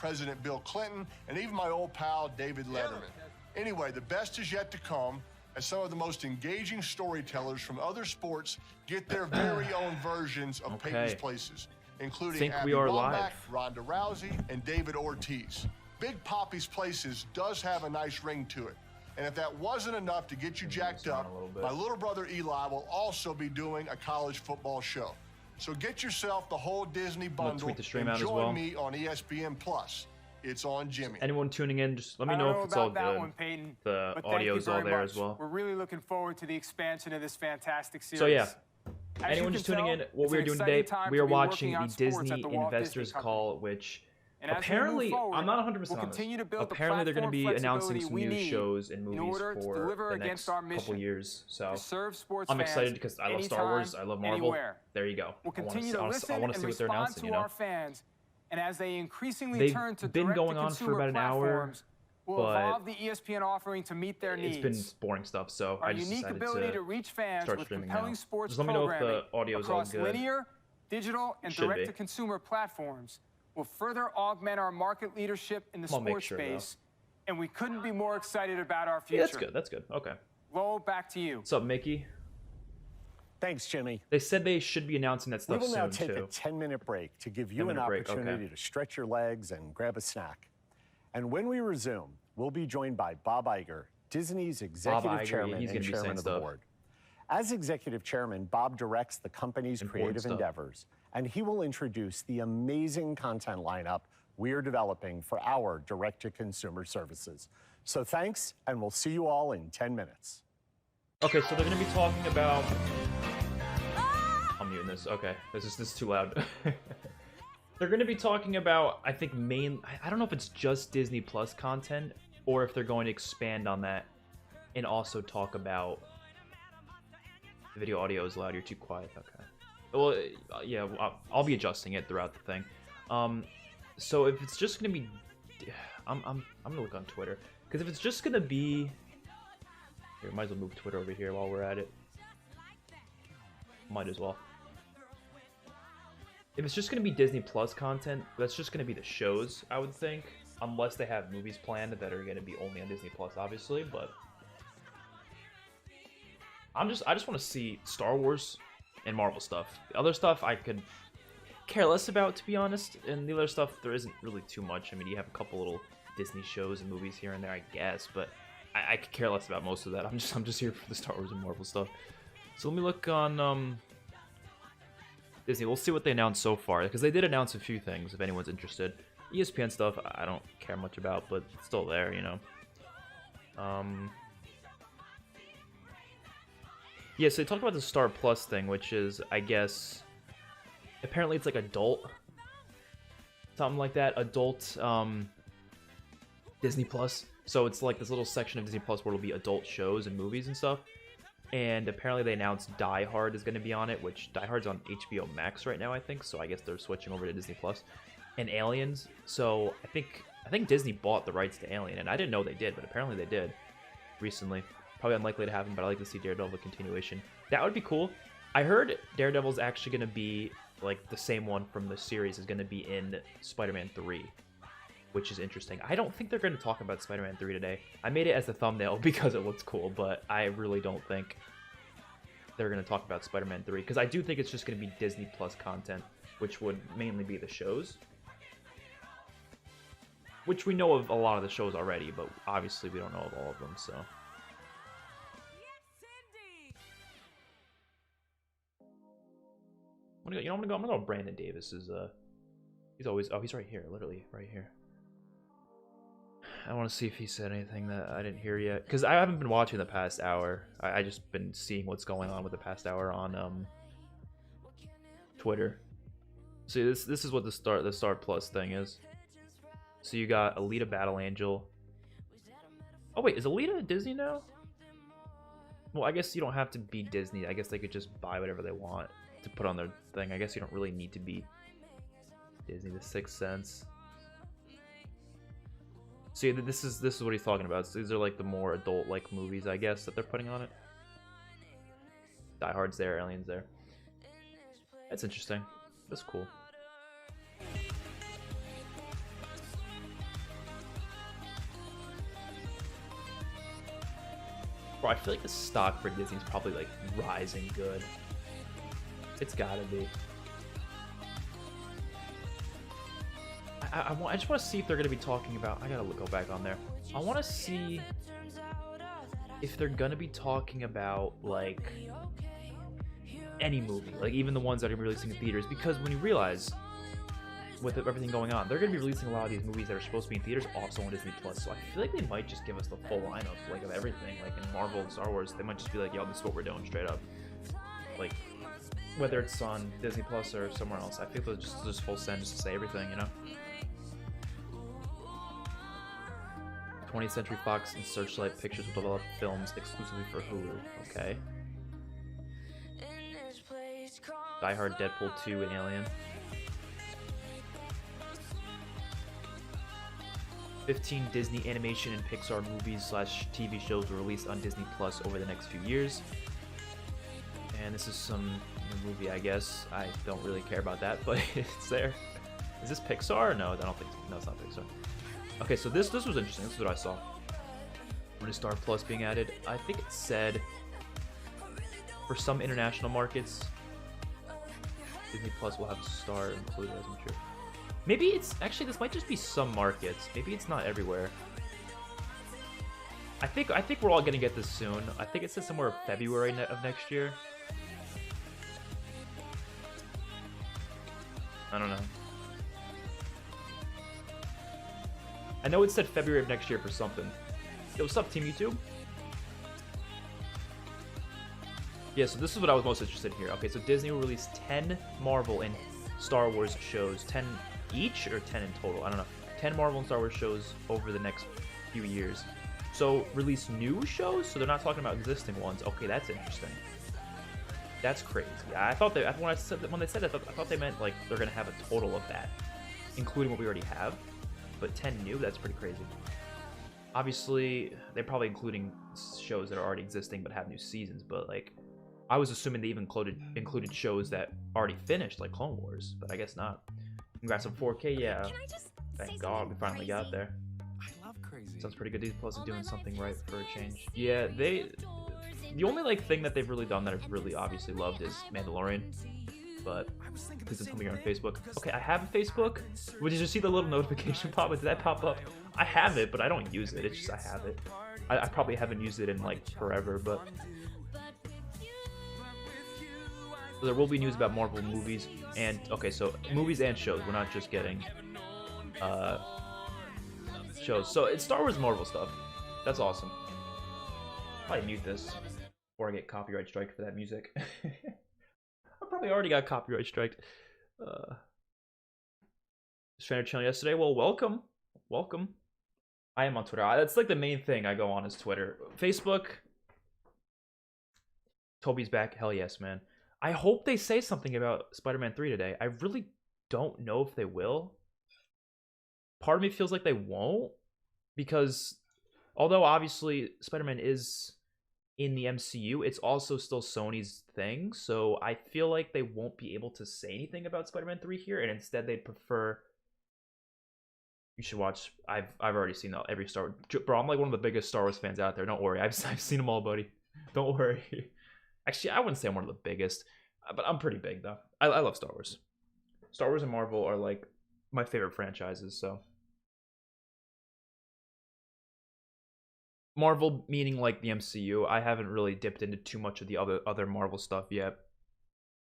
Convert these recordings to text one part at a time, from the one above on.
President Bill Clinton, and even my old pal David Letterman. Anyway, the best is yet to come, as some of the most engaging storytellers from other sports get their very own versions of Peyton's Places, including Abby Wambach, Ronda Rousey, and David Ortiz. Big Papi's Places does have a nice ring to it. And if that wasn't enough to get you jacked up, my little brother Eli will also be doing a college football show. So get yourself the whole Disney bundle and join me on ESPN Plus. It's on Jimmy. Anyone tuning in, just let me know if it's all good. The audio's all there as well. We're really looking forward to the expansion of this fantastic series. So yeah, anyone just tuning in, what we're doing today, we are watching the Disney Investors Call, which apparently, I'm not 100% on this. Apparently, they're going to be announcing some new shows and movies for the next couple years. So I'm excited because I love Star Wars, I love Marvel. There you go. We'll continue to listen and respond to our fans. And as they increasingly They've turn to been going on for about an hour, we'll evolve the ESPN offering to meet their needs. It's been boring stuff, so I just decided to reach fans start with streaming compelling now. sports Just let me know if the audio is all across good. linear, digital, and direct-to-consumer platforms will further augment our market leadership in the sports space, and we couldn't be more excited about our future. Yeah, that's good. That's good. Okay. Lowell, back to you. What's up, Mickey? Thanks, Jimmy. They said they should be announcing that stuff soon, too. We will now take a 10-minute break to give you an opportunity to stretch your legs and grab a snack. And when we resume, we'll be joined by Bob Iger, Disney's executive chairman and chairman of the board. As executive chairman, Bob directs the company's creative endeavors, and he will introduce the amazing content lineup we're developing for our direct-to-consumer services. So thanks, and we'll see you all in 10 minutes. Okay, so they're going to be talking about... I'm muting this. Okay, this is too loud. They're going to be talking about, I think, I don't know if it's just Disney Plus content, or if they're going to expand on that and also talk about... The video audio is loud. You're too quiet. Okay. Well, yeah, I'll be adjusting it throughout the thing. So if it's just gonna be, I'm gonna look on Twitter, because if it's just gonna be, here, might as well move Twitter over here while we're at it. Might as well. If it's just gonna be Disney Plus content, that's just gonna be the shows, I would think, unless they have movies planned that are gonna be only on Disney Plus, obviously. But I just want to see Star Wars and Marvel stuff. The other stuff I could care less about, to be honest. And the other stuff, there isn't really too much. I mean, you have a couple little Disney shows and movies here and there, I guess, but I could care less about most of that. I'm just here for the Star Wars and Marvel stuff. So let me look on Disney. We'll see what they announced so far, because they did announce a few things. If anyone's interested, ESPN stuff I don't care much about, but it's still there, you know. Yeah, so they talked about the Star Plus thing, which is, I guess, apparently it's like adult, something like that, adult Disney Plus. So it's like this little section of Disney Plus where it'll be adult shows and movies and stuff. And apparently they announced Die Hard is going to be on it, which Die Hard's on HBO Max right now, I think. So I guess they're switching over to Disney Plus. And Aliens. So I think Disney bought the rights to Alien, and I didn't know they did, but apparently they did recently. Probably unlikely to happen, but I like to see Daredevil continuation. That would be cool. I heard Daredevil's actually going to be, like, the same one from the series is going to be in Spider-Man 3, which is interesting. I don't think they're going to talk about Spider-Man 3 today. I made it as the thumbnail because it looks cool, but I really don't think they're going to talk about Spider-Man 3, because I do think it's just going to be Disney Plus content, which would mainly be the shows. Which we know of a lot of the shows already, but obviously we don't know of all of them, so... I'm gonna go. Brandon Davis is he's right here, literally right here. I want to see if he said anything that I didn't hear yet, because I haven't been watching the past hour. I just been seeing what's going on with the past hour on Twitter. See, this is what the Star Plus thing is. So you got Alita Battle Angel. Oh wait, is Alita Disney now? Well, I guess you don't have to be Disney. I guess they could just buy whatever they want to put on their thing. I guess you don't really need to be Disney. The Sixth Sense. See, this is what he's talking about. So these are like the more adult-like movies, I guess, that they're putting on it. Die Hard's there, Alien's there. That's interesting. That's cool. Bro, I feel like the stock for Disney is probably like rising good. It's gotta be. I just want to see if they're gonna be talking about. I gotta go back on there. I want to see if they're gonna be talking about like any movie, like even the ones that are releasing in theaters. Because when you realize with everything going on, they're gonna be releasing a lot of these movies that are supposed to be in theaters also on Disney Plus. So I feel like they might just give us the full lineup, like of everything. Like in Marvel and Star Wars, they might just be like, "Yo, this is what we're doing straight up." Like whether it's on Disney Plus or somewhere else, I think they'll just full send just to say everything, you know. 20th Century Fox and Searchlight Pictures will develop films exclusively for Hulu. Okay. Die Hard, Deadpool 2, and Alien. 15 Disney animation and Pixar movies / TV shows will release on Disney Plus over the next few years. And this is some new movie, I guess. I don't really care about that, but it's there. Is this Pixar? No, I don't think so. No, it's not Pixar. Okay, so this was interesting. This is what I saw. When is Star Plus being added? I think it said for some international markets, Disney Plus will have Star included, as I'm sure. Maybe it's actually, this might just be some markets. Maybe it's not everywhere. I think we're all gonna get this soon. I think it says somewhere February of next year. I don't know. I know it said February of next year for something. Yo, what's up, Team YouTube? Yeah, so this is what I was most interested in here. Okay, so Disney will release 10 Marvel and Star Wars shows. 10 each or 10 in total? I don't know. 10 Marvel and Star Wars shows over the next few years. So, release new shows? So they're not talking about existing ones. Okay, that's interesting. That's crazy. I thought they, when they said it, I thought they meant like they're going to have a total of that, including what we already have. But 10 new, that's pretty crazy. Obviously, they're probably including shows that are already existing but have new seasons. But like, I was assuming they even included shows that already finished, like Clone Wars. But I guess not. Congrats on 4K, yeah. Thank God we finally got there. I love crazy. Sounds pretty good. Disney Plus is doing something right for a change. Yeah, the only like thing that they've really done that I've really obviously loved is Mandalorian. But please don't tell me you're on Facebook. Okay, I have a Facebook. Did you see the little notification pop? Did that pop up? I have it, but I don't use it. It's just I have it. I probably haven't used it in like forever, but there will be news about Marvel movies and okay, so movies and shows. We're not just getting shows. So it's Star Wars, Marvel stuff. That's awesome. Probably mute this before I get copyright strike for that music. I probably already got copyright striked. Stranger channel yesterday. Well, welcome. I am on Twitter. That's like the main thing I go on is Twitter. Facebook. Toby's back. Hell yes, man. I hope they say something about Spider-Man 3 today. I really don't know if they will. Part of me feels like they won't, because although obviously Spider-Man is in the MCU, it's also still Sony's thing, so I feel like they won't be able to say anything about Spider-Man 3 here, and instead they'd prefer... You should watch... I've already seen every Star Wars... Bro, I'm like one of the biggest Star Wars fans out there. Don't worry. I've seen them all, buddy. Don't worry. Actually, I wouldn't say I'm one of the biggest, but I'm pretty big, though. I love Star Wars. Star Wars and Marvel are, like, my favorite franchises, so... Marvel meaning like the MCU. I haven't really dipped into too much of the other Marvel stuff yet.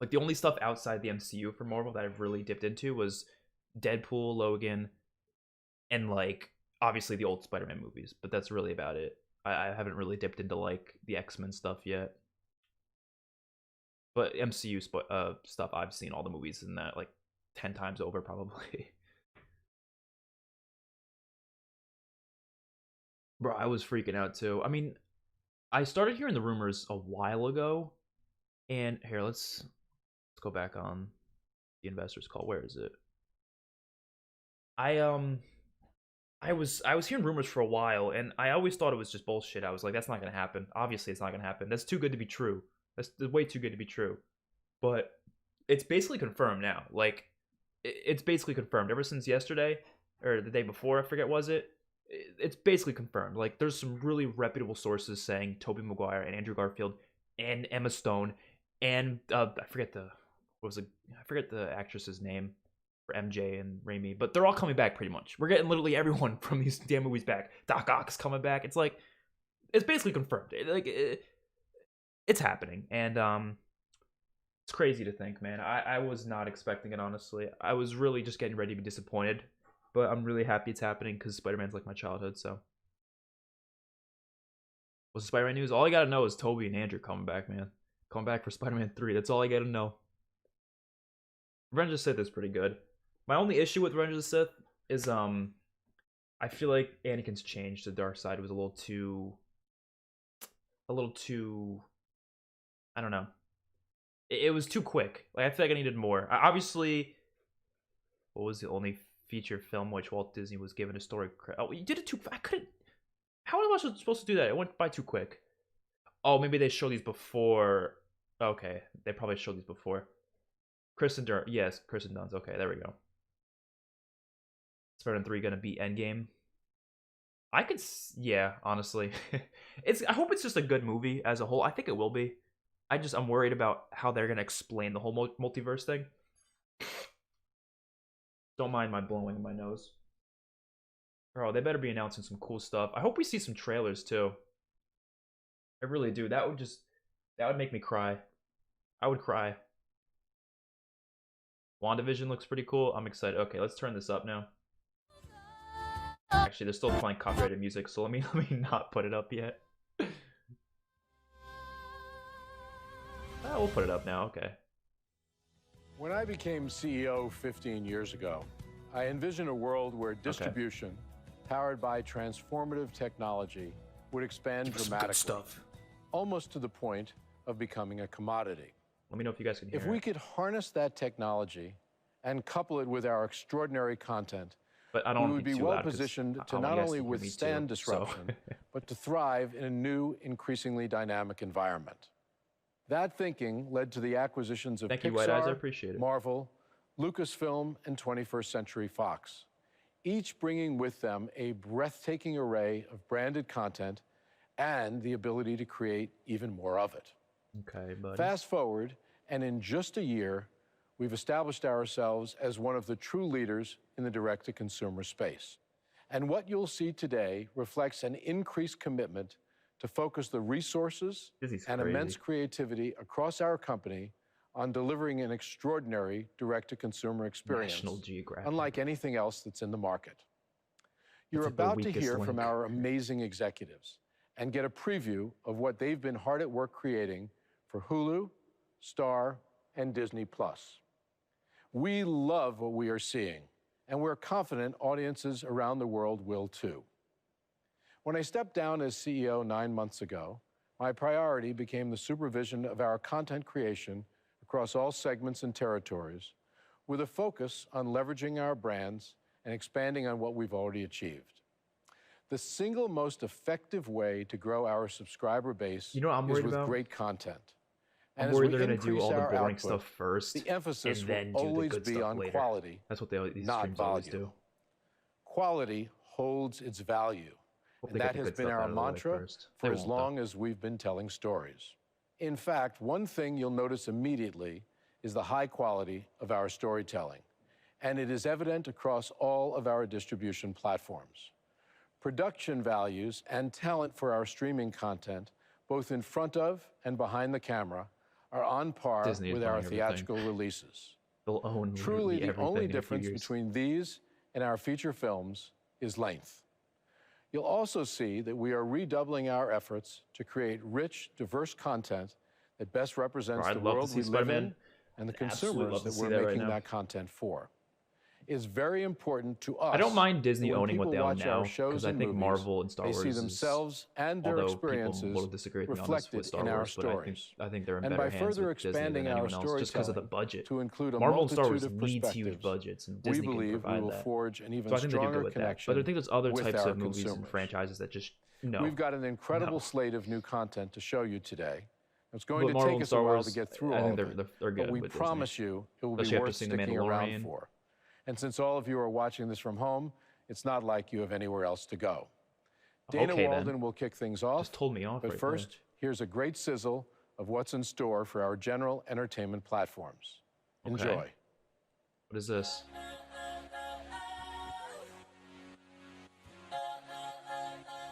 Like the only stuff outside the MCU for Marvel that I've really dipped into was Deadpool, Logan, and like obviously the old Spider-Man movies. But that's really about it. I haven't really dipped into like the X-Men stuff yet. But MCU stuff, I've seen all the movies in that like 10 times over probably. Bro, I was freaking out too. I mean, I started hearing the rumors a while ago, and here let's go back on the investors call. Where is it? I was hearing rumors for a while, and I always thought it was just bullshit. I was like, that's not gonna happen. Obviously, it's not gonna happen. That's too good to be true. That's way too good to be true. But it's basically confirmed now. Like, it's basically confirmed. Ever since yesterday or the day before, I forget, was it? it's basically confirmed. Like, there's some really reputable sources saying Tobey Maguire and Andrew Garfield and Emma Stone and I forget the actress's name for MJ and Raimi, but they're all coming back pretty much. We're getting literally everyone from these damn movies back. Doc Ock's coming back. It's like, it's basically confirmed. It's happening, and it's crazy to think, man. I was not expecting it, honestly. I was really just getting ready to be disappointed, but I'm really happy it's happening because Spider-Man's like my childhood. So, what's the Spider-Man news? All I gotta know is Tobey and Andrew coming back, man. Coming back for Spider-Man 3. That's all I gotta know. Revenge of the Sith is pretty good. My only issue with Revenge of the Sith is I feel like Anakin's change to the dark side was a little too I don't know. It was too quick. Like, I feel like I needed more. Obviously, what was the only feature film which Walt Disney was given a story? Oh, you did it too. I couldn't. How was I supposed to do that? It went by too quick. Oh, maybe they showed these before. Okay, they probably showed these before. Kristen Dunst. Yes, Kristen Dunst. Okay, there we go. Spider-Man 3 gonna beat Endgame. I could, yeah, honestly. I hope it's just a good movie as a whole. I think it will be. I'm worried about how they're gonna explain the whole multiverse thing. Don't mind my blowing in my nose. Bro, they better be announcing some cool stuff. I hope we see some trailers too. I really do. That would make me cry. I would cry. WandaVision looks pretty cool. I'm excited. Okay, let's turn this up now. Actually, they're still playing copyrighted music, so let me not put it up yet. We'll put it up now. Okay. When I became CEO 15 years ago, I envisioned a world where distribution, powered by transformative technology, would expand dramatically, almost to the point of becoming a commodity. Let me know if you guys can hear it. If we could harness that technology and couple it with our extraordinary content, but I don't we would be well positioned to not only withstand disruption, but to thrive in a new, increasingly dynamic environment. That thinking led to the acquisitions of Pixar, Marvel, Lucasfilm, and 21st Century Fox, each bringing with them a breathtaking array of branded content and the ability to create even more of it. Okay, buddy. Fast forward, and in just a year, we've established ourselves as one of the true leaders in the direct-to-consumer space. And what you'll see today reflects an increased commitment to focus the resources and immense creativity across our company on delivering an extraordinary direct-to-consumer experience, National Geographic, unlike anything else that's in the market. You're about to hear from our amazing executives and get a preview of what they've been hard at work creating for Hulu, Star, and Disney+. We love what we are seeing, and we're confident audiences around the world will too. When I stepped down as CEO 9 months ago, my priority became the supervision of our content creation across all segments and territories, with a focus on leveraging our brands and expanding on what we've already achieved. The single most effective way to grow our subscriber base is with great content. I'm worried they're going to do all the boring stuff first, the emphasis and then will do the always good be stuff on later. Quality, That's what these not streams volume. always do. Quality holds its value, and that has been our mantra for as long as we've been telling stories. In fact, one thing you'll notice immediately is the high quality of our storytelling, and it is evident across all of our distribution platforms. Production values and talent for our streaming content, both in front of and behind the camera, are on par with our theatrical releases. They'll own truly the only difference between these and our feature films is length. You'll also see that we are redoubling our efforts to create rich, diverse content that best represents the world we live in and the consumers that we're making that content for. It's very important to us. I don't mind Disney owning what they own now, because I think Marvel and Star Wars, they see themselves and their experiences reflected in our stories. I think they're in better hands with Disney than anyone else, just because of the budget. To include a Marvel and Star Wars multitude of needs huge budgets, and Disney we believe can provide we will that. forge an even So I think they can stronger go with that. connection. But I think there's other with types our of movies and consumers. franchises that just no. We've got an incredible slate of new content to show you today. It's going to Marvel take us Star a while Wars, to get through I all think of it, they're good but we with promise Disney. you it will Especially be after worth seeing the sticking around Mandalorian. for. And since all of you are watching this from home, it's not like you have anywhere else to go. Dana Walden will kick things off. Just told me off. But first, here's a great sizzle of what's in store for our general entertainment platforms. Enjoy. Okay. What is this?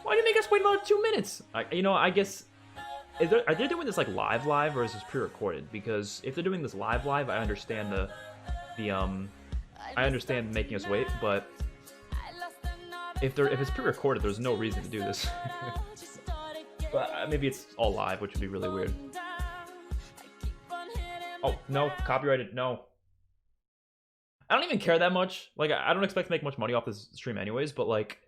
Why did you make us wait another 2 minutes? I guess... Are they doing this like live, or is this pre-recorded? Because if they're doing this live, I understand I understand making us wait, but if it's pre-recorded, there's no reason to do this. But maybe it's all live, which would be really weird. Oh no, copyrighted. No. I don't even care that much. Like, I don't expect to make much money off this stream anyways, but like,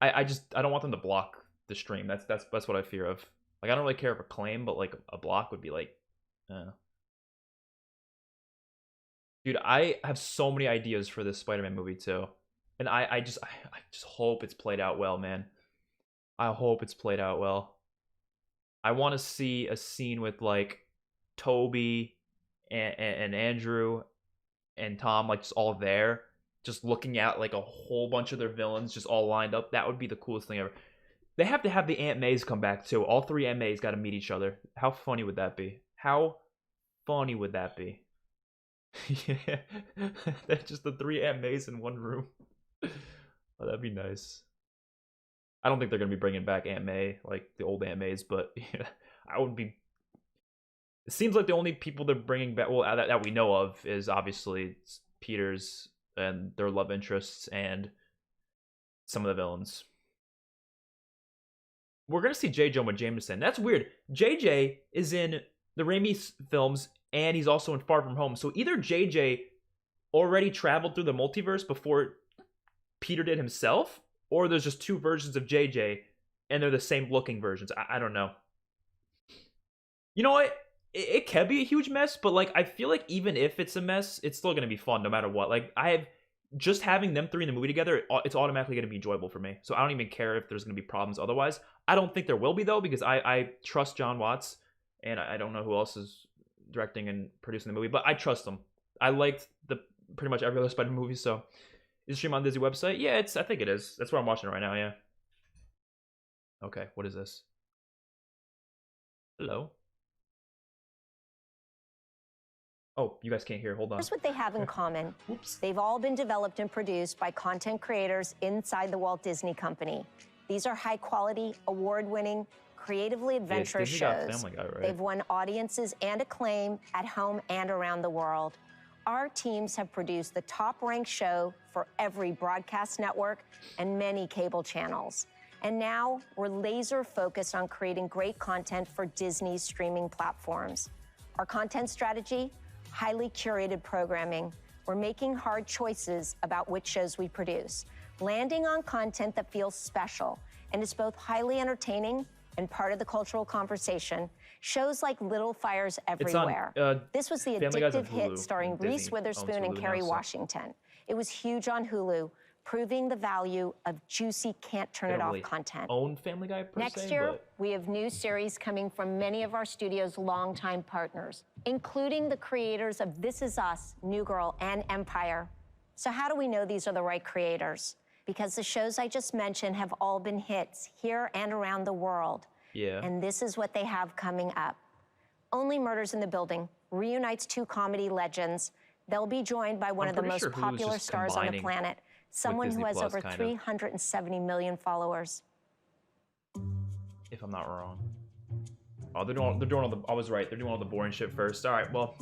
I don't want them to block the stream. That's what I fear of. Like, I don't really care for claim, but like a block would be like, Dude, I have so many ideas for this Spider-Man movie too, and I just hope it's played out well, man. I hope it's played out well. I want to see a scene with like Toby and Andrew and Tom, like just all there, just looking at like a whole bunch of their villains just all lined up. That would be the coolest thing ever. They have to have the Aunt Mays come back too. All three Aunt Mays got to meet each other. How funny would that be? How funny would that be? Yeah, that's just the three Aunt Mays in one room. Oh, that'd be nice. I don't think they're gonna be bringing back Aunt May, like the old Aunt Mays, but yeah, I would be. It seems like the only people they're bringing back, well, that we know of, is obviously Peter's and their love interests and some of the villains. We're gonna see J. Jonah Jameson. That's weird. JJ is in the Raimi films, and he's also in Far From Home. So either JJ already traveled through the multiverse before Peter did himself, or there's just two versions of JJ, and they're the same looking versions. I don't know. You know what? It can be a huge mess, but like I feel like even if it's a mess, it's still gonna be fun no matter what. Like just having them three in the movie together, it's automatically gonna be enjoyable for me. So I don't even care if there's gonna be problems otherwise. I don't think there will be though, because I trust John Watts, and I don't know who else is directing and producing the movie, but I trust them. I liked pretty much every other Spider-Man movie, so is it stream on Disney website? Yeah, I think it is. That's where I'm watching it right now, yeah. Okay, what is this? Hello? Oh, you guys can't hear. Hold on. Here's what they have in common. Oops. They've all been developed and produced by content creators inside the Walt Disney Company. These are high-quality, award-winning, creatively adventurous shows. Family Guy, right? They've won audiences and acclaim at home and around the world. Our teams have produced the top-ranked show for every broadcast network and many cable channels. And now we're laser-focused on creating great content for Disney's streaming platforms. Our content strategy? Highly curated programming. We're making hard choices about which shows we produce, landing on content that feels special and is both highly entertaining and part of the cultural conversation. Shows like Little Fires Everywhere. This was the addictive hit starring Reese Witherspoon and Kerry Washington. It was huge on Hulu, proving the value of juicy, can't-turn-it-off content. Own Family Guy per Next se, year, we have new series coming from many of our studio's longtime partners, including the creators of This Is Us, New Girl, and Empire. So how do we know these are the right creators? Because the shows I just mentioned have all been hits here and around the world. Yeah. And this is what they have coming up. Only Murders in the Building reunites two comedy legends. They'll be joined by one of the most popular stars on the planet, someone who has over 370 million followers. If I'm not wrong. Oh, they're doing all the, I was right, they're doing all the boring shit first. All right, well,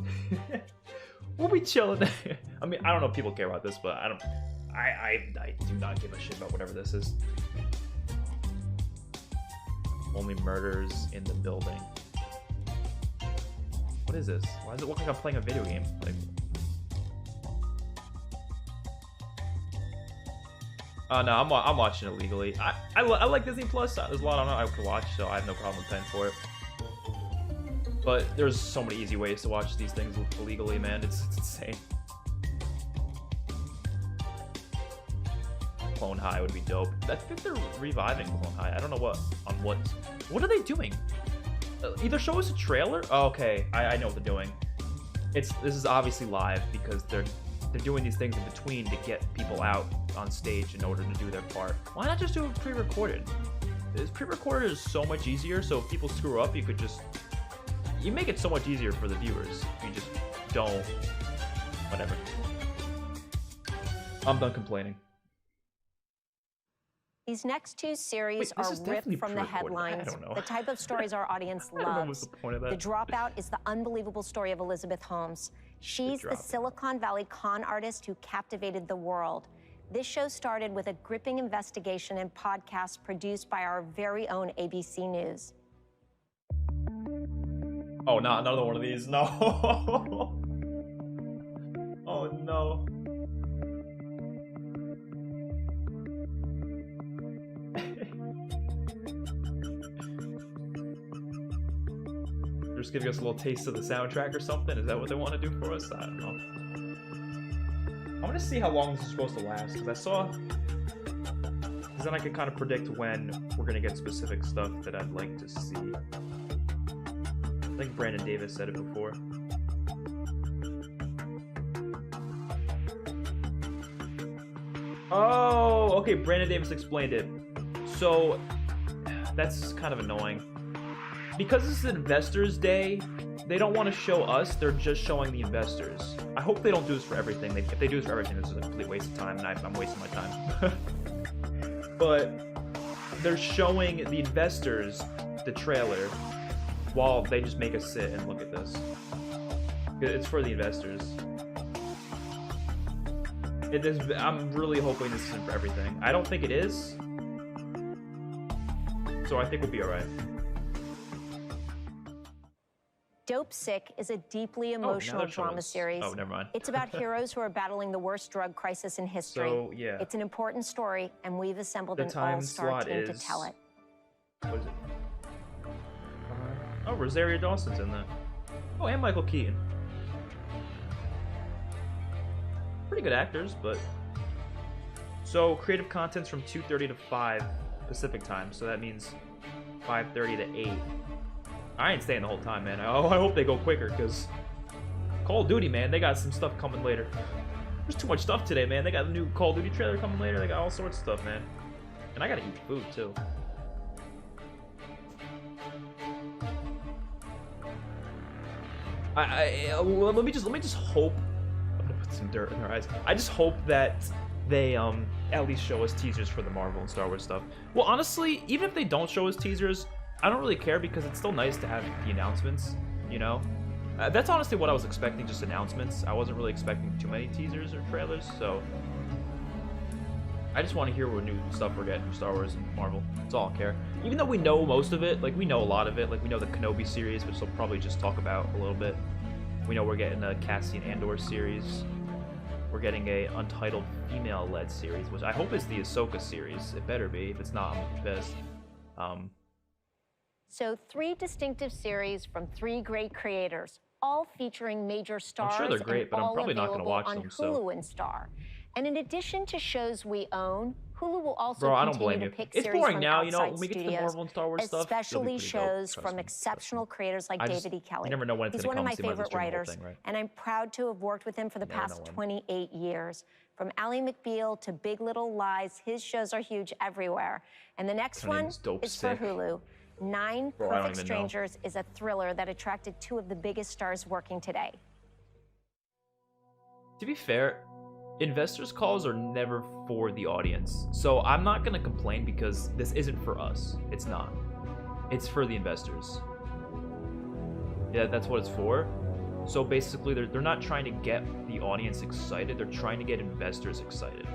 we'll be chilling. I mean, I don't know if people care about this, but I do not give a shit about whatever this is. Only Murders in the Building. What is this? Why does it look like I'm playing a video game? Like, no, I'm watching it legally. I like Disney Plus. There's a lot on it I could watch, so I have no problem paying for it. But there's so many easy ways to watch these things illegally, man. It's insane. Clone High would be dope. I think they're reviving Clone High. I don't know what are they doing? Either show us a trailer. Oh, okay, I know what they're doing. This is obviously live because they're they're doing these things in between to get people out on stage in order to do their part. Why not just do it pre-recorded? Pre-recorded is so much easier, so if people screw up, you make it so much easier for the viewers. You just don't, whatever. I'm done complaining. These next two series are ripped from the headlines, the type of stories our audience loves. The Dropout is the unbelievable story of Elizabeth Holmes. She's the Silicon Valley con artist who captivated the world. This show started with a gripping investigation and podcast produced by our very own ABC News. Oh, not another one of these. No. Oh, no. They're just giving us a little taste of the soundtrack or something? Is that what they want to do for us? I don't know. I want to see how long this is supposed to last, because then I can kind of predict when we're going to get specific stuff that I'd like to see. I think Brandon Davis said it before. Oh, okay, Brandon Davis explained it. So, that's kind of annoying. Because this is Investors Day, they don't want to show us, they're just showing the investors. I hope they don't do this for everything. If they do this for everything, this is a complete waste of time, and I'm wasting my time. But they're showing the investors the trailer while they just make us sit and look at this. It's for the investors. I'm really hoping this isn't for everything. I don't think it is. So I think we'll be alright. Dope Sick is a deeply emotional drama series. Oh, never mind. It's about heroes who are battling the worst drug crisis in history. So, yeah. It's an important story, and we've assembled an all-star team to tell it. What is it? Oh, Rosario Dawson's in that. Oh, and Michael Keaton. Pretty good actors, but... So, creative content's from 2:30 to 5 Pacific time, so that means 5:30 to 8. I ain't staying the whole time, man. Oh, I hope they go quicker, because Call of Duty, man, they got some stuff coming later. There's too much stuff today, man. They got a new Call of Duty trailer coming later. They got all sorts of stuff, man. And I gotta eat food, too. Let me just hope. I'm gonna put some dirt in their eyes. I just hope that they at least show us teasers for the Marvel and Star Wars stuff. Well, honestly, even if they don't show us teasers, I don't really care, because it's still nice to have the announcements, you know? That's honestly what I was expecting, just announcements. I wasn't really expecting too many teasers or trailers, so... I just want to hear what new stuff we're getting from Star Wars and Marvel. That's all I care. Even though we know most of it, like, we know a lot of it. Like, we know the Kenobi series, which they'll probably just talk about a little bit. We know we're getting a Cassian Andor series. We're getting a untitled female-led series, which I hope is the Ahsoka series. It better be. If it's not, I'm pissed. So 3 distinctive series from 3 great creators, all featuring major stars. I'm sure they're great, but I'm probably not going to watch them. Hulu and Star. And in addition to shows we own, Hulu will also continue to pick it's series boring from now, outside you know, when we get to the studios, Marvel and Star Wars stuff, especially shows from exceptional creators like David E. Kelley. You never know when it's He's going to one come. of my favorite writers, and I'm proud to have worked with him for the past 28 years. From Ally McBeal to Big Little Lies, his shows are huge everywhere. And the next one is for Hulu. 9 Perfect Strangers is a thriller that attracted 2 of the biggest stars working today. To be fair, investors' calls are never for the audience. So I'm not going to complain, because this isn't for us. It's not. It's for the investors. Yeah, that's what it's for. So basically, they're not trying to get the audience excited. They're trying to get investors excited.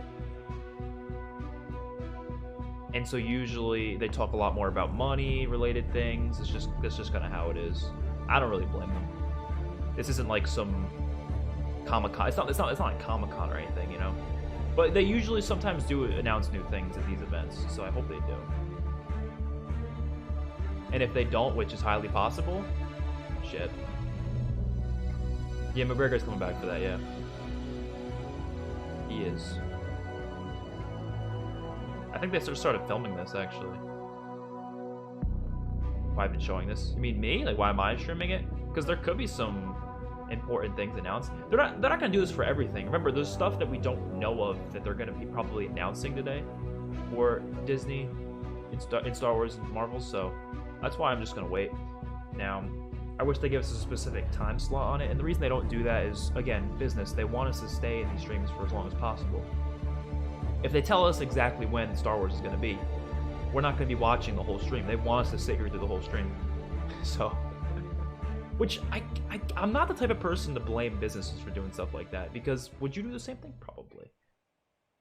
And so usually they talk a lot more about money-related things. That's just kind of how it is. I don't really blame them. This isn't like some Comic-Con. It's not like Comic-Con or anything, you know. But they usually sometimes do announce new things at these events, so I hope they do. And if they don't, which is highly possible, shit. Yeah, McGregor's coming back for that, yeah. He is. I think they started filming this, actually. Why have I been showing this? You mean me? Like, why am I streaming it? Because there could be some important things announced. They're not gonna do this for everything. Remember, there's stuff that we don't know of that they're gonna be probably announcing today for Disney in Star Wars and Marvel. So that's why I'm just gonna wait. Now, I wish they gave us a specific time slot on it, and the reason they don't do that is, again, business. They want us to stay in these streams for as long as possible. If they tell us exactly when Star Wars is gonna be, we're not gonna be watching the whole stream. They want us to sit here through the whole stream. So, which I'm not the type of person to blame businesses for doing stuff like that, because would you do the same thing? Probably.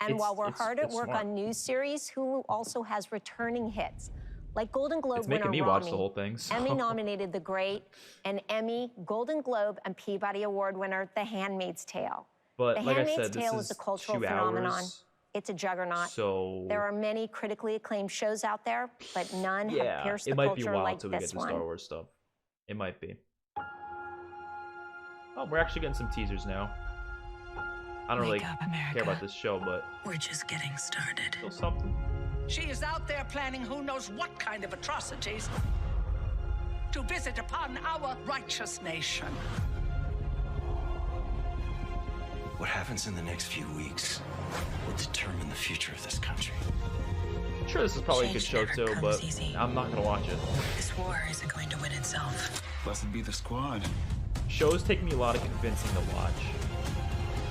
And while we're hard at work on new series, Hulu also has returning hits, like Golden Globe winner me watch the whole thing, so. Emmy-nominated The Great, and Emmy, Golden Globe, and Peabody Award winner The Handmaid's Tale. But The like Handmaid's I said, Tale is a cultural phenomenon. It's a juggernaut. So there are many critically acclaimed shows out there, but none have pierced the it might culture be a while like till we get this to one. Star Wars stuff. It might be. Oh, we're actually getting some teasers now. I don't really care about this show, but we're just getting started. Still something. She is out there planning who knows what kind of atrocities to visit upon our righteous nation. What happens in the next few weeks will determine the future of this country. I'm sure this is probably a good show too, but I'm not gonna watch it. This war isn't going to win itself. Blessed be the squad. Shows take me a lot of convincing to watch.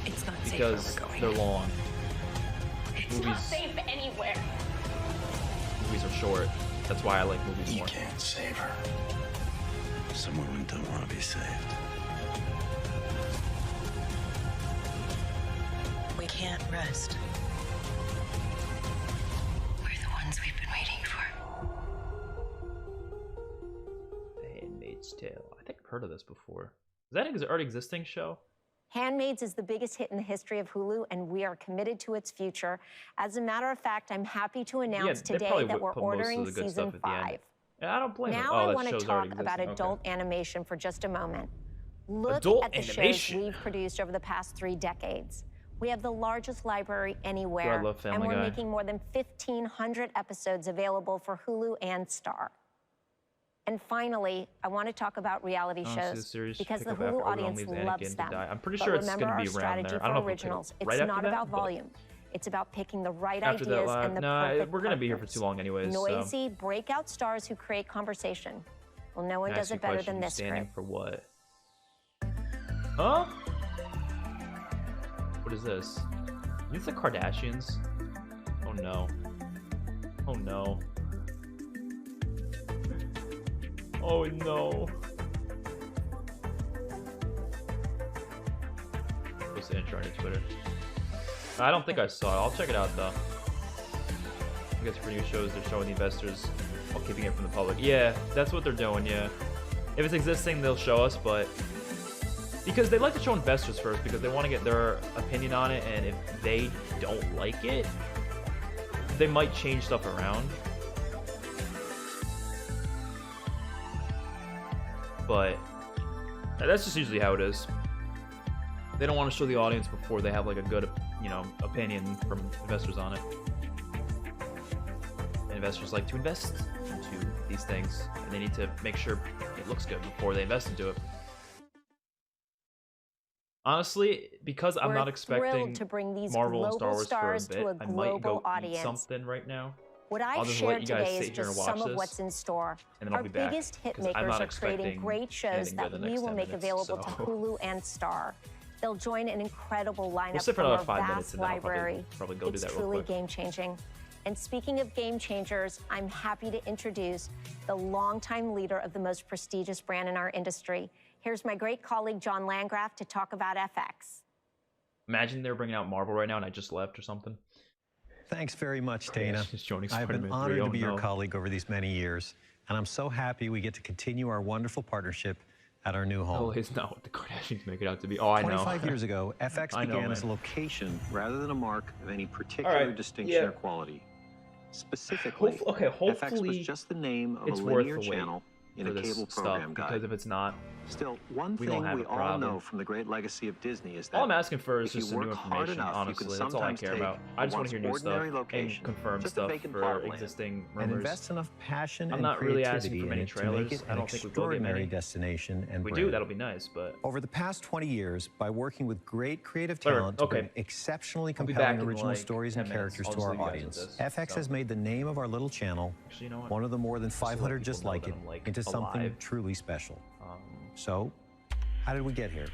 It's not because safe where we're they're going. long. It's not safe anywhere. Movies are short. That's why I like movies more. You can't save her. Some women don't want to be saved. We can't rest. We're the ones we've been waiting for. The Handmaid's Tale. I think I've heard of this before. Is that an already existing show? Handmaids is the biggest hit in the history of Hulu, and we are committed to its future. As a matter of fact, I'm happy to announce today that we're ordering season 5. Yeah, I don't blame now I want to talk about adult animation for just a moment. Look at the shows we've produced over the past 3 decades. We have the largest library anywhere, and we're making more than 1,500 episodes available for Hulu and Star. And finally, I want to talk about reality shows because the Hulu audience loves them. I'm pretty sure it's going to be around there. I don't know if originals. It's It's not about volume. It's about picking the right after ideas that and the we're going to be here for too long anyways. Noisy, breakout stars who create conversation. Well, no one does it better than this standing group. For what? Huh? What is this? Is the Kardashians? Oh no. Oh no. Oh no. What's the intro on your Twitter? I don't think I saw it. I'll check it out though. I guess for new shows, they're showing the investors while keeping it from the public. Yeah, that's what they're doing, yeah. If it's existing, they'll show us, but because they like to show investors first because they want to get their opinion on it, and if they don't like it, they might change stuff around. But that's just usually how it is. They don't want to show the audience before they have like a good, opinion from investors on it. And investors like to invest into these things, and they need to make sure it looks good before they invest into it. Honestly, because I'm not expecting to bring these Marvel and Star Wars for a to bit, a I might go audience. eat something right now. What I've shared today is just some of what's in store. Our biggest hit makers are creating great shows that we will make available to Hulu and Star. They'll join an incredible lineup from our vast library. It's truly game-changing. And speaking of game changers, I'm happy to introduce the longtime leader of the most prestigious brand in our industry. Here's my great colleague, John Landgraf, to talk about FX. Imagine they're bringing out Marvel right now and I just left or something. Thanks very much, Dana. I've been honored to be your colleague over these many years, and I'm so happy we get to continue our wonderful partnership at our new home. Oh, it's not what the Kardashians make it out to be. Oh, I know. 25 years ago, FX began as a location rather than a mark of any particular distinction or quality. Specifically, FX was just the name of a linear channel in a cable program guide. Because if it's not, still, one thing we all know from the great legacy of Disney is that all I'm asking for is just some new information, honestly. That's all I care about. I just want to hear new stuff and confirm stuff for existing rumors. And invest enough passion I'm not really asking for many trailers. I don't think we will get many. Destination and we do, that'll be nice, but... Over the past 20 years, by working with great creative talent to bring exceptionally compelling original stories and characters to our audience, FX has made the name of our little channel, one of the more than 500 just like it, into something truly special. So, how did we get here?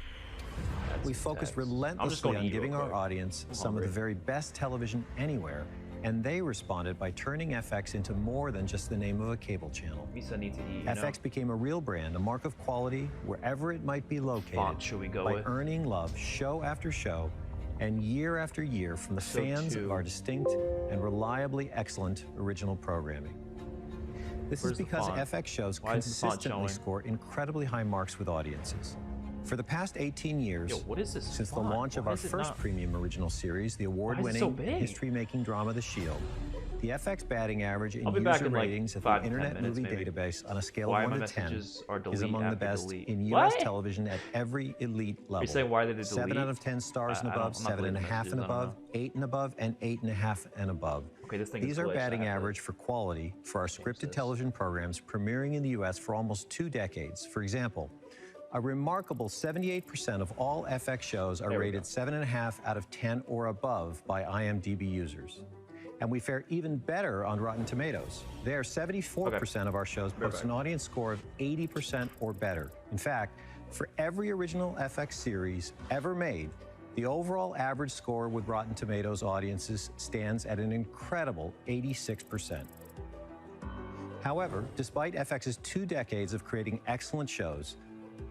We focused relentlessly on giving our audience some of the very best television anywhere, and they responded by turning FX into more than just the name of a cable channel. FX became a real brand, a mark of quality wherever it might be located, by earning love show after show and year after year from the fans of our distinct and reliably excellent original programming. This is because FX shows consistently score incredibly high marks with audiences. For the past 18 years, since the launch of our first premium original series, the award-winning, history-making drama The Shield, the FX batting average in user ratings at the Internet Movie Database on a scale of 1 to 10 is among the best in U.S. television at every elite level. 7 out of 10 stars and above, 7.5 and above, 8 and above, and 8.5 and above. These are batting average for quality for our scripted television programs premiering in the U.S. for almost 2 decades. For example, a remarkable 78% of all FX shows are rated 7.5 out of 10 or above by IMDb users. And we fare even better on Rotten Tomatoes. There, 74% of our shows post an audience score of 80% or better. In fact, for every original FX series ever made, the overall average score with Rotten Tomatoes audiences stands at an incredible 86%. However, despite FX's 2 decades of creating excellent shows,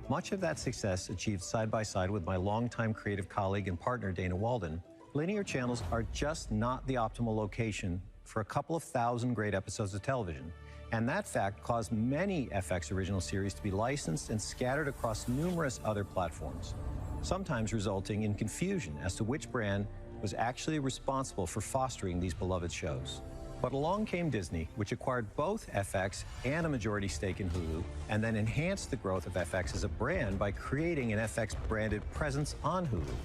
much of that success achieved side by side with my longtime creative colleague and partner, Dana Walden, linear channels are just not the optimal location for a couple of thousand great episodes of television. And that fact caused many FX original series to be licensed and scattered across numerous other platforms, sometimes resulting in confusion as to which brand was actually responsible for fostering these beloved shows. But along came Disney, which acquired both FX and a majority stake in Hulu, and then enhanced the growth of FX as a brand by creating an FX-branded presence on Hulu,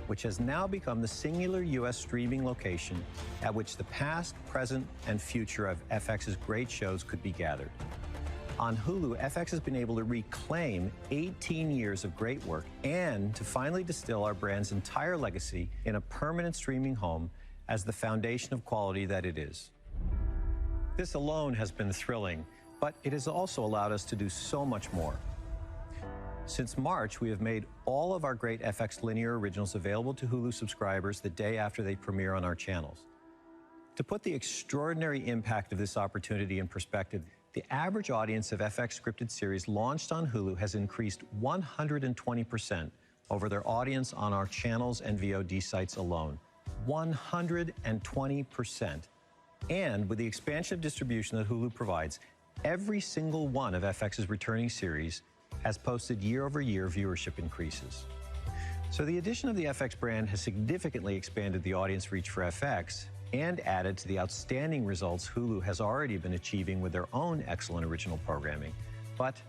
which has now become the singular U.S. streaming location at which the past, present, and future of FX's great shows could be gathered. On Hulu, FX has been able to reclaim 18 years of great work and to finally distill our brand's entire legacy in a permanent streaming home as the foundation of quality that it is. This alone has been thrilling, but it has also allowed us to do so much more. Since March, we have made all of our great FX linear originals available to Hulu subscribers the day after they premiere on our channels. To put the extraordinary impact of this opportunity in perspective, the average audience of FX scripted series launched on Hulu has increased 120% over their audience on our channels and VOD sites alone. 120%. And with the expansion of distribution that Hulu provides, every single one of FX's returning series has posted year-over-year viewership increases. So the addition of the FX brand has significantly expanded the audience reach for FX and added to the outstanding results Hulu has already been achieving with their own excellent original programming. But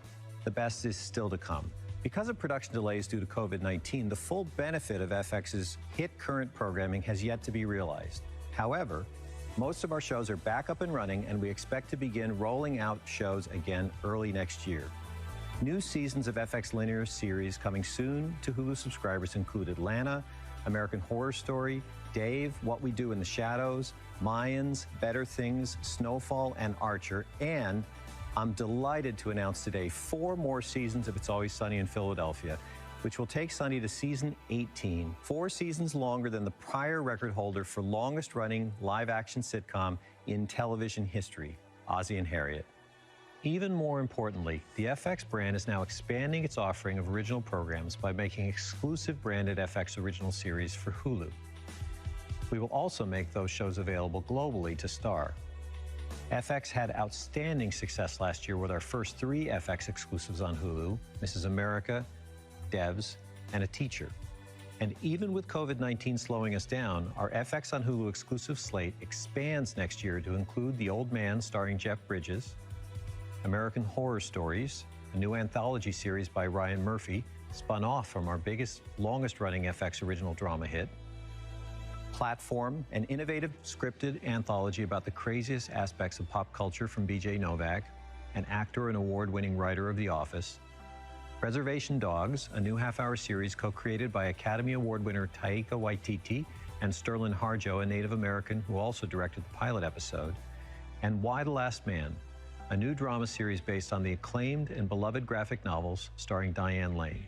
the best is still to come. Because of production delays due to COVID-19, the full benefit of FX's hit current programming has yet to be realized. However, most of our shows are back up and running, and we expect to begin rolling out shows again early next year. New seasons of FX linear series coming soon to Hulu subscribers include Atlanta, American Horror Story, Dave, What We Do in the Shadows, Mayans, Better Things, Snowfall, and Archer. And I'm delighted to announce today 4 more seasons of It's Always Sunny in Philadelphia, which will take Sunny to season 18, 4 seasons longer than the prior record holder for longest-running live-action sitcom in television history, Ozzie and Harriet. Even more importantly, the FX brand is now expanding its offering of original programs by making exclusive branded FX original series for Hulu. We will also make those shows available globally to Star. FX had outstanding success last year with our first 3 FX exclusives on Hulu, Mrs. America, Devs, and A Teacher. And even with COVID-19 slowing us down, our FX on Hulu exclusive slate expands next year to include The Old Man starring Jeff Bridges, American Horror Stories, a new anthology series by Ryan Murphy, spun off from our biggest, longest-running FX original drama hit. Platform, an innovative scripted anthology about the craziest aspects of pop culture from B.J. Novak, an actor and award-winning writer of The Office. Reservation Dogs, a new half-hour series co-created by Academy Award winner Taika Waititi and Sterling Harjo, a Native American who also directed the pilot episode. And Why the Last Man, a new drama series based on the acclaimed and beloved graphic novels starring Diane Lane.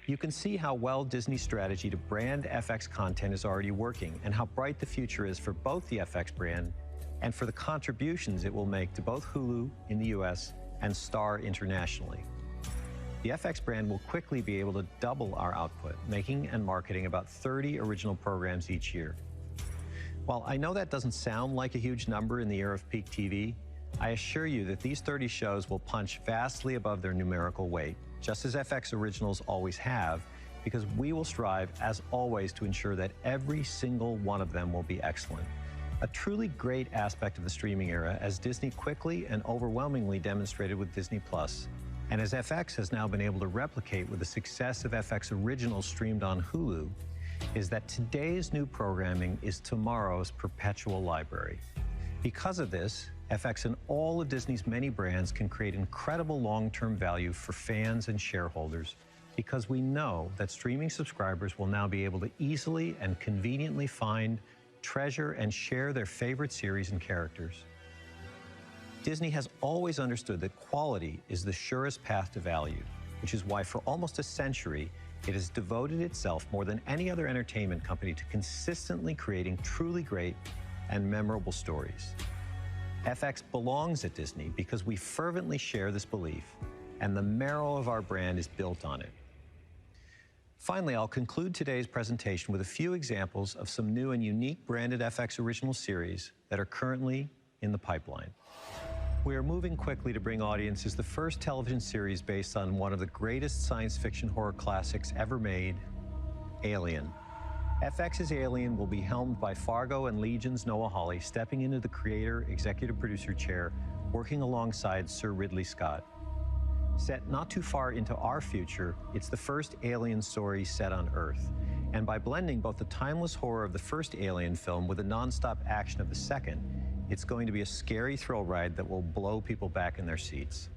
You can see how well Disney's strategy to brand FX content is already working and how bright the future is for both the FX brand and for the contributions it will make to both Hulu in the US and Star internationally. The FX brand will quickly be able to double our output, making and marketing about 30 original programs each year. While I know that doesn't sound like a huge number in the era of peak TV, I assure you that these 30 shows will punch vastly above their numerical weight, just as FX originals always have, because we will strive, as always, to ensure that every single one of them will be excellent. A truly great aspect of the streaming era, as Disney quickly and overwhelmingly demonstrated with Disney+, and as FX has now been able to replicate with the success of FX originals streamed on Hulu, is that today's new programming is tomorrow's perpetual library. Because of this, FX and all of Disney's many brands can create incredible long-term value for fans and shareholders, because we know that streaming subscribers will now be able to easily and conveniently find, treasure, and share their favorite series and characters. Disney has always understood that quality is the surest path to value, which is why for almost a century, it has devoted itself more than any other entertainment company to consistently creating truly great and memorable stories. FX belongs at Disney because we fervently share this belief, and the marrow of our brand is built on it. Finally, I'll conclude today's presentation with a few examples of some new and unique branded FX original series that are currently in the pipeline. We are moving quickly to bring audiences the first television series based on one of the greatest science fiction horror classics ever made, Alien. FX's Alien will be helmed by Fargo and Legion's Noah Hawley, stepping into the creator, executive producer chair, working alongside Sir Ridley Scott. Set not too far into our future, it's the first Alien story set on Earth. And by blending both the timeless horror of the first Alien film with the nonstop action of the second, it's going to be a scary thrill ride that will blow people back in their seats.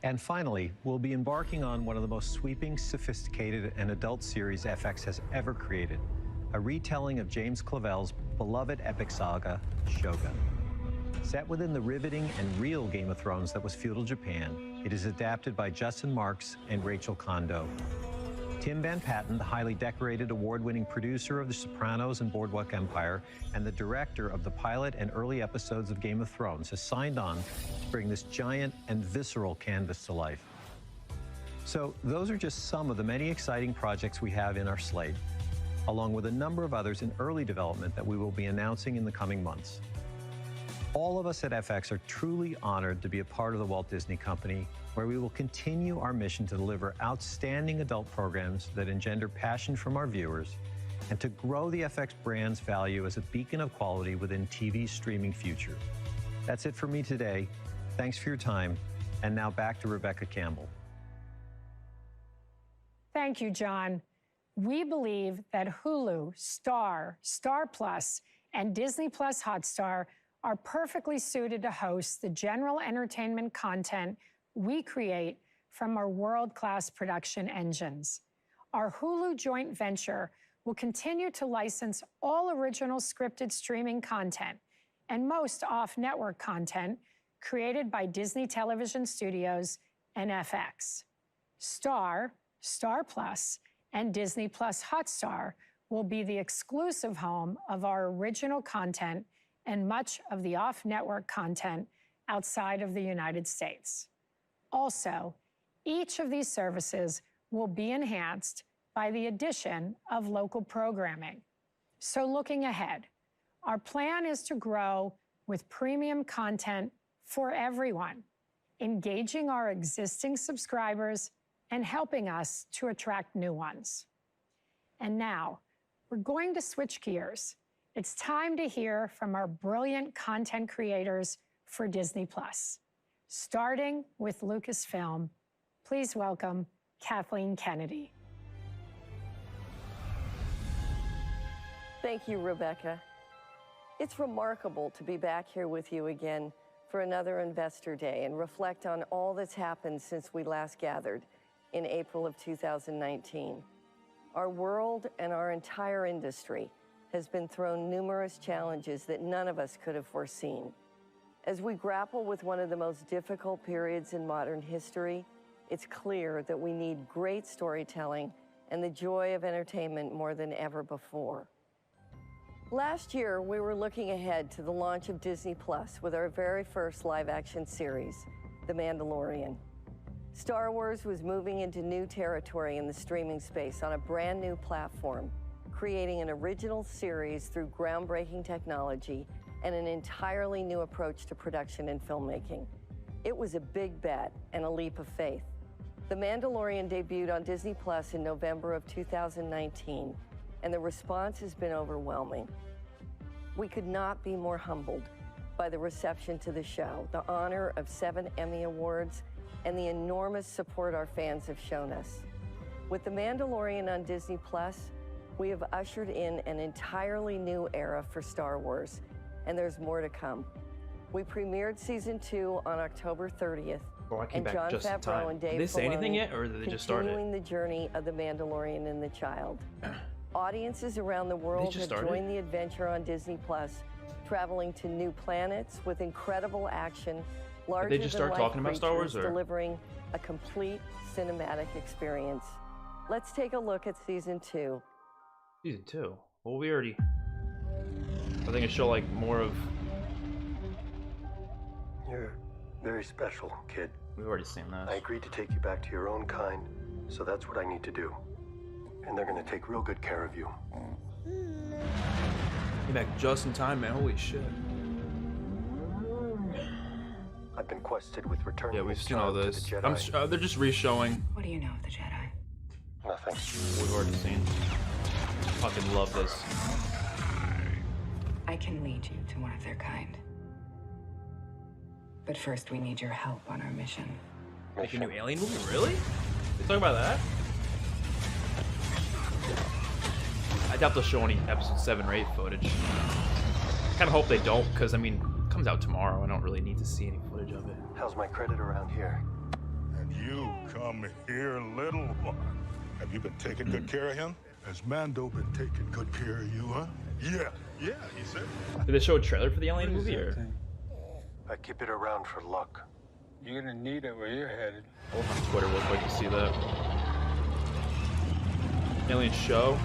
And finally, we'll be embarking on one of the most sweeping, sophisticated, and adult series FX has ever created, a retelling of James Clavell's beloved epic saga, Shogun. Set within the riveting and real Game of Thrones that was feudal Japan, it is adapted by Justin Marks and Rachel Kondo. Tim Van Patten, the highly decorated award-winning producer of The Sopranos and Boardwalk Empire, and the director of the pilot and early episodes of Game of Thrones, has signed on to bring this giant and visceral canvas to life. So those are just some of the many exciting projects we have in our slate, along with a number of others in early development that we will be announcing in the coming months. All of us at FX are truly honored to be a part of the Walt Disney Company, where we will continue our mission to deliver outstanding adult programs that engender passion from our viewers and to grow the FX brand's value as a beacon of quality within TV's streaming future. That's it for me today. Thanks for your time. And now back to Rebecca Campbell. Thank you, John. We believe that Hulu, Star, Star Plus, and Disney Plus Hotstar are perfectly suited to host the general entertainment content we create from our world-class production engines. Our Hulu joint venture will continue to license all original scripted streaming content and most off-network content created by Disney Television Studios and FX. Star, Star Plus, and Disney Plus Hotstar will be the exclusive home of our original content and much of the off-network content outside of the United States. Also, each of these services will be enhanced by the addition of local programming. So looking ahead, our plan is to grow with premium content for everyone, engaging our existing subscribers and helping us to attract new ones. And now, we're going to switch gears. It's time to hear from our brilliant content creators for Disney+. Starting with Lucasfilm, please welcome Kathleen Kennedy. Thank you, Rebecca. It's remarkable to be back here with you again for another Investor Day and reflect on all that's happened since we last gathered in April of 2019. Our world and our entire industry has been thrown numerous challenges that none of us could have foreseen. As we grapple with one of the most difficult periods in modern history, it's clear that we need great storytelling and the joy of entertainment more than ever before. Last year, we were looking ahead to the launch of Disney Plus with our very first live-action series, The Mandalorian. Star Wars was moving into new territory in the streaming space on a brand new platform, creating an original series through groundbreaking technology and an entirely new approach to production and filmmaking. It was a big bet and a leap of faith. The Mandalorian debuted on Disney Plus in November of 2019, and the response has been overwhelming. We could not be more humbled by the reception to the show, the honor of 7 Emmy Awards, and the enormous support our fans have shown us. With The Mandalorian on Disney Plus, we have ushered in an entirely new era for Star Wars, and there's more to come. We premiered season 2 on October 30th, and Jon Favreau and Dave Did they say anything Filoni yet, or did they just start it? continuing the journey of The Mandalorian and the Child. Audiences around the world have joined the adventure on Disney Plus, traveling to new planets with incredible action, larger-than-life creatures delivering a complete cinematic experience. Let's take a look at season 2. Season 2? Well, we already... I think it show like more of... You're very special, kid. We've already seen that. I agreed to take you back to your own kind, so that's what I need to do. And they're gonna take real good care of you. Came back just in time, man. Holy shit. I've been quested with returning. Yeah, we've seen all this. They're just re-showing. What do you know of the Jedi? Nothing. We've already seen. Fucking love this. I can lead you to one of their kind. But first, we need your help on our mission. Make a new Alien movie? Really? They talking about that? I doubt they'll show any episode 7 or 8 footage. I kind of hope they don't, because, I mean, it comes out tomorrow. I don't really need to see any footage of it. How's my credit around here? And you come here, little one. Have you been taking good care of him? Has Mando been taking good care of you, huh? Yeah, he said. Did they show a trailer for the Alien movie, or? I keep it around for luck. You're gonna need it where you're headed. On Twitter real quick to see that. Alien show.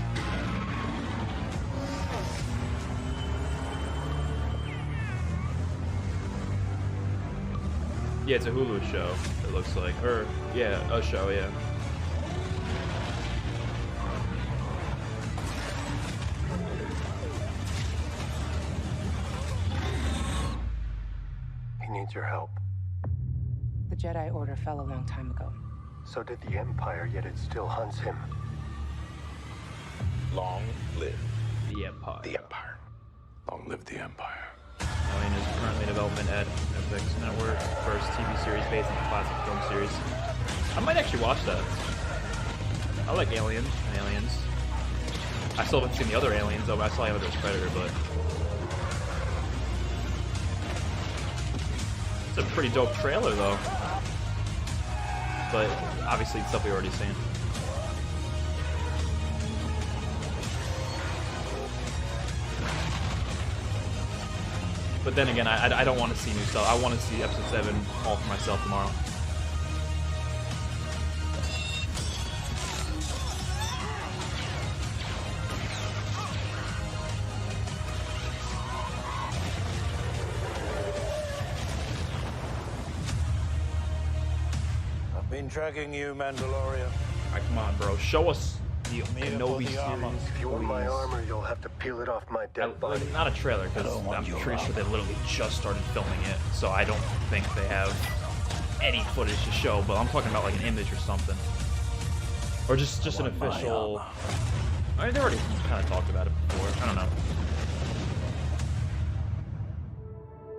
Yeah, it's a Hulu show, it looks like. Or, yeah, a show, yeah. He needs your help. The Jedi Order fell a long time ago. So did the Empire, yet it still hunts him. Long live the Empire. The Empire. Long live the Empire. Alien is currently in development at FX Network. First TV series based on the classic film series. I might actually watch that. I like Alien and Aliens. I still haven't seen the other Aliens though. I saw Aliens vs. Predator, but it's a pretty dope trailer though. But obviously it's stuff we've already seen. But then again, I don't want to see new stuff. I want to see episode 7 all for myself tomorrow. Been tracking you, Mandalorian. Alright, come on, bro. Show us the Kenobi series. If you want my armor, you'll have to peel it off my dead body. Not a trailer, because I'm pretty sure they literally just started filming it, so I don't think they have any footage to show, but I'm talking about like an image or something. Or just an official... I mean, they already kind of talked about it before. I don't know.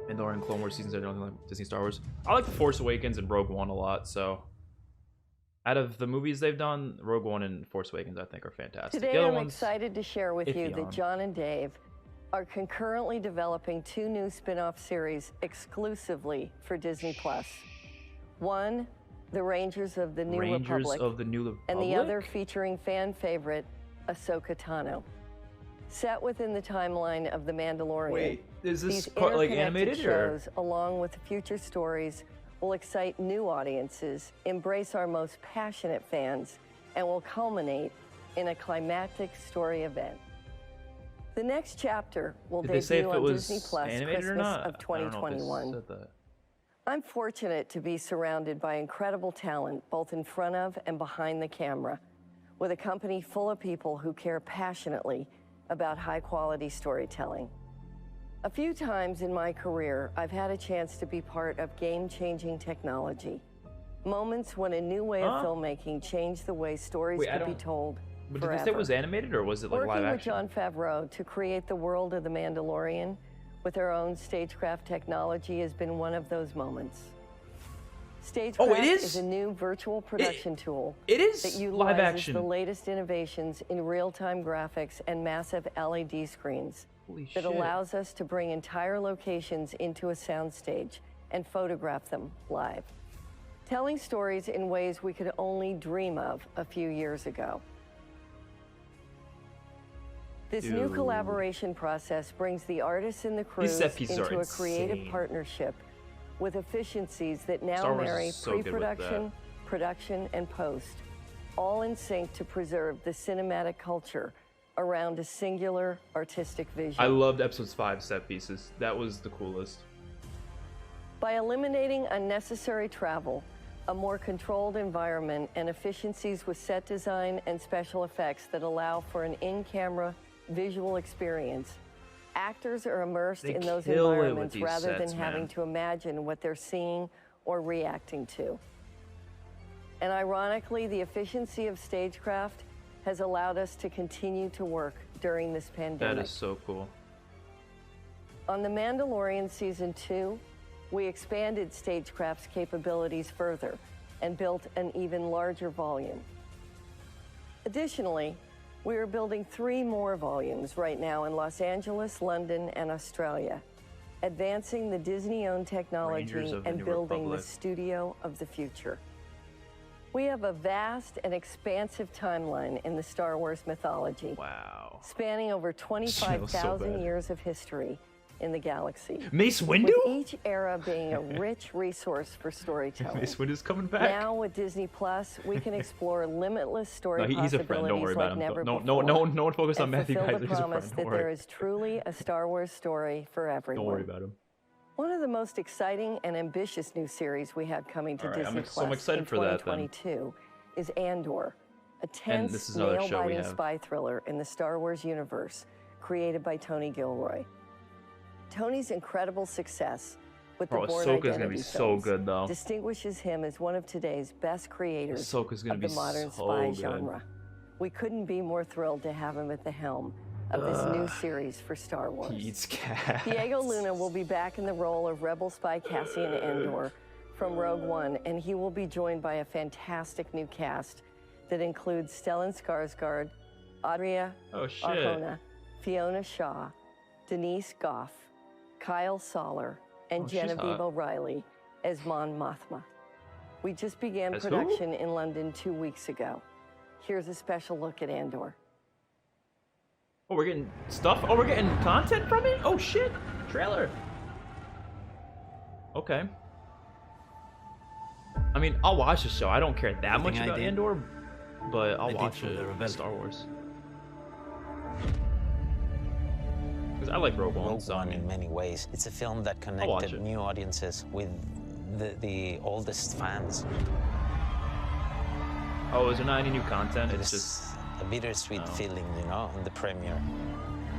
Mandalorian, Clone Wars seasons, I don't like Disney Star Wars. I like The Force Awakens and Rogue One a lot, so... Out of the movies they've done, Rogue One and Force Awakens, I think, are fantastic. Today, I'm excited to share with you that John and Dave are concurrently developing 2 new spin-off series exclusively for Disney+. One, The Rangers of the New Republic, and the other featuring fan favorite, Ahsoka Tano. Set within the timeline of The Mandalorian, wait, is this these part like animated shows, along with future stories, will excite new audiences, embrace our most passionate fans, and will culminate in a climactic story event. The next chapter will debut on Disney Plus Christmas of 2021. I'm fortunate to be surrounded by incredible talent, both in front of and behind the camera, with a company full of people who care passionately about high-quality storytelling. A few times in my career, I've had a chance to be part of game-changing technology. Moments when a new way of filmmaking changed the way stories could be told But did they say it was animated, or was it like live action? Working with Jon Favreau to create the world of The Mandalorian with our own stagecraft technology has been one of those moments. Stagecraft is a new virtual production tool that utilizes live action. The latest innovations in real-time graphics and massive LED screens that allows us to bring entire locations into a soundstage and photograph them live, telling stories in ways we could only dream of a few years ago. This new collaboration process brings the artists and the crews into a creative partnership with efficiencies that now marry pre-production, production, and post, all in sync to preserve the cinematic culture around a singular artistic vision. I loved episode 5 set pieces. That was the coolest. By eliminating unnecessary travel, a more controlled environment, and efficiencies with set design and special effects that allow for an in-camera visual experience, actors are immersed in those environments rather than having to imagine what they're seeing or reacting to. And ironically, the efficiency of stagecraft has allowed us to continue to work during this pandemic. That is so cool. On The Mandalorian Season 2, we expanded stagecraft's capabilities further and built an even larger volume. Additionally, we are building 3 more volumes right now in Los Angeles, London, and Australia, advancing the Disney-owned technology and building the studio of the future. We have a vast and expansive timeline in the Star Wars mythology. Wow. Spanning over 25,000 years of history in the galaxy. Mace Windu? With each era being a rich resource for storytelling. Mace Windu's coming back. Now with Disney Plus, we can explore limitless story he's a friend. Don't worry about him. Never no one focus on Matthew guys. He's a friend. That there is truly a Star Wars story for everyone. Don't worry about him. One of the most exciting and ambitious new series we have coming to Disney Plus I'm excited in for that, 2022 is Andor, a tense, nail-biting spy thriller in the Star Wars universe created by Tony Gilroy. Tony's incredible success with the Bourne Identity films distinguishes him as one of today's best creators of the modern spy genre. We couldn't be more thrilled to have him at the helm of this new series for Star Wars. Diego Luna will be back in the role of rebel spy Cassian Andor from Rogue One, and he will be joined by a fantastic new cast that includes Stellan Skarsgård, Adria Arjona, Fiona Shaw, Denise Goff, Kyle Soller, and Genevieve O'Reilly as Mon Mothma. We just began production in London 2 weeks ago. Here's a special look at Andor. Oh, we're getting stuff? Oh, we're getting content from it? Oh, shit. Trailer. Okay. I mean, I'll watch the show. I don't care that much about Andor, but I'll watch it. Star Wars. Because I like Rogue One. Rogue One in many ways. It's a film that connected new audiences with the oldest fans. Oh, is there not any new content? It's just a bittersweet feeling, you know, in the premiere.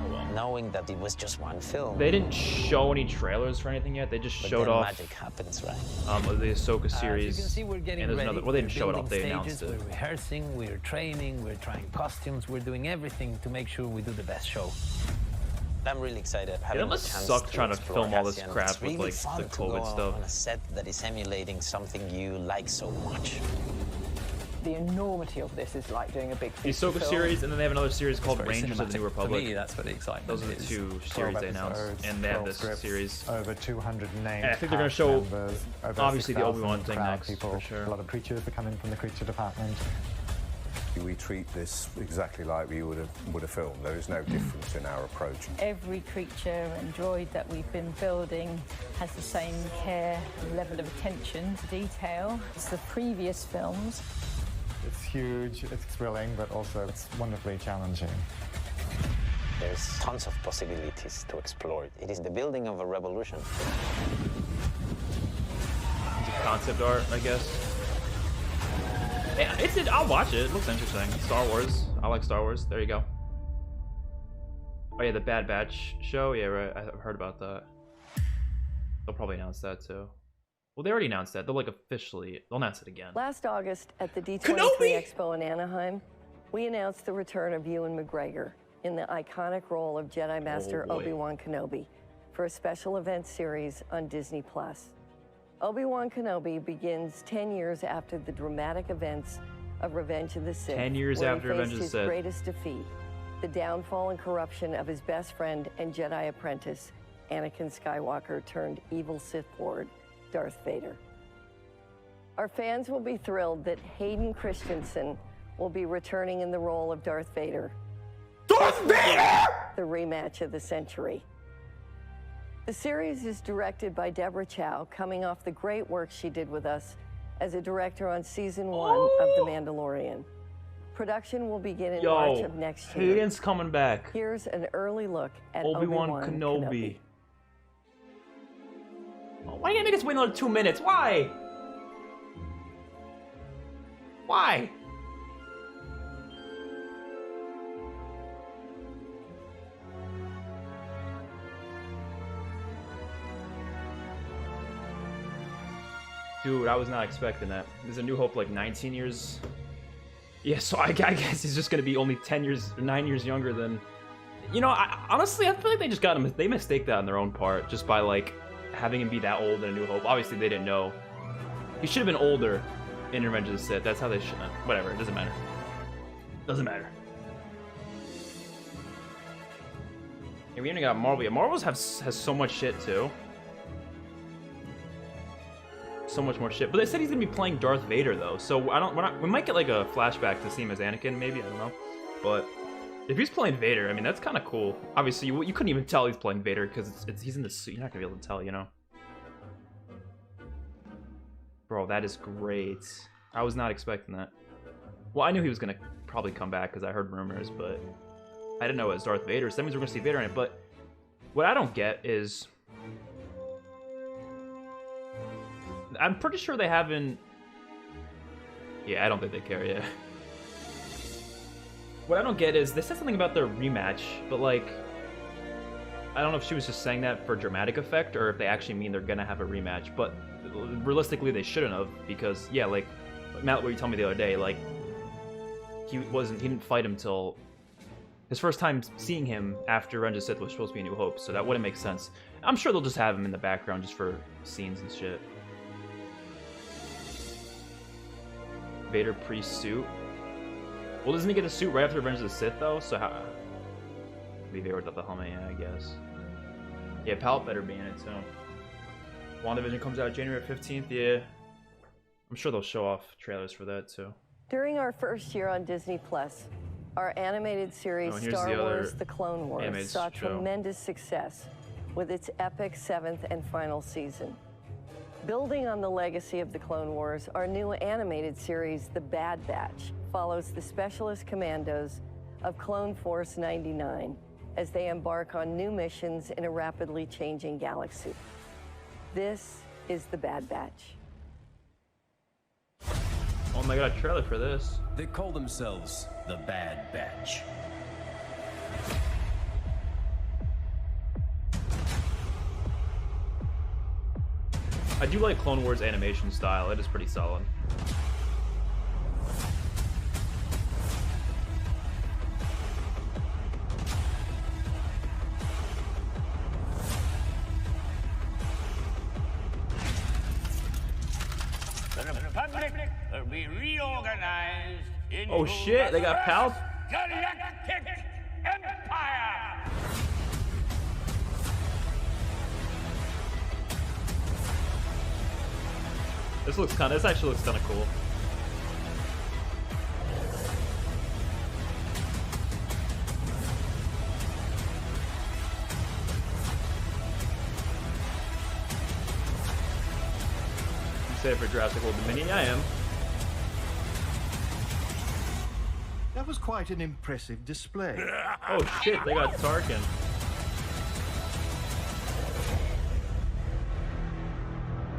Oh, well. Knowing that it was just one film. They didn't show any trailers for anything yet. They just showed off. Magic happens, right? The Ahsoka series. As you can see, we're getting and there's ready. another. Well, they didn't show it off. They Stages, announced it. We're rehearsing. We're training. We're trying costumes. We're doing everything to make sure we do the best show. I'm really excited. It must suck trying to film all this crap with like the COVID stuff. On a set that is emulating something you like so much. The enormity of this is like doing a big the Ahsoka series, and then they have another series called Rangers of the New Republic. For me, that's what the excitement Those are the two series they announced, and they have this series. Over 200 names. And I think they're going to show obviously the Obi-Wan thing next, for sure. A lot of creatures are coming from the creature department. We treat this exactly like we would have filmed. There is no difference in our approach. Every creature and droid that we've been building has the same care and level of attention to detail as the previous films. It's huge, it's thrilling, but also it's wonderfully challenging. There's tons of possibilities to explore. It is the building of a revolution. It's a concept art, I guess. Yeah, I'll watch it. It looks interesting. Star Wars. I like Star Wars. There you go. Oh yeah, the Bad Batch show. Yeah, right. I've heard about that. They'll probably announce that too. Well, they already announced that. They'll they'll announce it again. Last August at the D23 Expo in Anaheim, we announced the return of Ewan McGregor in the iconic role of Jedi Master Obi-Wan Kenobi for a special event series on Disney+. Obi-Wan Kenobi begins 10 years after the dramatic events of Revenge of the Sith. 10 years after Revenge of the Sith. His greatest defeat, the downfall and corruption of his best friend and Jedi apprentice, Anakin Skywalker turned evil Sith Lord, Darth Vader. Our fans will be thrilled that Hayden Christensen will be returning in the role of Darth Vader. Darth Vader! The rematch of the century. The series is directed by Deborah Chow, coming off the great work she did with us as a director on season 1 of The Mandalorian. Production will begin in March of next year. Hayden's coming back. Here's an early look at Obi-Wan Kenobi. Oh, why can't you make us wait another 2 minutes? Why? Why? Dude, I was not expecting that. There's a New Hope like 19 years. Yeah, so I guess he's just gonna be only 10 years, 9 years younger than. You know, honestly, I feel like they just got him. They mistake that on their own part, just by like having him be that old in A New Hope. Obviously, they didn't know. He should have been older in Revenge of the Sith. That's how they should. Whatever, it doesn't matter. Doesn't matter. And we even got Marvel. Yeah, Marvel's has so much shit too. So much more shit. But they said he's gonna be playing Darth Vader though, so we might get like a flashback to see him as Anakin, maybe, I don't know. But if he's playing Vader, I mean, that's kind of cool. Obviously, you couldn't even tell he's playing Vader because he's in the suit. You're not gonna be able to tell, you know. Bro, that is great. I was not expecting that. Well, I knew he was gonna probably come back because I heard rumors, but I didn't know it was Darth Vader. So that means we're gonna see Vader in it. But what I don't get is, I'm pretty sure they haven't. Yeah, I don't think they care yet. What I don't get is they said something about their rematch, but like, I don't know if she was just saying that for dramatic effect or if they actually mean they're gonna have a rematch. But realistically, they shouldn't have, because yeah, like Matt, what you told me the other day, like he didn't fight him till his first time seeing him after Revenge of the Sith was supposed to be A New Hope, so that wouldn't make sense. I'm sure they'll just have him in the background just for scenes and shit. Vader pre-suit. Well, doesn't he get a suit right after Revenge of the Sith though? So how? Maybe Vader without the helmet, yeah, I guess. Yeah, Palette better be in it too. WandaVision comes out January 15th. Yeah, I'm sure they'll show off trailers for that too. During our first year on Disney+, our animated series Star Wars: The Clone Wars saw tremendous success with its epic 7th and final season. Building on the legacy of the Clone Wars, our new animated series, The Bad Batch, follows the Specialist Commandos of Clone Force 99 as they embark on new missions in a rapidly changing galaxy. This is The Bad Batch. Oh my god, a trailer for this. They call themselves the Bad Batch. I do like Clone Wars animation style. It is pretty solid. The Republic will be reorganized into oh shit, they got Pal. Galactic Empire. This actually looks kind of cool. You say for Jurassic World Dominion? I am. That was quite an impressive display. Oh shit, they got Tarkin.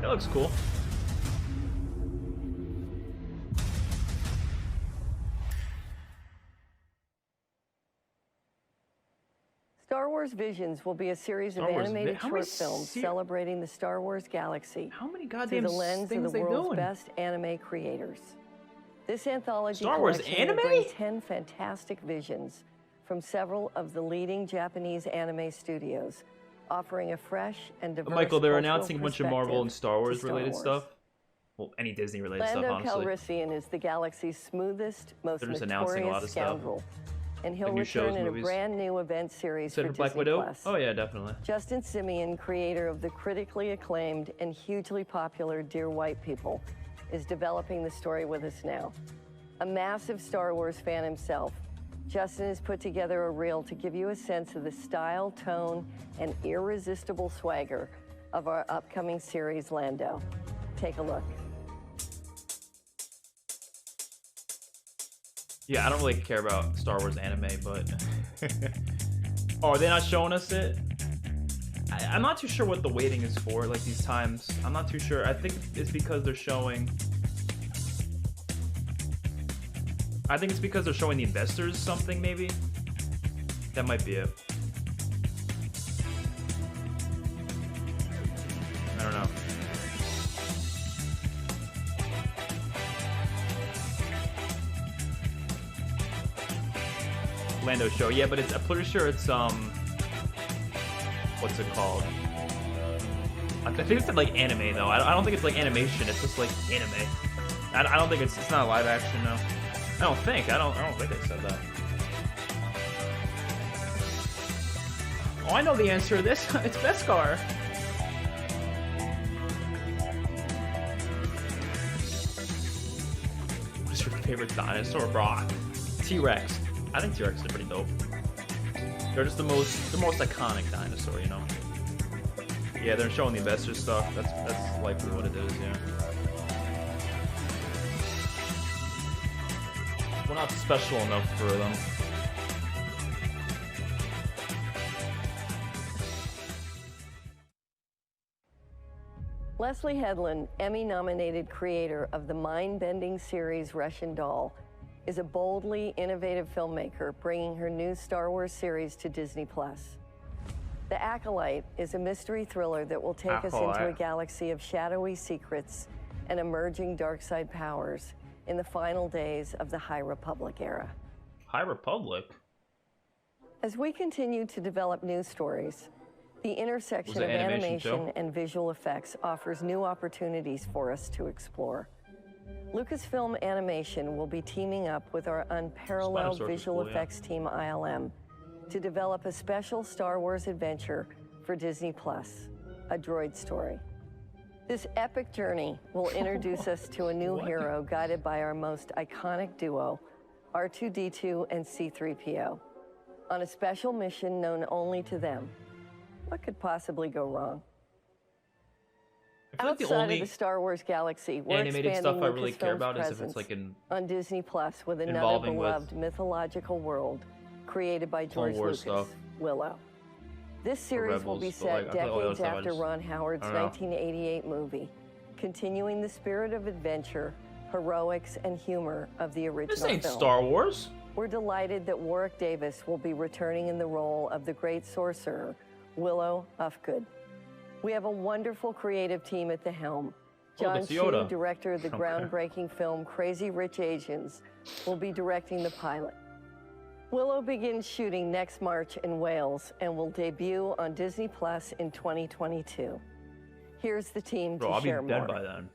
That looks cool. Star Wars Visions will be a series of animated short films celebrating the Star Wars galaxy. How many goddamn through the lens of the world's best anime creators. This anthology collection will bring 10 fantastic visions from several of the leading Japanese anime studios, offering a fresh and diverse Michael, they're announcing a bunch of Marvel and Star Wars related stuff. Well, any Disney related stuff, honestly. Lando Calrissian is the galaxy's smoothest, most notorious scoundrel. And he'll return in a brand new event series for Disney Black Widow? Oh yeah, definitely. Justin Simeon, creator of the critically acclaimed and hugely popular Dear White People, is developing the story with us now. A massive Star Wars fan himself, Justin has put together a reel to give you a sense of the style, tone, and irresistible swagger of our upcoming series, Lando. Take a look. Yeah, I don't really care about Star Wars anime, but... oh, are they not showing us it? I'm not too sure what the waiting is for, like, these times. I'm not too sure. I think it's because they're showing... I think it's because they're showing the investors something, maybe? That might be it. I don't know. Lando show, yeah, but I'm pretty sure it's what's it called? I think it's like anime though. I don't think it's like animation. It's just like anime. I don't think it's not live action. No, I don't think. I don't think they said that. Oh, I know the answer to this. It's Beskar. What's your favorite dinosaur, bro? T-Rex. I think T-Rex is pretty dope. They're just the most iconic dinosaur, you know. Yeah, they're showing the investor stuff. That's likely what it is, yeah. We're not special enough for them. Leslie Headland, Emmy-nominated creator of the mind-bending series Russian Doll, is a boldly innovative filmmaker bringing her new Star Wars series to Disney+. The Acolyte is a mystery thriller that will take us into a galaxy of shadowy secrets and emerging dark side powers in the final days of the High Republic era. High Republic? As we continue to develop new stories, the intersection of animation and visual effects offers new opportunities for us to explore. Lucasfilm Animation will be teaming up with our unparalleled visual effects team ILM to develop a special Star Wars adventure for Disney+, a droid story. This epic journey will introduce us to a new hero guided by our most iconic duo, R2-D2 and C-3PO, on a special mission known only to them. What could possibly go wrong? Outside of the Star Wars galaxy, we're animated stuff I really care Lucasfilm's about is if it's like on Disney Plus with another beloved mythological world created by George Lucas, Willow. This series will be set decades after Ron Howard's 1988 movie, continuing the spirit of adventure heroics, and humor of the original This ain't film. Star Wars. We're delighted that Warwick Davis will be returning in the role of the great sorcerer, Willow Ufgood. We have a wonderful creative team at the helm. John Chu, director of the groundbreaking film Crazy Rich Asians, will be directing the pilot. Willow begins shooting next March in Wales and will debut on Disney Plus in 2022. Here's the team to share more. I'll be dead by then.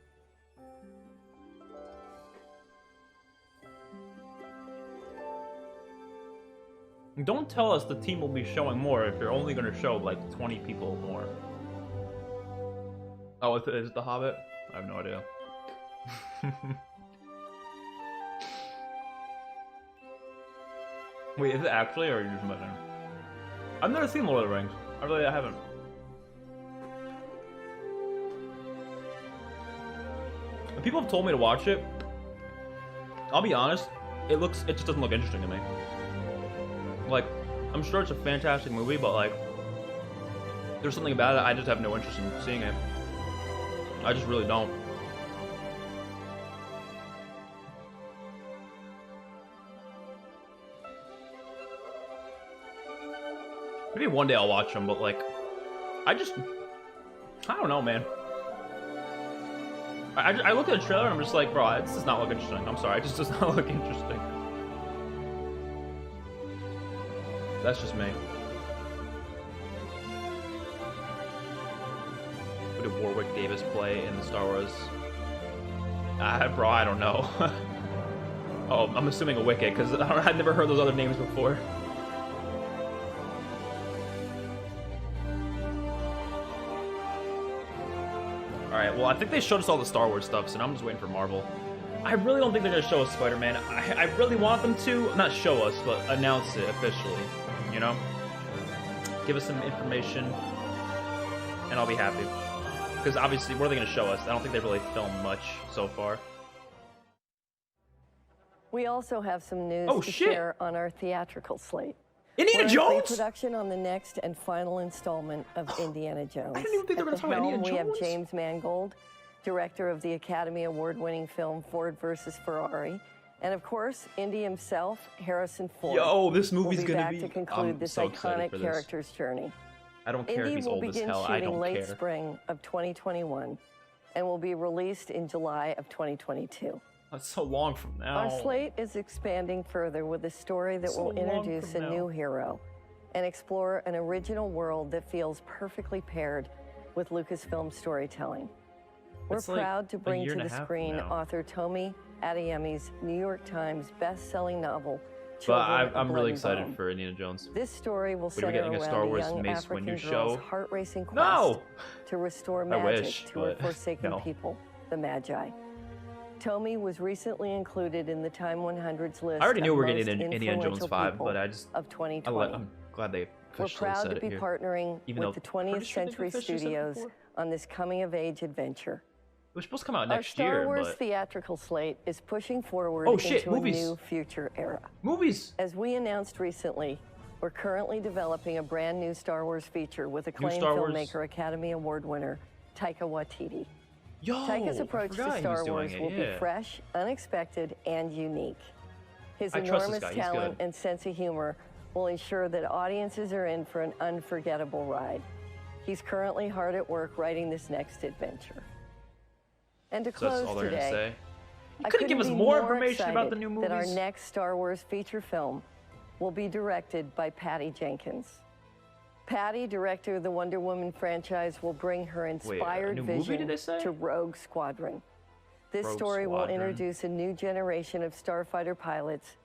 Don't tell us the team will be showing more if you're only going to show like 20 people more. Oh, is it The Hobbit? I have no idea. Wait, is it actually, or are you just imagining? I've never seen Lord of the Rings. I haven't. And people have told me to watch it. I'll be honest, it just doesn't look interesting to me. Like, I'm sure it's a fantastic movie, but like, there's something about it I just have no interest in seeing it. I just really don't. Maybe one day I'll watch them, but like, I don't know, man. I look at the trailer and I'm just like, bro, this does not look interesting. I'm sorry, it just does not look interesting. That's just me. Who did Warwick Davis play in the Star Wars? Bro, I don't know. Oh, I'm assuming a Wicket, because I've never heard those other names before. Alright, well, I think they showed us all the Star Wars stuff, so now I'm just waiting for Marvel. I really don't think they're going to show us Spider-Man. I really want them to, not show us, but announce it officially, you know? Give us some information, and I'll be happy. Because obviously, what are they going to show us? I don't think they really filmed much so far. We also have some news to share on our theatrical slate. Indiana Jones? Production on the next and final installment of Indiana Jones. I didn't even think they were going to talk about Indiana Jones. We have James Mangold, director of the Academy Award-winning film Ford vs. Ferrari, and of course, Indy himself, Harrison Ford. Yo, this movie's going to be back to conclude this iconic character's journey. I don't care if he's old as hell. I don't care. Indy will begin shooting late spring of 2021 and will be released in July of 2022. That's so long from now. Our slate is expanding further with a story that will introduce a new hero and explore an original world that feels perfectly paired with Lucasfilm storytelling. We're proud to bring to the screen author Tomi Adeyemi's New York Times best-selling novel, Children of I'm really Blood and excited Bone. for Indiana Jones. This story will center getting a around Star Wars a young Mace African Windu girl's show? heart-racing quest No! to restore I magic wish, to her but forsaken no. people, the Magi. Tomi was recently included in the Time 100's list. I already knew we were of getting most Indiana Jones influential 5, people but I just of 2020. I'm glad they We're officially proud said to it be here. partnering Even with the though 20th Century Studios on this coming-of-age adventure. It was supposed to come out Our next Star year, Wars but theatrical slate is pushing forward shit, into movies. a new future era. Movies! As we announced recently, we're currently developing a brand new Star Wars feature with acclaimed Star Wars. filmmaker, Academy Award winner Taika Waititi. Yo, Taika's I approach to forgot he Star was doing Wars it, will yeah. be fresh, unexpected, and unique. His I trust this enormous guy, he's talent good. and sense of humor will ensure that audiences are in for an unforgettable ride. He's currently hard at work writing this next adventure. And to So that's close all they're gonna today, say? You I couldn't give us be more information about excited the new that our movies? next Star Wars feature film will be directed by Patty Jenkins. Patty, director of the Wonder Woman franchise, will bring her inspired new movie, vision did they say? to Rogue Squadron. This Rogue story will Squadron. introduce a new generation of starfighter pilots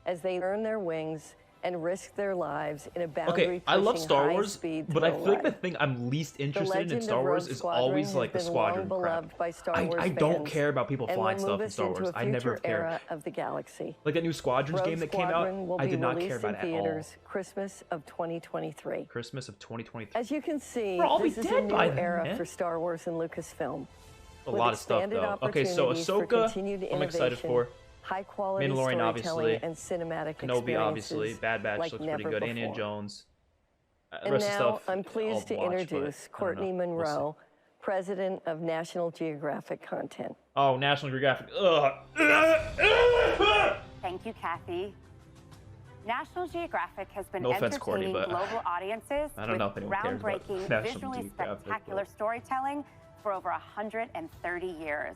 as they earn their wings and risk their lives in a boundary-pushing, I love Star Wars, high-speed but I thrill feel like the ride. thing I'm least The interested in legend Star of Wars Rogue is Squadron always like the has been squadron long crap. beloved by Star I Wars don't fans care about people and flying will stuff move in us Star into Wars. a I never future care. era of the galaxy. Like that new Squadrons Rogue game that came out, Squadron will I be did not released care about in it at all. theaters Christmas of 2023. Christmas of 2023. As you can see, Bro, I'll be this is a dead new by then, era man. for Star Wars and Lucasfilm. A with lot of stuff expanded though. Okay, so opportunities for Ahsoka, continued I'm excited innovation, for. high-quality Mandalorian, storytelling obviously. and cinematic Kenobi, obviously. experiences Bad Batch like looks never pretty good. Indiana before. Jones. The And rest of now stuff, I'm pleased to I'll watch, introduce but I don't Courtney know. We'll see. Monroe, president of National Geographic Content. Oh, National Geographic. Ugh. Thank you, Kathy. National Geographic has been No offense, entertaining Courtney, but global audiences I don't know if with anyone cares about groundbreaking, National visually Geographic, spectacular but storytelling for over 130 years.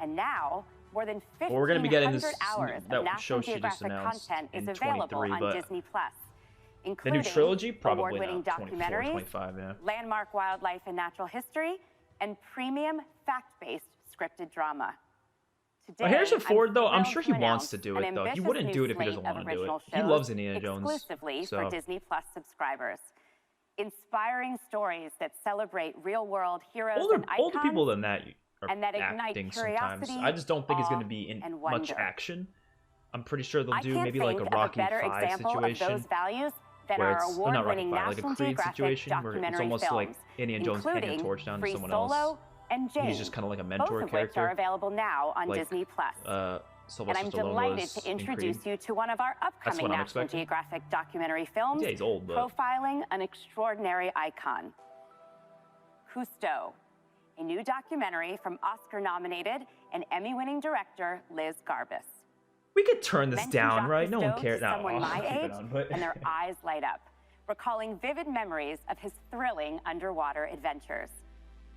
And now, more than Well, we're gonna be getting 1,500 this hours that of National show she just Geographic announced content is in available 23, on but Disney+, the including new trilogy probably award-winning not 24, documentaries, 25, yeah. landmark wildlife and natural history, and premium fact-based scripted drama. But Harrison Ford, though, I'm thrilled sure to he wants announce to do an it, though. He ambitious wouldn't new do it if he slate doesn't of want to do it. original He shows loves Indiana Jones. exclusively So. for Disney Plus subscribers. Inspiring stories that celebrate real-world heroes and icons, Older people than that are and that ignite acting curiosity, sometimes. I just don't think it's going to awe, be in and much wonder. action. I'm pretty sure they'll I do can't maybe like a think of Rocky better 5 example situation. of those values than where our it's not Rocky award-winning 5, like a National Creed Geographic situation where it's documentary almost films, like Indiana Jones handing a including torch down to Free someone Solo else. and James, He's just kind of like a mentor both of character. which are available now on like, Disney Plus. And Sylvester I'm Stallone delighted was to in introduce Creed. you to one of our upcoming what I'm National expecting. Geographic documentary films, Yeah, he's old, but profiling an extraordinary icon. Cousteau, a new documentary from Oscar-nominated and Emmy-winning director Liz Garbus. we could turn this Mention down, Jacques right? No one Cousteau cares. to No, someone I'll my keep it age, on, but- and their eyes light up, recalling vivid memories of his thrilling underwater adventures.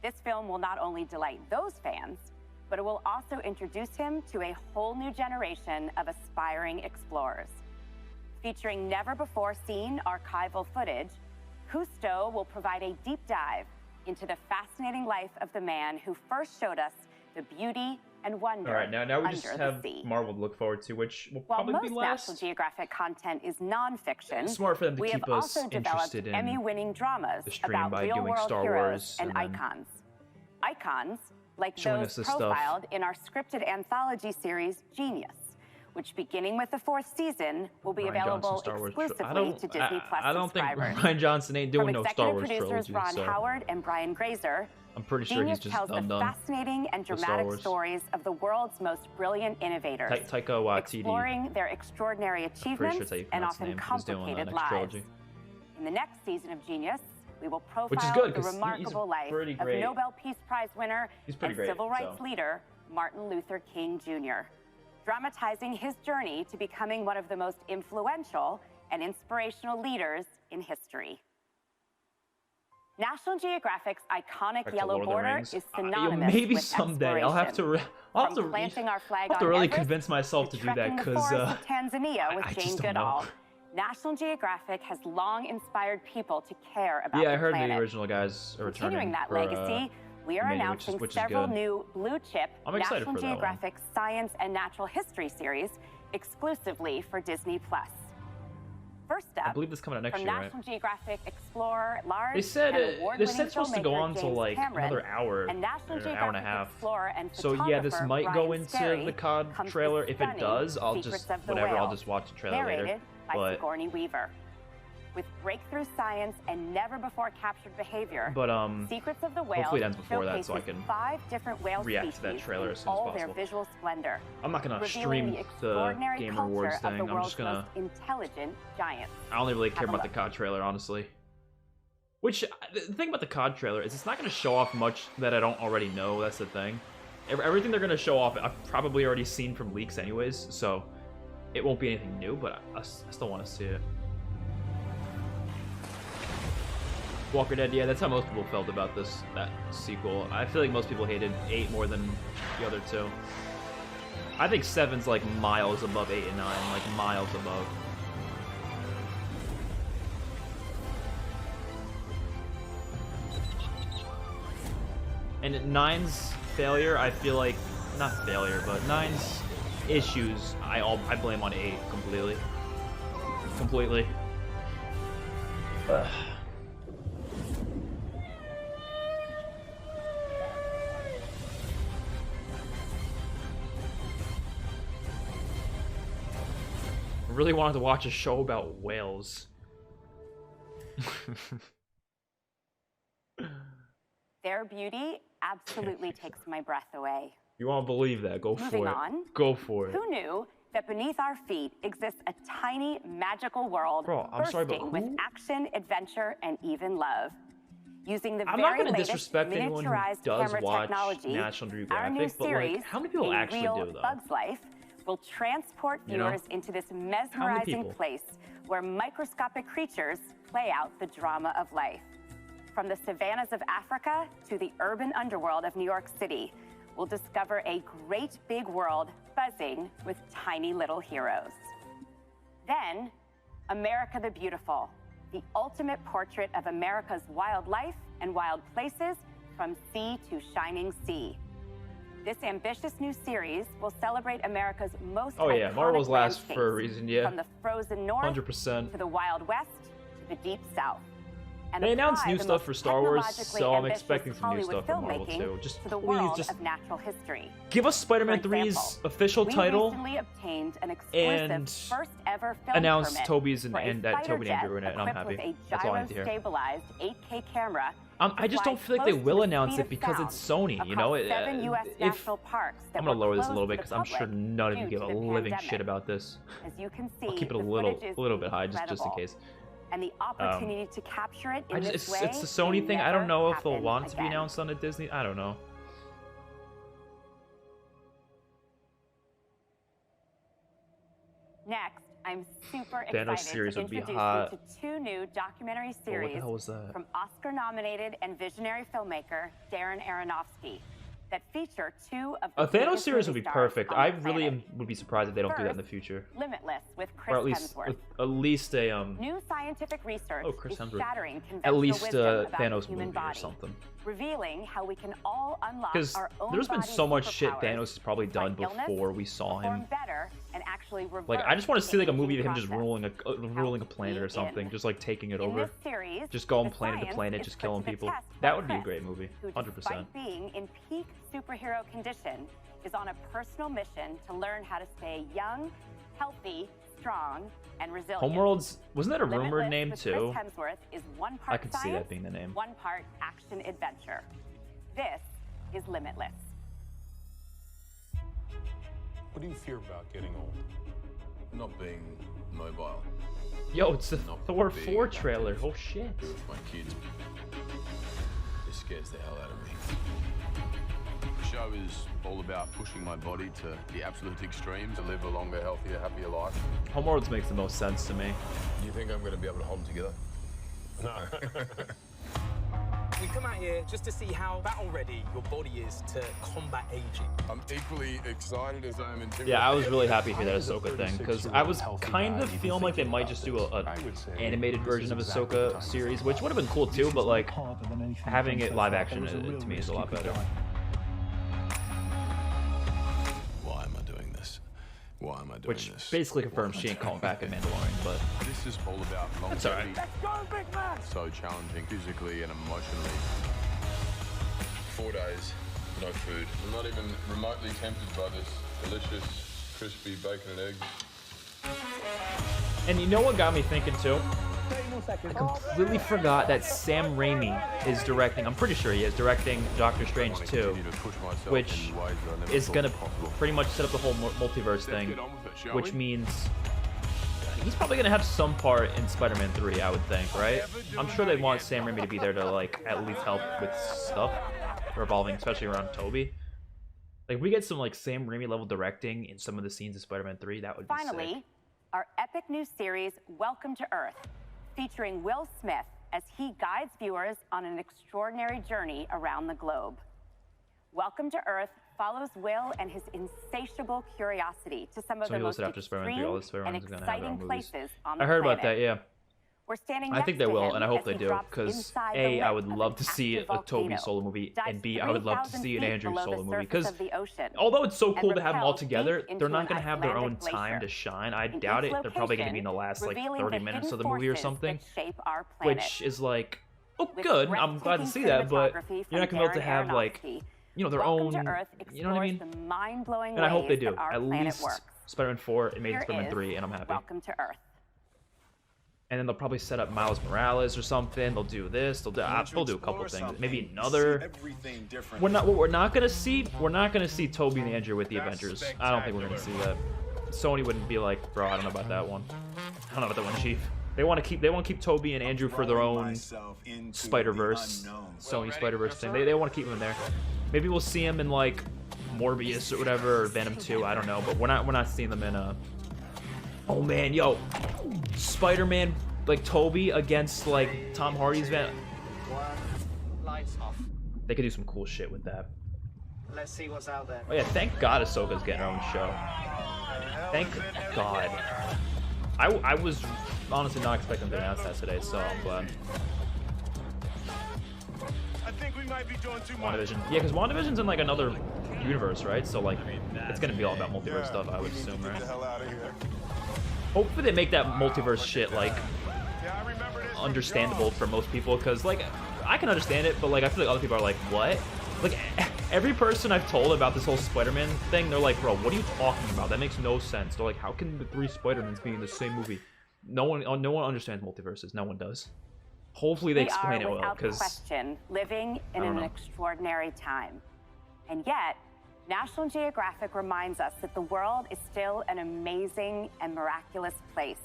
This film will not only delight those fans, but it will also introduce him to a whole new generation of aspiring explorers. Featuring never-before-seen archival footage, Cousteau will provide a deep dive into the fascinating life of the man who first showed us the beauty and wonder All right, now we under just the have sea. Marvel to look forward to, which will While probably most be National last. Geographic content is nonfiction, It's smart for them to we keep have us also developed interested in Emmy-winning dramas the stream about by doing real-world Star heroes Wars and and then icons. Icons like showing those us this stuff. profiled in our scripted anthology series Genius, which, beginning with the 4th season, will be Rian available Johnson, Star Wars exclusively to Disney Plus I don't think subscribers. Ryan Johnson ain't doing From no Star Wars executive producers trilogy, Ron so Howard and Brian Grazer, I'm pretty sure Genius he's just tells the done fascinating and with Star dramatic Wars. stories of the world's most brilliant innovators, Taika Waititi. exploring their extraordinary I'm pretty sure achievements that's how you and pronounce his often name. He's doing complicated next lives. trilogy. In the next season of Genius, we will Which is profile good, the 'cause he's remarkable life pretty of great. Nobel Peace Prize winner He's pretty and great, civil rights so. leader Martin Luther King Jr., dramatizing his journey to becoming one of the most influential and inspirational leaders in history. National Geographic's iconic Back to yellow Lord of the border Rings. is Yeah, synonymous maybe with someday. I'll have to. I'll have to, From planting our flag I'll have to on really Everest convince myself to do that trekking the because forests of Tanzania with I Jane just don't know. Goodall. National Geographic has long inspired people to care about Yeah, I the heard planet. the original guys are Continuing returning. that for, legacy, we are Mini, announcing which is several good. new blue-chip I'm excited National for that one. Geographic science and natural history series exclusively for Disney+. First up, I believe this is coming out next from year, right? National Geographic Explorer at Large, They said and this award-winning said supposed to go filmmaker on till James like Cameron, another hour, and National or an Geographic hour and a half. Explorer and So yeah, this photographer might go Brian into Sperry the COD comes trailer. the If it stunning does, I'll Secrets just of the whatever. I'll Whale, just watch the trailer narrated later. by But Sigourney Weaver. With breakthrough science and never-before-captured behavior, Secrets of the Whale hopefully it ends before that, so I showcases can 5 different whale react to that species trailer in as soon as all their possible. visual splendor. I'm not gonna revealing stream the the extraordinary Game culture Awards of thing. the I'm world's just gonna. most intelligent giants. I don't really care Have a about the look. COD trailer, honestly. Which the thing about the COD trailer is it's not gonna show off much that I don't already know. That's the thing. Everything they're gonna show off, I've probably already seen from leaks, anyways. So it won't be anything new, but I still want to see it. Walker Dead, yeah, that's how most people felt about that sequel. I feel like most people hated 8 more than the other 2. I think 7's like miles above 8 and 9, like miles above. And 9's failure, I feel like, not failure, but 9's issues, I blame on 8 completely. Completely. Ugh. I really wanted to watch a show about whales. Their beauty absolutely takes my breath away. You won't believe that. Go Moving for it. on. Go for it. Who knew that beneath our feet exists a tiny, magical world Bro, I'm sorry, but bursting with who? action, adventure, and even love? Using the I'm not very going to latest disrespect anyone who miniaturized does camera watch technology, National our new Geographic, but series, like, how many people A actually Real do though? Bug's Life, will transport You know? viewers into this many mesmerizing people? place where microscopic creatures play out the drama of life. From the savannas of Africa to the urban underworld of New York City, we'll discover a great big world buzzing with tiny little heroes. Then, America the Beautiful, the ultimate portrait of America's wildlife and wild places from sea to shining sea. This ambitious new series will celebrate America's most iconic Marvel's last landscapes, for a reason, yeah. from the frozen north 100%. to the wild west to the deep south. And They announced apply new the stuff most for Star Wars, technologically so I'm ambitious expecting some new Hollywood stuff from Marvel filmmaking too. Just to the please, world just of natural history. give us Spider-Man For 3's example, official we title recently obtained an exclusive and first-ever film announce permit Toby's for a and that fighter Toby and jet Andrew in it, and I'm equipped happy. with a That's all I need to hear. gyro-stabilized 8K camera. I just don't feel like they will announce it because it's Sony, you know? If I'm gonna lower this a little bit because I'm sure none of you give a living shit about this. As you can see, I'll keep it a the little footage is bit high just in incredible. case. And the opportunity to capture it in this way It's the Sony will thing. I don't know never if they'll happen want it to be again. announced on a Disney. I don't know. Next, I'm super Thanos excited series to would be introduce hot. you to two new documentary Oh, what the series hell was that? from Oscar-nominated and visionary filmmaker Darren Aronofsky that feature two of the A Thanos biggest series would be movie stars perfect. on I the really planet. would be surprised if they don't do that in the future. Limitless with Chris Or at least Hemsworth. at least a New scientific research Chris is Hemsworth. shattering At conventional least wisdom a about Thanos the human movie or body, something. revealing how we can all unlock Because our own there's been body's so much shit superpowers, Thanos has probably done fight illness, before we saw perform him. better, and actually Like I just want to see like a movie of him just process. ruling a planet or something, just like taking it In over. this series, Just going the planet to science planet, is just put killing to the people. test That by would be a Chris, great movie, who, 100%. despite being in peak superhero condition, is on a personal mission to learn how to stay young, healthy, strong, and resilient. Homeworld's wasn't that a rumored Limitless name with too? Chris Hemsworth is one part I could see science, that being the name. one part action adventure. This is Limitless. What do you fear about getting old? Not being mobile. Yo, it's the Not Thor being 4 trailer. Oh shit. with my kids. It scares the hell out of me. The show is all about pushing my body to the absolute extreme to live a longer, healthier, happier life. Homeworlds makes the most sense to me. Do you think I'm going to be able to hold them together? No. We come out here just to see how battle-ready your body is to combat aging. I'm equally excited as I am intimidated. Yeah, I was really happy to hear that Ahsoka thing because I was kind of feeling like they might just do a animated version of Ahsoka series, which would have been cool too. But like having it live action to me is a lot better. Why am I doing this? Why am I doing Which this? basically confirms she ain't calling back in Mandalorian, but This is all about That's all right. longevity. So challenging physically and emotionally. 4 days, no food. I'm not even remotely tempted by this delicious, crispy bacon and eggs. And you know what got me thinking too? I completely forgot that Sam Raimi is directing, I'm pretty sure he is directing Doctor Strange 2, which is gonna pretty much set up the whole multiverse thing, which means he's probably gonna have some part in Spider-Man 3, I would think, right? I'm sure they'd want Sam Raimi to be there to like at least help with stuff revolving, especially around Toby. Like if we get some like Sam Raimi level directing in some of the scenes of Spider-Man 3, that would be Finally, sick. our epic new series, Welcome to Earth, featuring Will Smith as he guides viewers on an extraordinary journey around the globe. Welcome to Earth follows Will and his insatiable curiosity to some of So the he most listed after Spider-Man 3, all the extreme and Spider-Man's gonna have their own exciting movies. places on the I heard about planet. that, yeah. We're standing I think next they to will, him and I hope as they he do, drops because inside the A, I lip would of love an to see a active Toby volcano, solo movie, dives and B, I would love to 3,000 see an feet Andrew below the solo movie, surface because of the ocean, although it's so and cool to have them all repels together, deep they're into not an going to have their own Icelandic time to glacier. shine. I In doubt each it. They're probably going to be in the location, last like revealing 30 the minutes hidden of the movie or forces something, that shape our planet. which is like, oh With good, I'm glad to breathtaking see that, but cinematography you're from not going to be able to Darren have like, Aronofsky, you know, their Welcome own, to Earth you know what I mean? explores the mind-blowing And I hope they ways do. that our At planet least works. Spider-Man 4, Amazing Here Spider-Man is 3, and I'm happy. Welcome to Earth. And then they'll probably set up Miles Morales or something. They'll do this. They'll do a couple things. Maybe another. What we're not gonna see. We're not gonna see Toby and Andrew with the Avengers. I don't think we're gonna see that. Sony wouldn't be like, bro, I don't know about that one. I don't know about that one, Chief. They want to keep Tobey and Andrew for their own Spider-Verse, Sony Spider-Verse thing. They want to keep them in there. Maybe we'll see them in like Morbius or whatever, or Venom 2. I don't know, but we're not seeing them in a. Oh man, yo, Spider-Man like Tobey against like Tom Hardy's Venom. Lights off. They could do some cool shit with that. Let's see what's out there. Oh yeah, thank God Ahsoka's getting her own show. Thank God. I was honestly not expecting to announce that today, so I'm glad. I think we might be doing too much. WandaVision. Yeah, because WandaVision's in like another universe, right? So like, it's gonna be all about multiverse stuff, I would assume, right? Hopefully they make that multiverse shit like understandable for most people, because like I can understand it, but like I feel like other people are like, what? Like every person I've told about this whole Spider-Man thing, they're like, bro, what are you talking about? That makes no sense. They're like, how can the 3 Spider-Mans be in the same movie? No one understands multiverses. No one does. Hopefully they explain it well, because question living in an extraordinary time, and yet National Geographic reminds us that the world is still an amazing and miraculous place,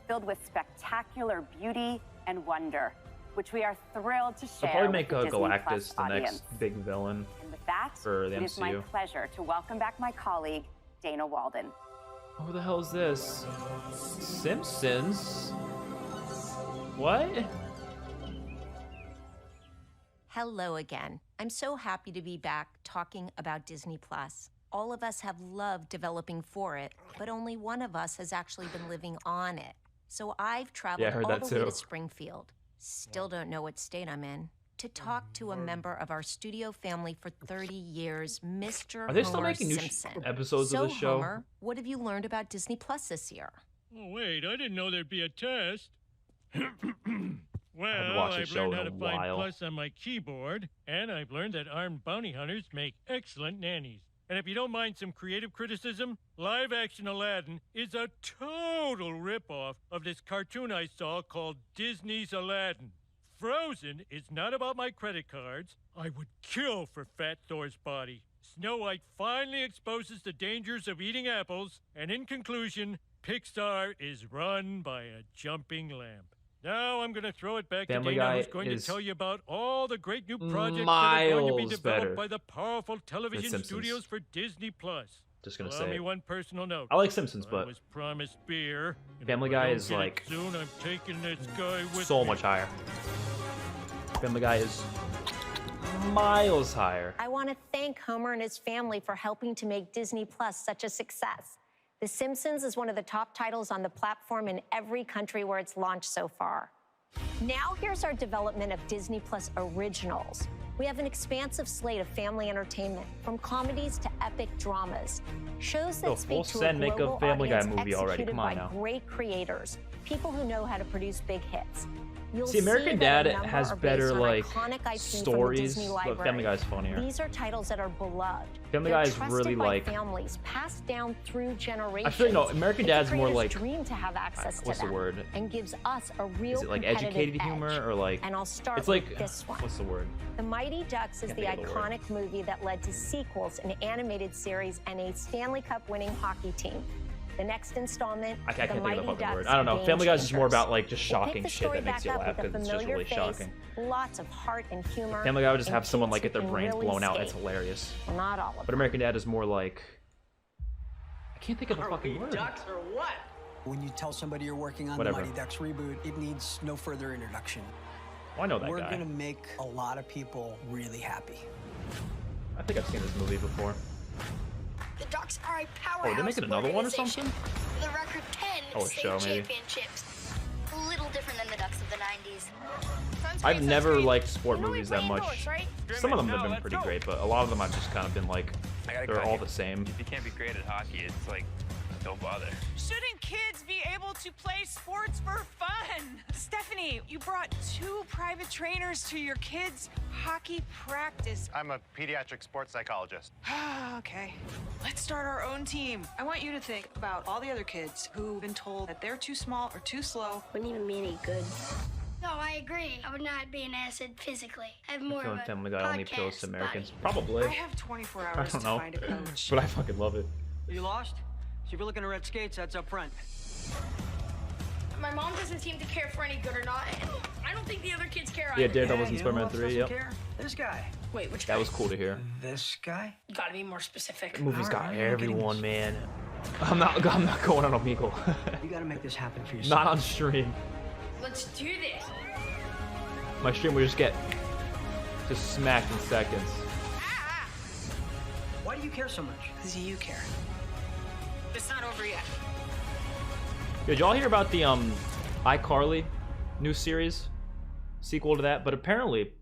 filled with spectacular beauty and wonder, which we are thrilled to share. They'll probably make with the Galactus the audience. next big villain And with that, for the it MCU. is my pleasure to welcome back my colleague, Dana Walden. Who the hell is this? Simpsons? What? Hello again. I'm so happy to be back talking about Disney Plus. All of us have loved developing for it, but only one of us has actually been living on it. So I've traveled all the way to Springfield. Still don't know what state I'm in. To talk to a member of our studio family for 30 years, Mr. Are they still Homer making new Simpson. episodes of the show? Homer, what have you learned about Disney Plus this year? Oh, wait, I didn't know there'd be a test. Well, I've learned how to find plus on my keyboard, and I've learned that armed bounty hunters make excellent nannies. And if you don't mind some creative criticism, live-action Aladdin is a total ripoff of this cartoon I saw called Disney's Aladdin. Frozen is not about my credit cards. I would kill for Fat Thor's body. Snow White finally exposes the dangers of eating apples, and in conclusion, Pixar is run by a jumping lamp. Now I'm going to throw it back Family to Dana, Guy who's going to tell you about all the great new projects that are going to be miles developed better by the powerful television Simpsons. studios for Disney Plus. Just gonna Allow say me it. one personal note. I like Simpsons, but I was promised beer. and Family if I Guy don't is get it like soon, I'm taking this guy with so me. much higher. Family Guy is miles higher. I want to thank Homer and his family for helping to make Disney Plus such a success. The Simpsons is one of the top titles on the platform in every country where it's launched so far. Now here's our development of Disney Plus originals. We have an expansive slate of family entertainment, from comedies to epic dramas. Shows that speak to a make a global Family Guy audience movie already. executed Come on by now. great creators, people who know how to produce big hits. You'll See, American see that Dad a number has are based better on like iconic IP from the stories, Disney but library. Family Guy's funnier. These are titles that are beloved. Family They're Guy is trusted really by like. families, passed down through generations. I feel like no, American It's a Dad's more creator's like. dream to have access to What's the them, word? and gives us a real Is it like competitive educated edge. humor or like? And I'll start It's with like this one. what's the word? The Mighty Ducks is Can't the think of the word. iconic movie that led to sequels, an animated series, and a Stanley Cup winning hockey team. The next installment, I can't The think Mighty of the fucking Ducks word. I don't know. Game Family Guy's just more Changers. about like just We'll pick shocking the shit story that makes back you up laugh with a because it's just familiar really face, shocking. Lots of heart and humor. Family Guy would just and have someone kids like get their who can brains really blown out. skate. It's hilarious. Well, not all of But them. American Dad is more like. I can't think of the fucking word. Ducks or what? When you tell somebody you're working on Whatever. the Mighty Ducks reboot, it needs no further introduction. Oh, I know that We're guy. gonna make a lot of people really happy. I think I've seen this movie before. The Ducks are a Oh, powerhouse they're making another one or organization something? with a record 10 Oh, a state show, maybe. championships. A little different than the Ducks of the 90s. I've never liked sport movies that much. Some of them have been pretty great, but a lot of them I've just kind of been like, they're all the same. If you can't be great at hockey, it's like, don't bother. Shouldn't kids be able to play sports for fun? Stephanie, you brought 2 private trainers to your kids' hockey practice. I'm a pediatric sports psychologist. Okay. Let's start our own team. I want you to think about all the other kids who've been told that they're too small or too slow. Wouldn't even be any good. No, I agree. I would not be an asset physically. I have more I feel of like a Family Guy only appeals podcast to Americans. body. Probably. I have 24 I hours don't to know. find a coach. But I fucking love it. You lost? So if you're looking at red skates, that's up front. My mom doesn't seem to care for any good or not, and I don't think the other kids care either. Yeah, Daredevil and Spider-Man 3, yep. Care? This guy. Wait, which guy? That was cool to hear. This guy? You gotta be more specific. The movie's got everyone, man. I'm not going on Omegle. You gotta make this happen for yourself. Not on stream. Let's do this. My stream would just get smacked in seconds. Why do you care so much? Because you care. It's not over yet. Did y'all hear about the iCarly new series sequel to that? But apparently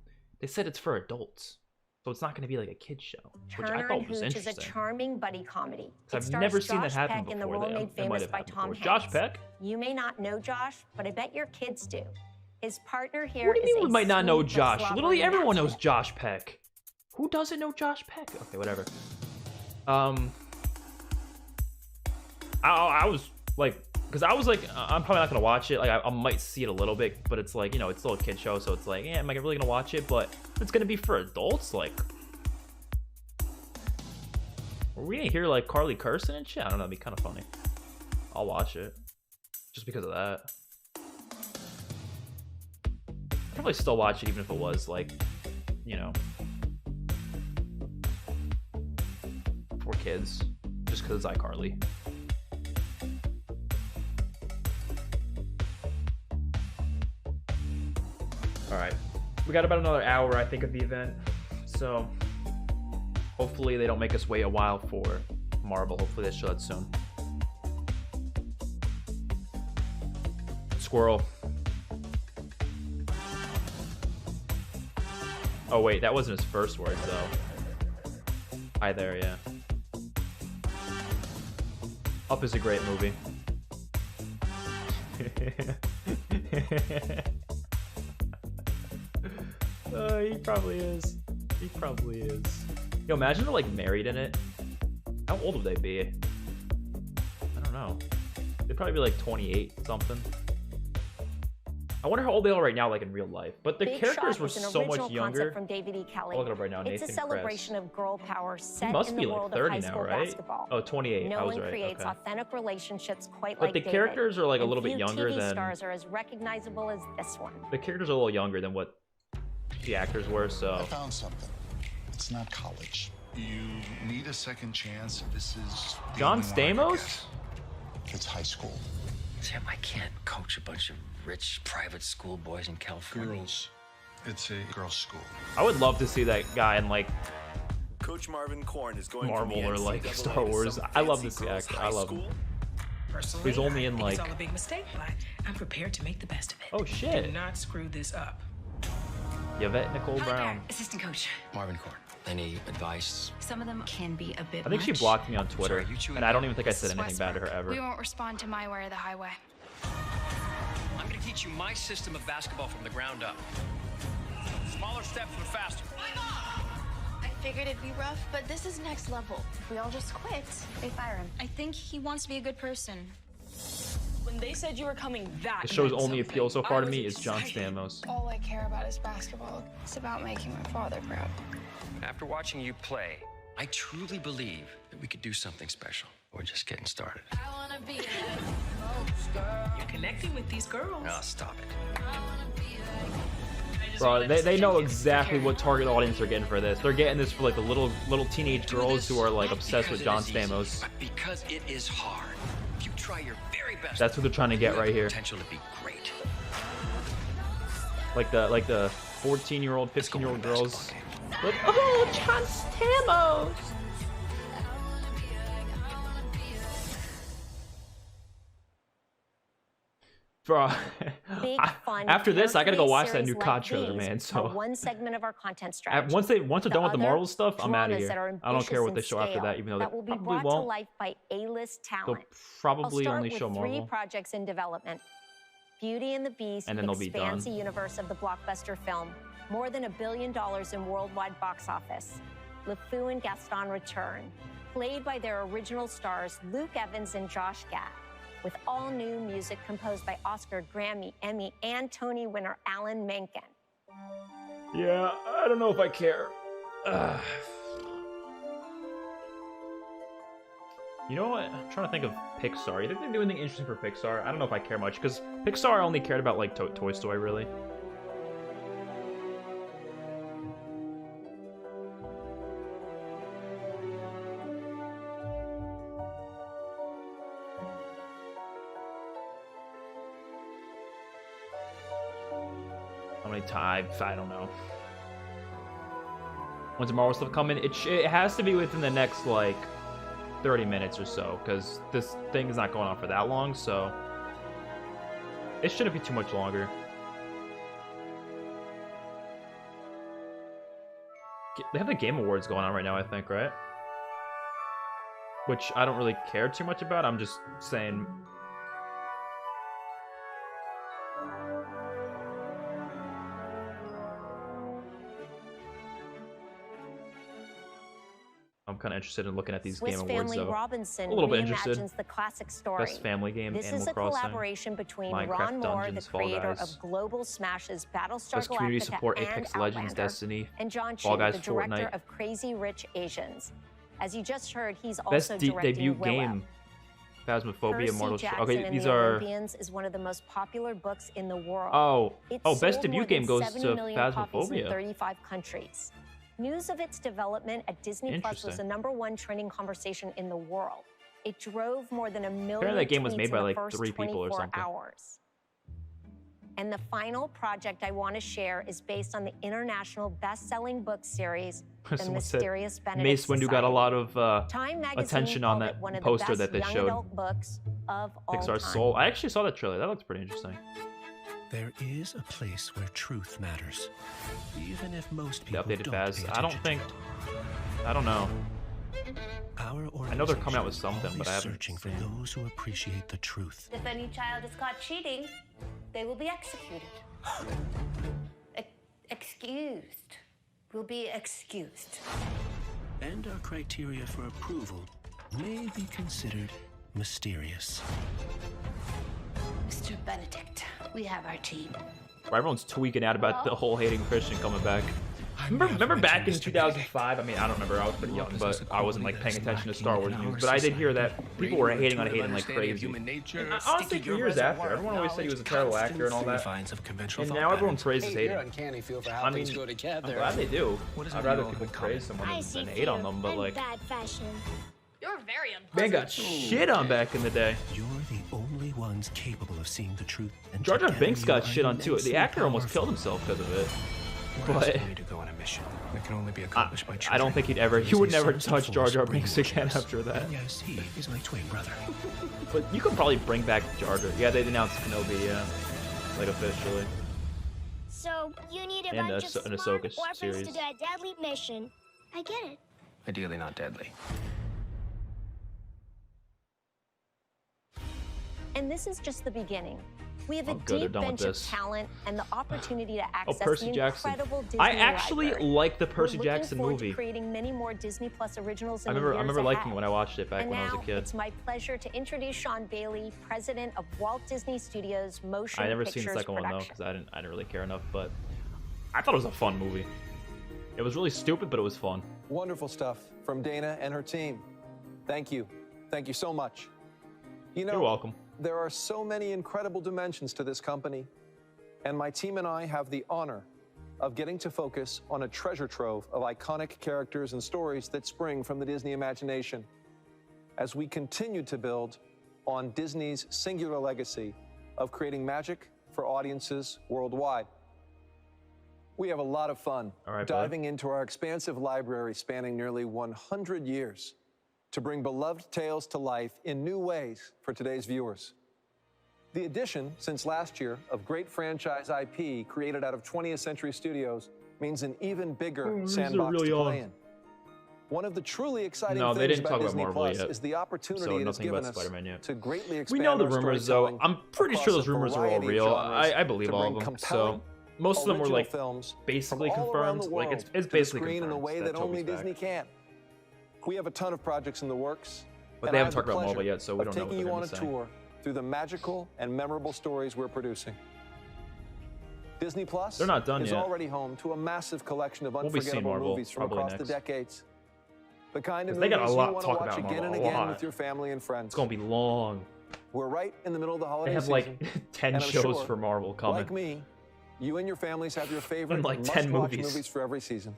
they said it's for adults, so it's not going to be like a kid's show, which I thought was interesting. is a charming buddy comedy. I've never seen that happen before. In the role made famous by Tom Hanks. Josh Peck? You may not know Josh, but I bet your kids do. His partner here What do you mean we might not know smooth but Josh? slobbering Literally everyone athlete. knows Josh Peck. Who doesn't know Josh Peck? Okay, whatever. I was like, because I was like, I'm probably not gonna watch it. Like, I might see it a little bit, but it's like, you know, it's still a kid show, so it's like, yeah, am I really gonna watch it? But it's gonna be for adults. Like, are we gonna hear like Carly cursing and shit? I don't know. It'd be kind of funny. I'll watch it just because of that. I'd probably still watch it even if it was like, you know, for kids, just because it's iCarly. All right, we got about another hour, I think, of the event, so hopefully they don't make us wait a while for Marvel. Hopefully they show that soon. Squirrel. Oh wait, that wasn't his first words though. Hi there, yeah. Up is a great movie. He probably is. He probably is. Yo, imagine they're like married in it. How old would they be? I don't know. They'd probably be like 28 something. I wonder how old they are right now, like in real life. But the Big characters Shot were is an so much original younger. concept from David E. Kelly. I'll look it up right now. It's Nathan a celebration of girl power He set must in be the like world of 30 high now, school right? basketball. Oh, 28. No I was one right. creates Okay. authentic relationships quite But like the David. characters are like a And little bit few younger TV than stars are as recognizable as this one. the characters are a little younger than what the actors were. I So found something. It's not college. You need a second chance. This is the John only one I could Stamos? get. It's high school. Tim, I can't coach a bunch of rich private school boys in California. Girls. It's a girls' school. I would love to see that guy in like Coach Marvin Korn is going Marvel from the or like NCAA Star to Wars. some I love fancy this girls' actor. high I love him. school. Personally, He's only I in think like. it's all a big mistake, but I'm prepared to make the best of it. Oh shit! Do not screw this up. Yvette Nicole Brown. Assistant coach. Marvin Korn, any advice? Some of them can be a bit I think she much. blocked me on Twitter, Sorry, you chewing and I don't gum? even think I said anything bad to her ever. We won't respond to my way or the highway. I'm going to teach you my system of basketball from the ground up. Smaller steps, but faster. I figured it'd be rough, but this is next level. If we all just quit, they fire him. I think he wants to be a good person. When they said you were coming, that The show's meant only something. appeal so far I to was me is John excited. Stamos. All I care about is basketball. It's about making my father proud. After watching you play, I truly believe that we could do something special. We're just getting started. You're connecting with these girls. No, stop it. Bro, they know exactly what target audience they're getting for this. They're getting this for like the little teenage girls who are like obsessed with John Stamos. But because it is hard. If you try your very best. That's what they're trying to get you have right the here. Potential to be great. Like the 14-year-old, 15-year-old girls. Like, oh, John Stamos. Bro, Big, fun, after this, I gotta go watch that series new like COD trailer, these man. are So one segment of our content strategy. once they're done with the Marvel other, stuff, I'm out of dramas that are here. I don't care what they ambitious show in after that, scale even though that they will be probably brought to won't. life by A-list They'll talent. probably I'll start only with show 3 Marvel. projects in development. Beauty and the Beast And then they'll be expands done. the universe of the blockbuster film. More than $1 billion in worldwide box office. LeFou and Gaston return, played by their original stars Luke Evans and Josh Gad, with all new music composed by Oscar, Grammy, Emmy, and Tony winner Alan Menken. Yeah, I don't know if I care. You know what? I'm trying to think of Pixar. You think they do anything interesting for Pixar? I don't know if I care much, because Pixar only cared about, like, Toy Story, really. How many times? I don't know. When's the Marvel stuff coming? It has to be within the next, like, 30 minutes or so, because this thing is not going on for that long, so it shouldn't be too much longer. They have the Game Awards going on right now, I think, right? Which I don't really care too much about. I'm just saying. I'm kind of interested in looking at these Game Awards, though. Robinson a little bit interested. The classic story. Best family game, This Animal is a Crossing, collaboration between Minecraft Ron Moore, Dungeons, the Fall creator Guys. of Global Smashes, Battlestar Best community Galactica, support, and Apex Legends, Outlander, Destiny, and John Chu, Fall Guys, the director Fortnite. of Crazy Rich Asians. As you just heard, he's Best also directing debut Willow. game, Phasmophobia, Percy Mortal Jackson Okay, and these the are. Olympians is one of the most popular books in the world. Oh, It oh, best sold debut more game than goes 70 to million copies in Phasmophobia. 35 countries. News of its development at Disney Plus was the Interesting. #1 trending conversation in the world. It drove more than 1 million Apparently that game was tweets made by in the like first 3 people or 24 something. hours. And the final project I want to share is based on the international best-selling book series, The Someone said Mysterious Benedict Mace Windu got a Society. lot of Time magazine attention on called that it one of the poster best that they young showed. adult books of all Pixar time. Soul. I actually saw that trailer. That looks pretty interesting. There is a place where truth matters, even if most The people updated don't Phas. pay I don't attention think. to I don't know. Our I know they're coming out with organization is something, but I always haven't searching for seen. those who appreciate the truth. If any child is caught cheating, they will be executed. Excused. Will be excused. And our criteria for approval may be considered mysterious. Mr. Benedict, we have our team. Well, everyone's tweaking out about the whole hating Christian coming back. Remember back in 2005? I mean, I don't remember. I was pretty young, but I wasn't like paying attention to Star Wars news. But I did hear that people were hating on Hayden like crazy. And honestly, for years after, everyone always said he was a terrible actor and all that. And now everyone praises Hayden. I mean, I'm glad they do. I'd rather people praise someone than hate on them. But like, Bad fashion. You're very unpleasant. man got shit on back in the day. You're the only ones capable of seeing the truth. And Jar Jar together Binks you got are shit on too. The immensely actor almost powerful. killed himself because of it. We're But asking you to go on a mission that can only be accomplished by I don't think he'd ever. He would never touch Jar Jar Binks again after that. And yes, he is my twin brother. But you could probably bring back Jar Jar. Yeah, they announced Kenobi, yeah, like officially. So you need a And bunch an of Ahsoka smart orphans series. to do a deadly mission. I get it. Ideally not deadly. And this is just the beginning. We have a Oh, good, they're deep done with bench of this. talent and the opportunity to access Percy the Jackson. incredible Disney I actually library. like the Percy We're Jackson looking forward movie. To creating many more Disney Plus originals I in the remember years liking ahead. it when I watched it back And when I was a now kid. it's my pleasure to introduce Sean Bailey, president of Walt Disney Studios Motion I never Pictures seen the second one though Production. because I didn't really care enough. But I thought it was a fun movie. It was really stupid, but it was fun. Wonderful stuff from Dana and her team. Thank you. Thank you so much. You know, You're welcome. There are so many incredible dimensions to this company, and my team and I have the honor of getting to focus on a treasure trove of iconic characters and stories that spring from the Disney imagination as we continue to build on Disney's singular legacy of creating magic for audiences worldwide. We have a lot of fun diving into our expansive library spanning nearly 100 years to bring beloved tales to life in new ways for today's viewers. The addition, since last year, of great franchise IP created out of 20th Century Studios means an even bigger sandbox to play in. One of the truly exciting No, they things didn't about talk about Disney Marvel Plus yet. is the opportunity So it has nothing given about us Spider-Man yet. to greatly We expand know the our rumors though. storytelling I'm pretty sure across those a rumors are all variety of real. genres I believe to all bring of them. compelling, So most of them were original like films basically from all around confirmed. the Like world it's to basically the screen in a confirmed way that Toby's only back. Disney can. We have a ton of projects in the works, But and they I haven't have talked the about Marvel pleasure yet, so we of don't know what taking they're you on gonna a say. tour through the magical and memorable stories we're producing. Disney Plus They're not done is yet. already home to a massive collection of We'll be seeing unforgettable Marvel movies from probably across the next. decades. The kind of They movies got a you lot want to to talk watch about, again and a again lot. with your family and friends. It's gonna be long. We're right in the middle of the holiday They have season. like 10 and I'm shows sure, for Marvel coming. Like me, you and your families have your favorite And like 10 must-watch movies. movies for every season.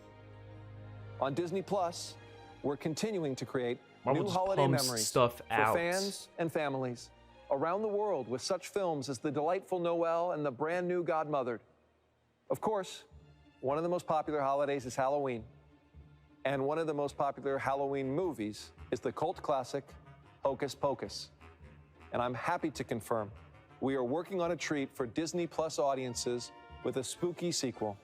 On Disney Plus, we're continuing to create Marvel new just holiday pumps memories stuff for out. fans and families around the world with such films as The Delightful Noel and The Brand New Godmothered. Of course, one of the most popular holidays is Halloween. And one of the most popular Halloween movies is the cult classic Hocus Pocus. And I'm happy to confirm we are working on a treat for Disney Plus audiences with a spooky sequel.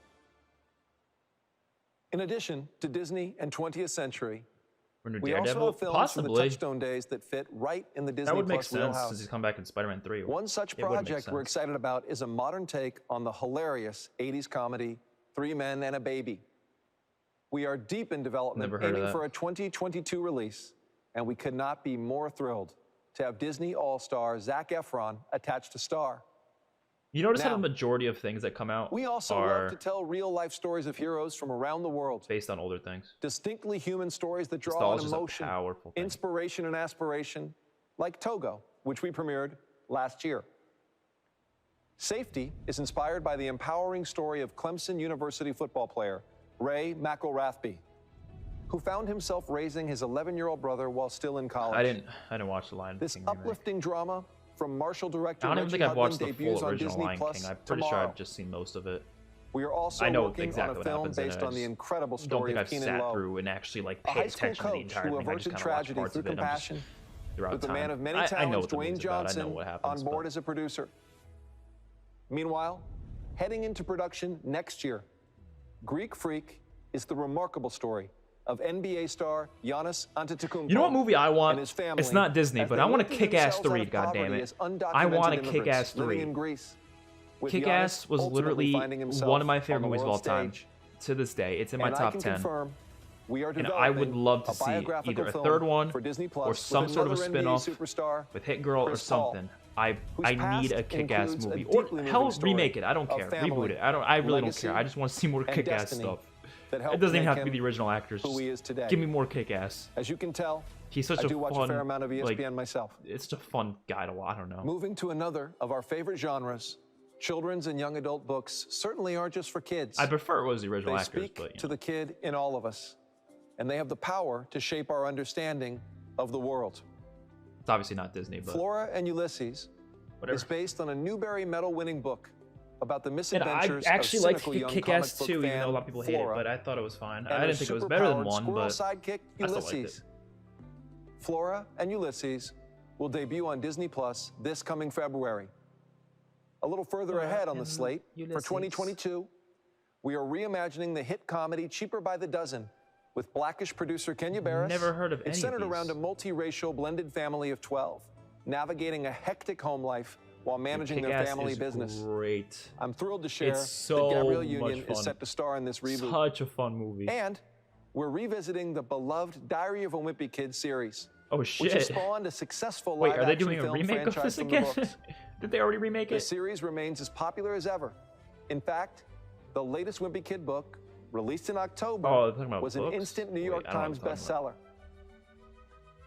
In addition to Disney and 20th Century, we also have films from the Touchstone days that fit right in the Disney That would make Plus sense wheelhouse. since he's come back in Spider-Man 3. One such It would make project we're sense. excited about is a modern take on the hilarious 80s comedy, 3 Men and a Baby. We are deep in development, Never heard of aiming that. for a 2022 release, and we could not be more thrilled to have Disney All-Star Zac Efron attached to star. You notice how Now, the majority of things that come out We also are love to tell real-life stories of heroes from around the world. based on older things. Distinctly human stories that draw on Nostalgia's a emotion, powerful thing. inspiration, and aspiration, like Togo, which we premiered last year. Safety is inspired by the empowering story of Clemson University football player Ray McElrathbey, who found himself raising his 11-year-old brother while still in college. I didn't watch the Lion This King remake. uplifting drama from Marshall director I don't even Reggie think I've Hudlin watched the debuts full on original Disney Lion Plus King. I'm pretty sure tomorrow. I've just seen most of it. We are also I know working exactly on a what film happens in based it. I on the just incredible don't story think of I've Keenan sat Lowe, through and actually like a paid high school attention to the coach entire who thing. I just averted kind of watched tragedy parts through of it. And I'm just compassion. throughout With the time. man of many I know talents, what the Dwayne movie's about. I know Johnson, what on happens. board as a producer. Meanwhile, heading into production next year, Greek Freak is the remarkable story of NBA star Giannis Antetokounmpo. You know what movie I want? and his family It's not Disney, as but they I want a lifted Kick-Ass themselves out 3, of poverty goddammit. as I undocumented want a immigrants Kick-Ass living 3. in Greece, with Kick-Ass Giannis was ultimately literally finding himself one of my on favorite the movies of all world time. stage. To this day, it's in my And I top can 10. confirm we are And I would developing love to a see biographical either a film third one for Disney Plus or some with sort of a another NBA spin-off superstar, with Hit Girl or Chris Paul, something. I whose need a past Kick-Ass includes a movie, or deeply hell, moving story remake it. I don't of care. family, Reboot it. I really don't legacy, care. I just want to see more and Kick-Ass destiny stuff. that It helped doesn't even make have to be him the original actors. who he is today. Give me more Kick-Ass. As you can tell, He's such I a do watch fun, a fair amount of ESPN like, myself. It's just a fun guy to watch. I don't know. Moving to another of our favorite genres, children's and young adult books certainly aren't just for kids. I prefer it was the original They actors, speak but to the kid in all of us, and they have the power to shape our understanding of the world. it's obviously not Disney, but Flora and Ulysses whatever. is based on a Newbery Medal-winning book about the And I misadventures actually of like cynical young Kick-Ass comic 2, book even though a fan lot of people hate it, Flora but I thought it was fine. and I her didn't think it was better than superpowered one, squirrel but sidekick I still liked Ulysses. it. Flora and Ulysses will debut on Disney Plus this coming February. A little further Flora ahead on the and slate, for Ulysses. 2022, we are reimagining the hit comedy Cheaper by the Dozen with Blackish producer Kenya Barris. Never heard of It's any of centered these. around a multiracial blended family of 12, navigating a hectic home life while managing their Kick-Ass family is business. Great. I'm thrilled to share It's so that Gabrielle much Union fun. is set to star in this reboot. Such a fun movie. And we're revisiting the beloved Diary of a Wimpy Kid series, Oh which has shit! spawned a successful Wait, are they live-action doing a film remake of franchise this from the again? books. Did they already remake The it? series remains as popular as ever. In fact, the latest Wimpy Kid book, released in October, Oh, they're talking about was an books? instant New Wait, York I don't know Times what I'm talking bestseller.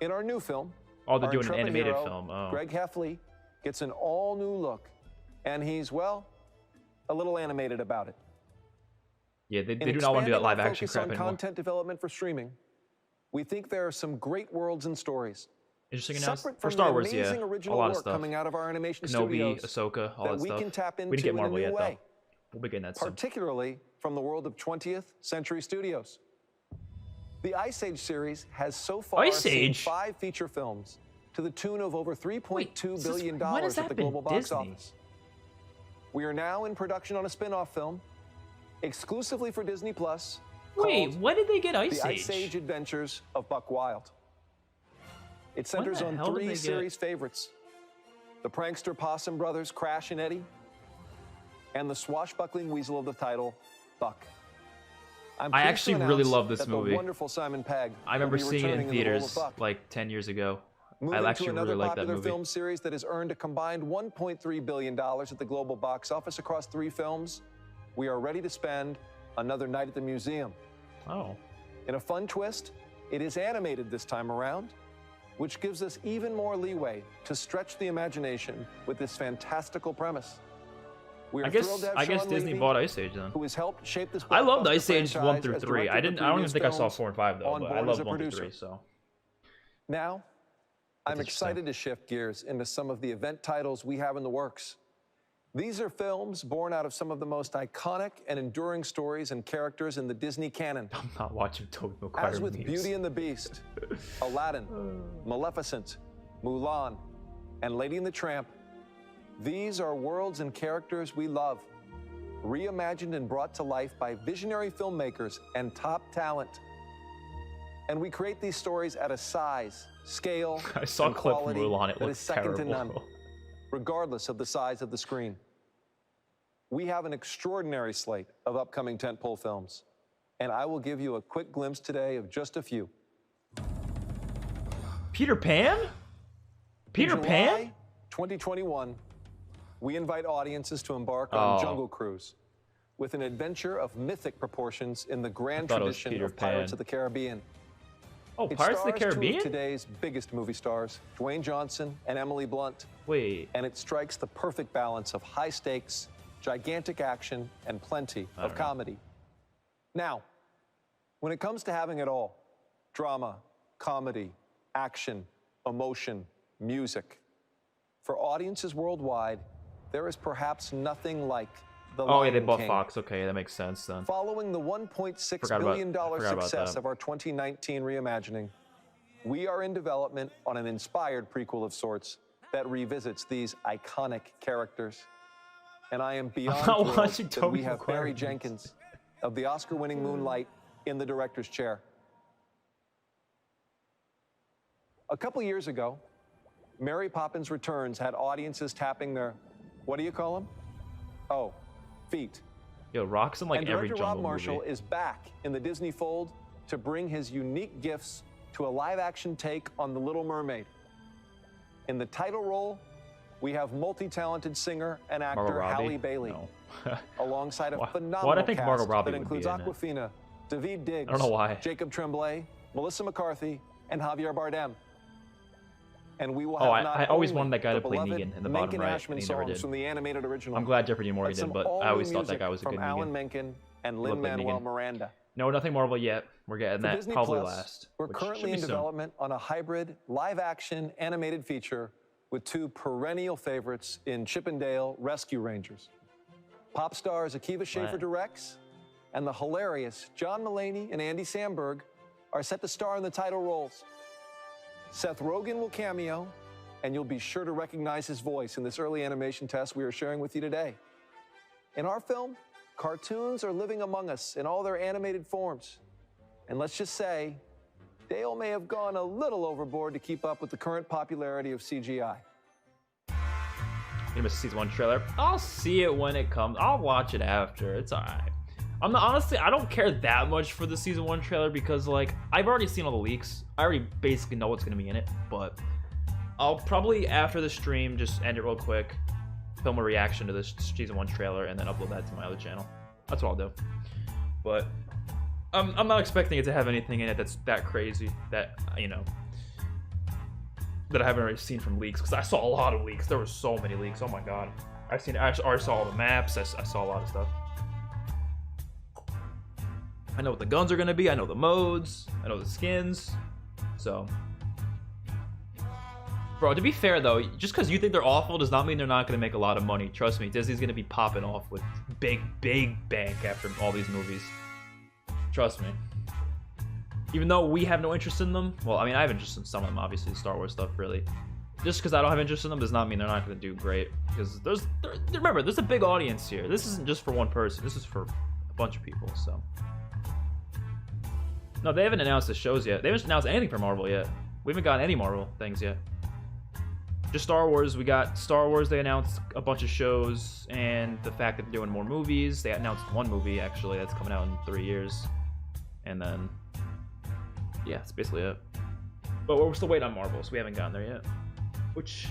In our new film, Oh, they're our doing an intrepid animated hero, film. Oh. Greg Heffley gets an all-new look, and he's, well, a little animated about it. Yeah, they In do not want to do that expanding live our action focus crap on anymore. content development for streaming, we think there are some great worlds and stories. Interesting announcement Separate for from Star the Wars. Yeah, amazing a original lot of work stuff. coming out of our animation Kenobi, studios Ahsoka, all that we stuff. can tap into We didn't get in a Marvel new yet, way, though. We'll be getting that soon. particularly from the world of 20th Century Studios. The Ice Age series has so far Ice seen Age? 5 feature films to the tune of over $3.2 billion when has at that the been global box Disney? office. We are now in production on a spin-off film exclusively for Disney Plus. Wait, called when did they get Ice The Age? Ice Age Adventures of Buck Wild. It When centers the on hell did 3 they get- series favorites: the prankster Possum brothers Crash and Eddie, and the swashbuckling weasel of the title, Buck. I'm I pleased to actually really announce love this that movie. The wonderful Simon Pegg I remember will be seeing it returning in the role of theaters Buck. like 10 years ago. Moving I to actually another really like that popular movie. film series that has earned a combined $1.3 billion at the global box office across 3 films, we are ready to spend another night at the museum. Oh. In a fun twist, it is animated this time around, which gives us even more leeway to stretch the imagination with this fantastical premise. We are thrilled to have I guess Sean Disney Levy, bought Ice Age then. who has helped shape this. I loved blockbuster Ice Age 1 through franchise as 3. I director don't for even think I saw previous 4 and 5 though, on but I board as loved a 1 through producer. 3. So Now, I'm excited to shift gears into some of the event titles we have in the works. These are films born out of some of the most iconic and enduring stories and characters in the Disney canon. I'm not watching Tobey Maguire As with memes. Beauty and the Beast, Aladdin, Maleficent, Mulan, and Lady and the Tramp, these are worlds and characters we love, reimagined and brought to life by visionary filmmakers and top talent. And we create these stories at a size, scale, I saw a and clip from quality Mulan. It that is looks second to none, terrible. regardless of the size of the screen. We have an extraordinary slate of upcoming tentpole films, and I will give you a quick glimpse today of just a few. Peter Pan? Peter In Pan? July 2021, we invite audiences to embark on Jungle Cruise with an adventure of mythic proportions in the grand thought it was tradition Peter of Pirates Pan. of the Caribbean. Oh, It Pirates of the stars two Caribbean? of today's biggest movie stars, Dwayne Johnson and Emily Blunt. Wait. And it strikes the perfect balance of high stakes, gigantic action, and plenty of comedy. Now, when it comes to having it all, drama, comedy, action, emotion, music, for audiences worldwide, there is perhaps nothing like The Oh, yeah, Lion they bought King. Fox. Okay, that makes sense then. Following the $1.6 Forgot about- billion I forgot about success that. of our 2019 reimagining, we are in development on an inspired prequel of sorts that revisits these iconic characters. And I am beyond not thrilled watching that Tobey we have Maguire Barry movies. Jenkins of the Oscar-winning Moonlight in the director's chair. A couple years ago, Mary Poppins Returns had audiences tapping their, what do you call them? Oh, feet. Yo, Rock's in like And every director Rob Jungle Marshall movie. is back in the Disney fold to bring his unique gifts to a live-action take on The Little Mermaid. In the title role, we have multi-talented singer and actor Margot Robbie? Halle Bailey, No. alongside a Why- phenomenal why'd I think cast Margot Robbie that would be includes in it? Awkwafina, Daveed Diggs, I don't know why. Jacob Tremblay, Melissa McCarthy, and Javier Bardem. And we will Oh, have not I always only wanted that guy the to play beloved Negan in the Menken bottom right, Ashman and he never songs did. from the animated original. I'm glad Jeopardy Morty but some did, but I all-new always thought that music guy was a from good Alan Negan. Menken and Looked like Lin-Manuel Negan. Miranda. No, nothing Marvel yet. We're getting For that Disney probably Plus, last. we're which should currently be in soon. development on a hybrid live-action animated feature with two perennial favorites in Chip and Dale Rescue Rangers. Pop stars Akiva Schaffer What? directs, and the hilarious John Mulaney and Andy Samberg are set to star in the title roles. Seth Rogen will cameo, and you'll be sure to recognize his voice in this early animation test we are sharing with you today. In our film, cartoons are living among us in all their animated forms. And let's just say, Dale may have gone a little overboard to keep up with the current popularity of CGI. You missed season 1 trailer. I'll see it when it comes. I'll watch it after. It's alright. I'm not, honestly, I don't care that much for the season 1 trailer because, like, I've already seen all the leaks. I already basically know what's gonna be in it, but I'll probably, after the stream, just end it real quick, film a reaction to this season 1 trailer, and then upload that to my other channel. That's what I'll do. But I'm not expecting it to have anything in it that's that crazy, that, you know, that I haven't already seen from leaks, because I saw a lot of leaks. There were so many leaks. Oh my god. I already saw all the maps. I saw a lot of stuff. I know what the guns are going to be. I know the modes. I know the skins. So, bro, to be fair though, just because you think they're awful does not mean they're not going to make a lot of money. Trust me, Disney's going to be popping off with big bank after all these movies. Trust me. Even though we have no interest in them, well, I mean, I have interest in some of them, obviously, Star Wars stuff, really. Just because I don't have interest in them does not mean they're not going to do great. Because remember, there's a big audience here. This isn't just for one person. This is for a bunch of people, so. No, they haven't announced the shows yet. They haven't announced anything for Marvel yet. We haven't gotten any Marvel things yet. Just Star Wars. We got Star Wars. They announced a bunch of shows and the fact that they're doing more movies. They announced one movie, actually, that's coming out in 3 years. And then, yeah, that's basically it. But we're still waiting on Marvel, so we haven't gotten there yet. Which,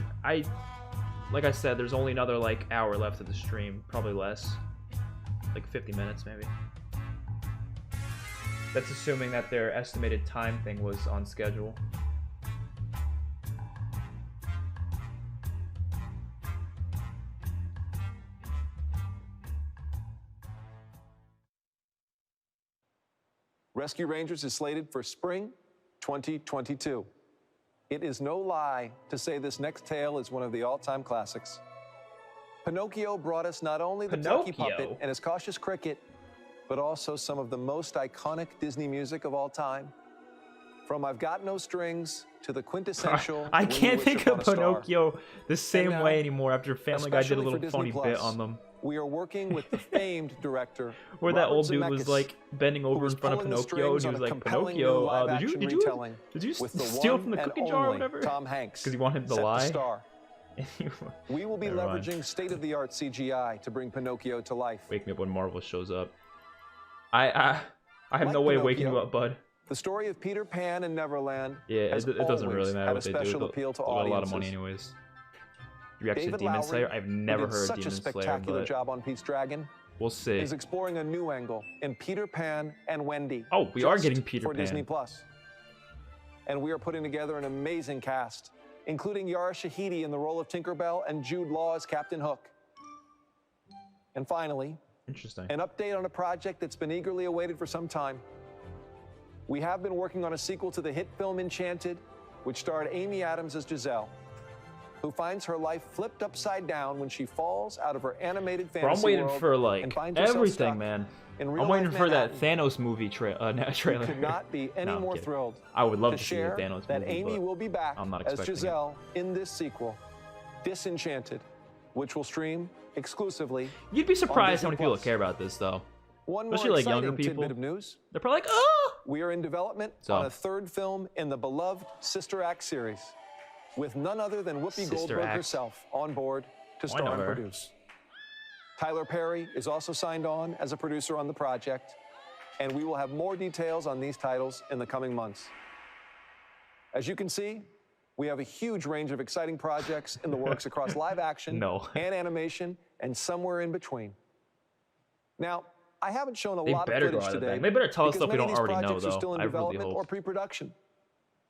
like I said, there's only another, like, hour left of the stream. Probably less. Like 50 minutes, maybe. That's assuming that their estimated time thing was on schedule. Rescue Rangers is slated for spring 2022. It is no lie to say this next tale is one of the all-time classics. Pinocchio brought us not only the plucky puppet and his cautious cricket, but also some of the most iconic Disney music of all time. From I've Got No Strings to the quintessential I can't think of Pinocchio the same way anymore after Family Guy did a little funny bit on them. We are working with the famed director where that old dude was like bending over in front of Pinocchio and he was like, Pinocchio, did you steal from the cookie jar or whatever? Tom Hanks, because he wanted him to lie. We will be leveraging state-of-the-art CGI to bring Pinocchio to life. Wake me up when Marvel shows up. I have no way of waking you up, bud. The story of Peter Pan and Neverland. Yeah, it doesn't really matter what they do. They'll get a lot of money anyways. You actually Demon Slayer? I've never heard Demon Slayer, but such a spectacular job on Pete's Dragon. We'll see. Is exploring a new angle in Peter Pan and Wendy. Oh, we are getting Peter Pan for Disney Plus. And we are putting together an amazing cast, including Yara Shahidi in the role of Tinkerbell and Jude Law as Captain Hook. And finally, an update on a project that's been eagerly awaited for some time. We have been working on a sequel to the hit film Enchanted, which starred Amy Adams as Giselle, who finds her life flipped upside down when she falls out of her animated fantasy I'm waiting world for like and finds herself everything, stuck man. in I'm waiting for real-life that Thanos movie trailer. We could not be any No, I'm more kidding. thrilled I would love to to see the share Thanos that movie, Amy but will be back I'm not as expecting it. Giselle in this sequel, Disenchanted, which will stream exclusively. You'd be on surprised how Disney many people Plus. care about this, though. One Especially more like younger exciting people. tidbit of news. They're probably like, oh! We are in development on a third film in the beloved Sister Act series, with none other than Whoopi Sister Goldberg Act. herself on board to Oh, I star know and her. produce. Tyler Perry is also signed on as a producer on the project, and we will have more details on these titles in the coming months. As you can see, we have a huge range of exciting projects in the works across live action and animation and somewhere in between. Now, I haven't shown a lot of better go footage out of today. that. They better tell us because stuff we many don't of these already know, projects are though. still in I really development hope. or pre-production.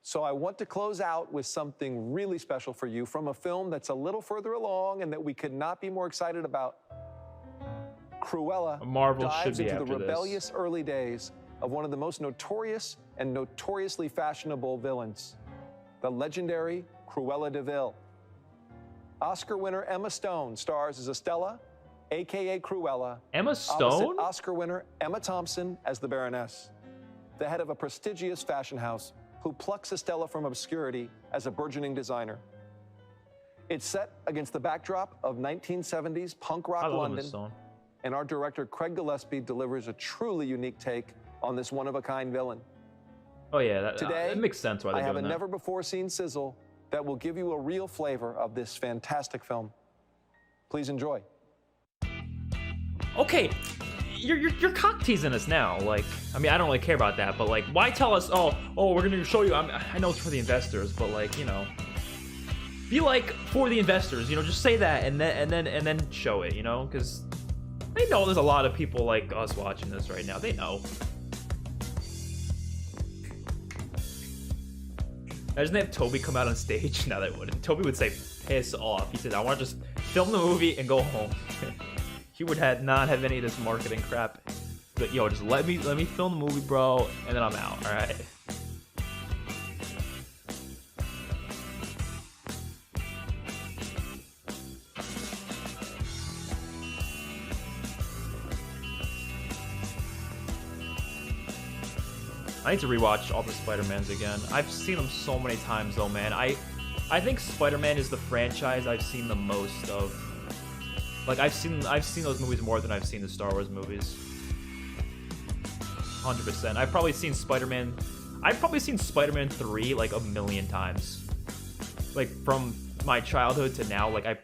So I want to close out with something really special for you from a film that's a little further along and that we could not be more excited about. Cruella Marvel dives should be into the after this. rebellious early days of one of the most notorious and notoriously fashionable villains, the legendary Cruella de Vil. Oscar winner Emma Stone stars as Estella, aka Cruella. Emma opposite Stone? Oscar winner Emma Thompson as the Baroness, the head of a prestigious fashion house who plucks Estella from obscurity as a burgeoning designer. It's set against the backdrop of 1970s punk rock I love Emma London, Stone. and our director Craig Gillespie delivers a truly unique take on this one-of-a-kind villain. Oh yeah, that Today, it makes sense why I they're have a doing that. never-before-seen sizzle that will give you a real flavor of this fantastic film. Please enjoy. Okay, you're cock teasing us now. Like, I mean, I don't really care about that, but like, why tell us? Oh, we're gonna show you. I know it's for the investors, but like, you know, be like for the investors. You know, just say that and then show it. You know, because they know there's a lot of people like us watching this right now. They know. Imagine they have Toby come out on stage. No, they wouldn't. Toby would say, piss off. He said, I want to just film the movie and go home. He would not have any of this marketing crap. But yo, just let me film the movie, bro, and then I'm out, alright? I need to rewatch all the Spider-Mans again. I've seen them so many times though, man. I think Spider-Man is the franchise I've seen the most of. Like I've seen those movies more than I've seen the Star Wars movies. 100%. I've probably seen Spider-Man 3 like a million times. Like from my childhood to now, like I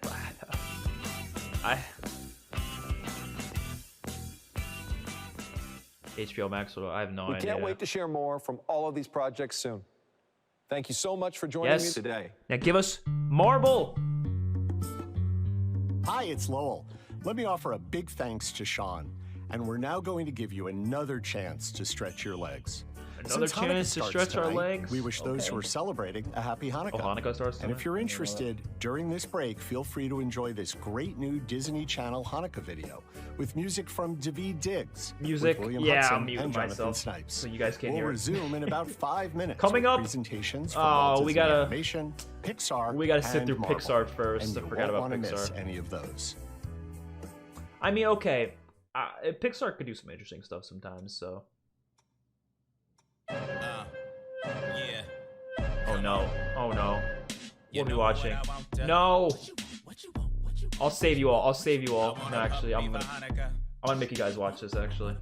HBO Max, so I have no idea. We can't wait to share more from all of these projects soon. Thank you so much for joining me today. Now give us Marvel. Hi, it's Lowell. Let me offer a big thanks to Sean. and we're now going to give you another chance to stretch your legs. Another Since Hanukkah chance to starts stretch our tonight, legs? We wish those who Okay. are celebrating a happy Hanukkah. Oh, Hanukkah starts And tonight? if you're I didn't know that. interested, during this break, feel free to enjoy this great new Disney Channel Hanukkah video with music from Daveed Diggs. Music? With William Yeah, Hudson I'm muting and Jonathan myself, Snipes. so you guys can't we'll hear it. resume in about 5 minutes. Coming with up. presentations from Oh, Walt we Disney gotta- Animation, Pixar, We gotta sit and through Marvel. Pixar first. And I you forgot won't about wanna miss Pixar. any of those. I mean, okay. Pixar could do some interesting stuff sometimes, so. Yeah. Oh no. Oh no. What are we watching? No! I'll save you all. I'll save you all. No, actually, I'm gonna make you guys watch this, actually.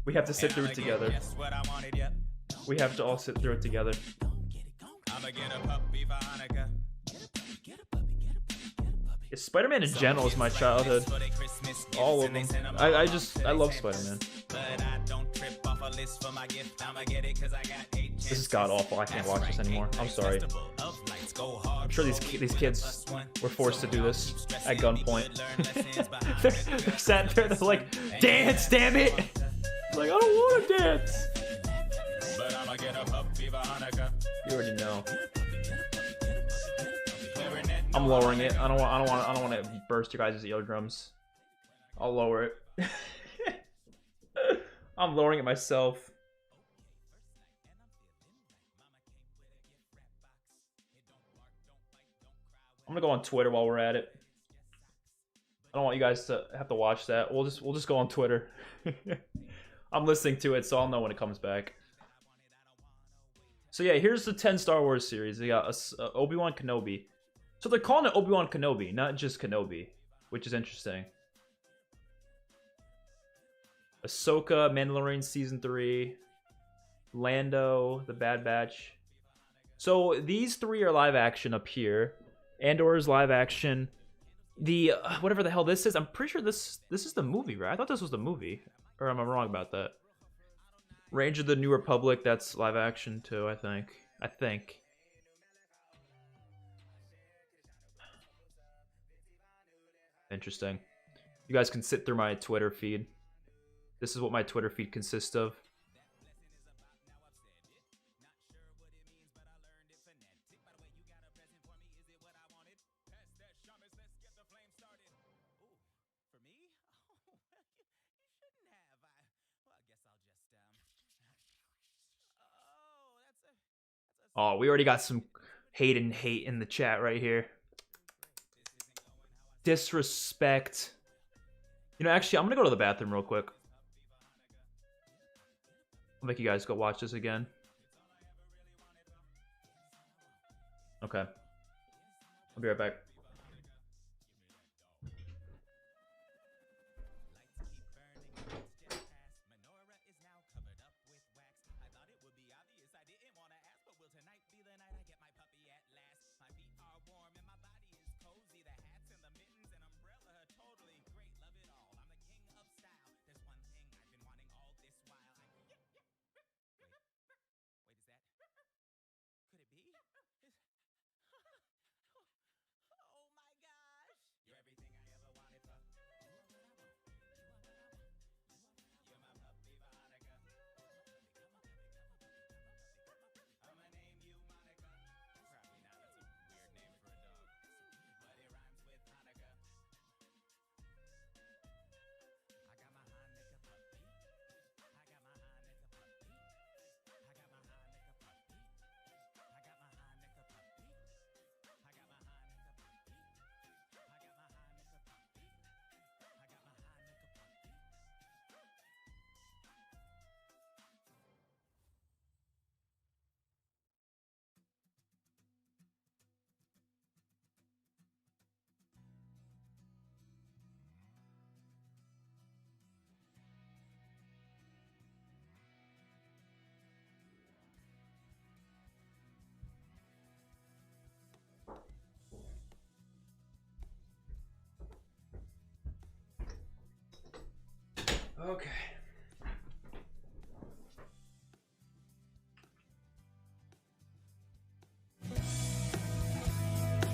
We have to sit through it together. We have to all sit through it together. Yeah, Spider-Man in general is my childhood. All of them. I love Spider-Man. This is god awful. I can't watch this anymore. I'm sorry. I'm sure these kids were forced to do this at gunpoint. they're sat there. They're like, dance, damn it! Like, I don't want to dance. You already know. I'm lowering it. I don't want to burst your guys' eardrums. I'll lower it. I'm lowering it myself. I'm gonna go on Twitter while we're at it. I don't want you guys to have to watch that. We'll just go on Twitter. I'm listening to it, so I'll know when it comes back. So yeah, here's the 10 Star Wars series. They got Obi-Wan Kenobi. So they're calling it Obi-Wan Kenobi, not just Kenobi, which is interesting. Ahsoka, Mandalorian Season 3, Lando, The Bad Batch. So these three are live action up here. Andor is live action. The whatever the hell this is, I'm pretty sure this is the movie, right? I thought this was the movie, or am I wrong about that? Range of the New Republic, that's live action too, I think. Interesting. You guys can sit through my Twitter feed. This is what my Twitter feed consists of. Oh, we already got some hate in the chat right here. Disrespect. You know, actually, I'm gonna go to the bathroom real quick. I'll make you guys go watch this again. Okay. I'll be right back. Okay.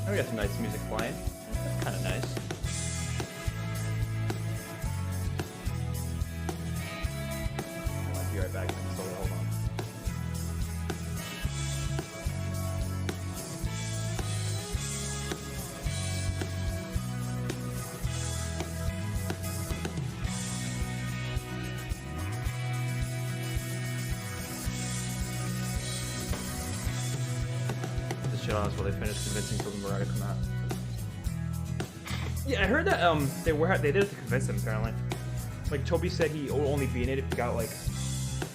Oh, we got some nice music playing. That's kind of nice. get on this while they finish convincing Tobey Maguire to come out. Yeah, I heard that they did it to convince him apparently. Like Toby said, he will only be in it if he got like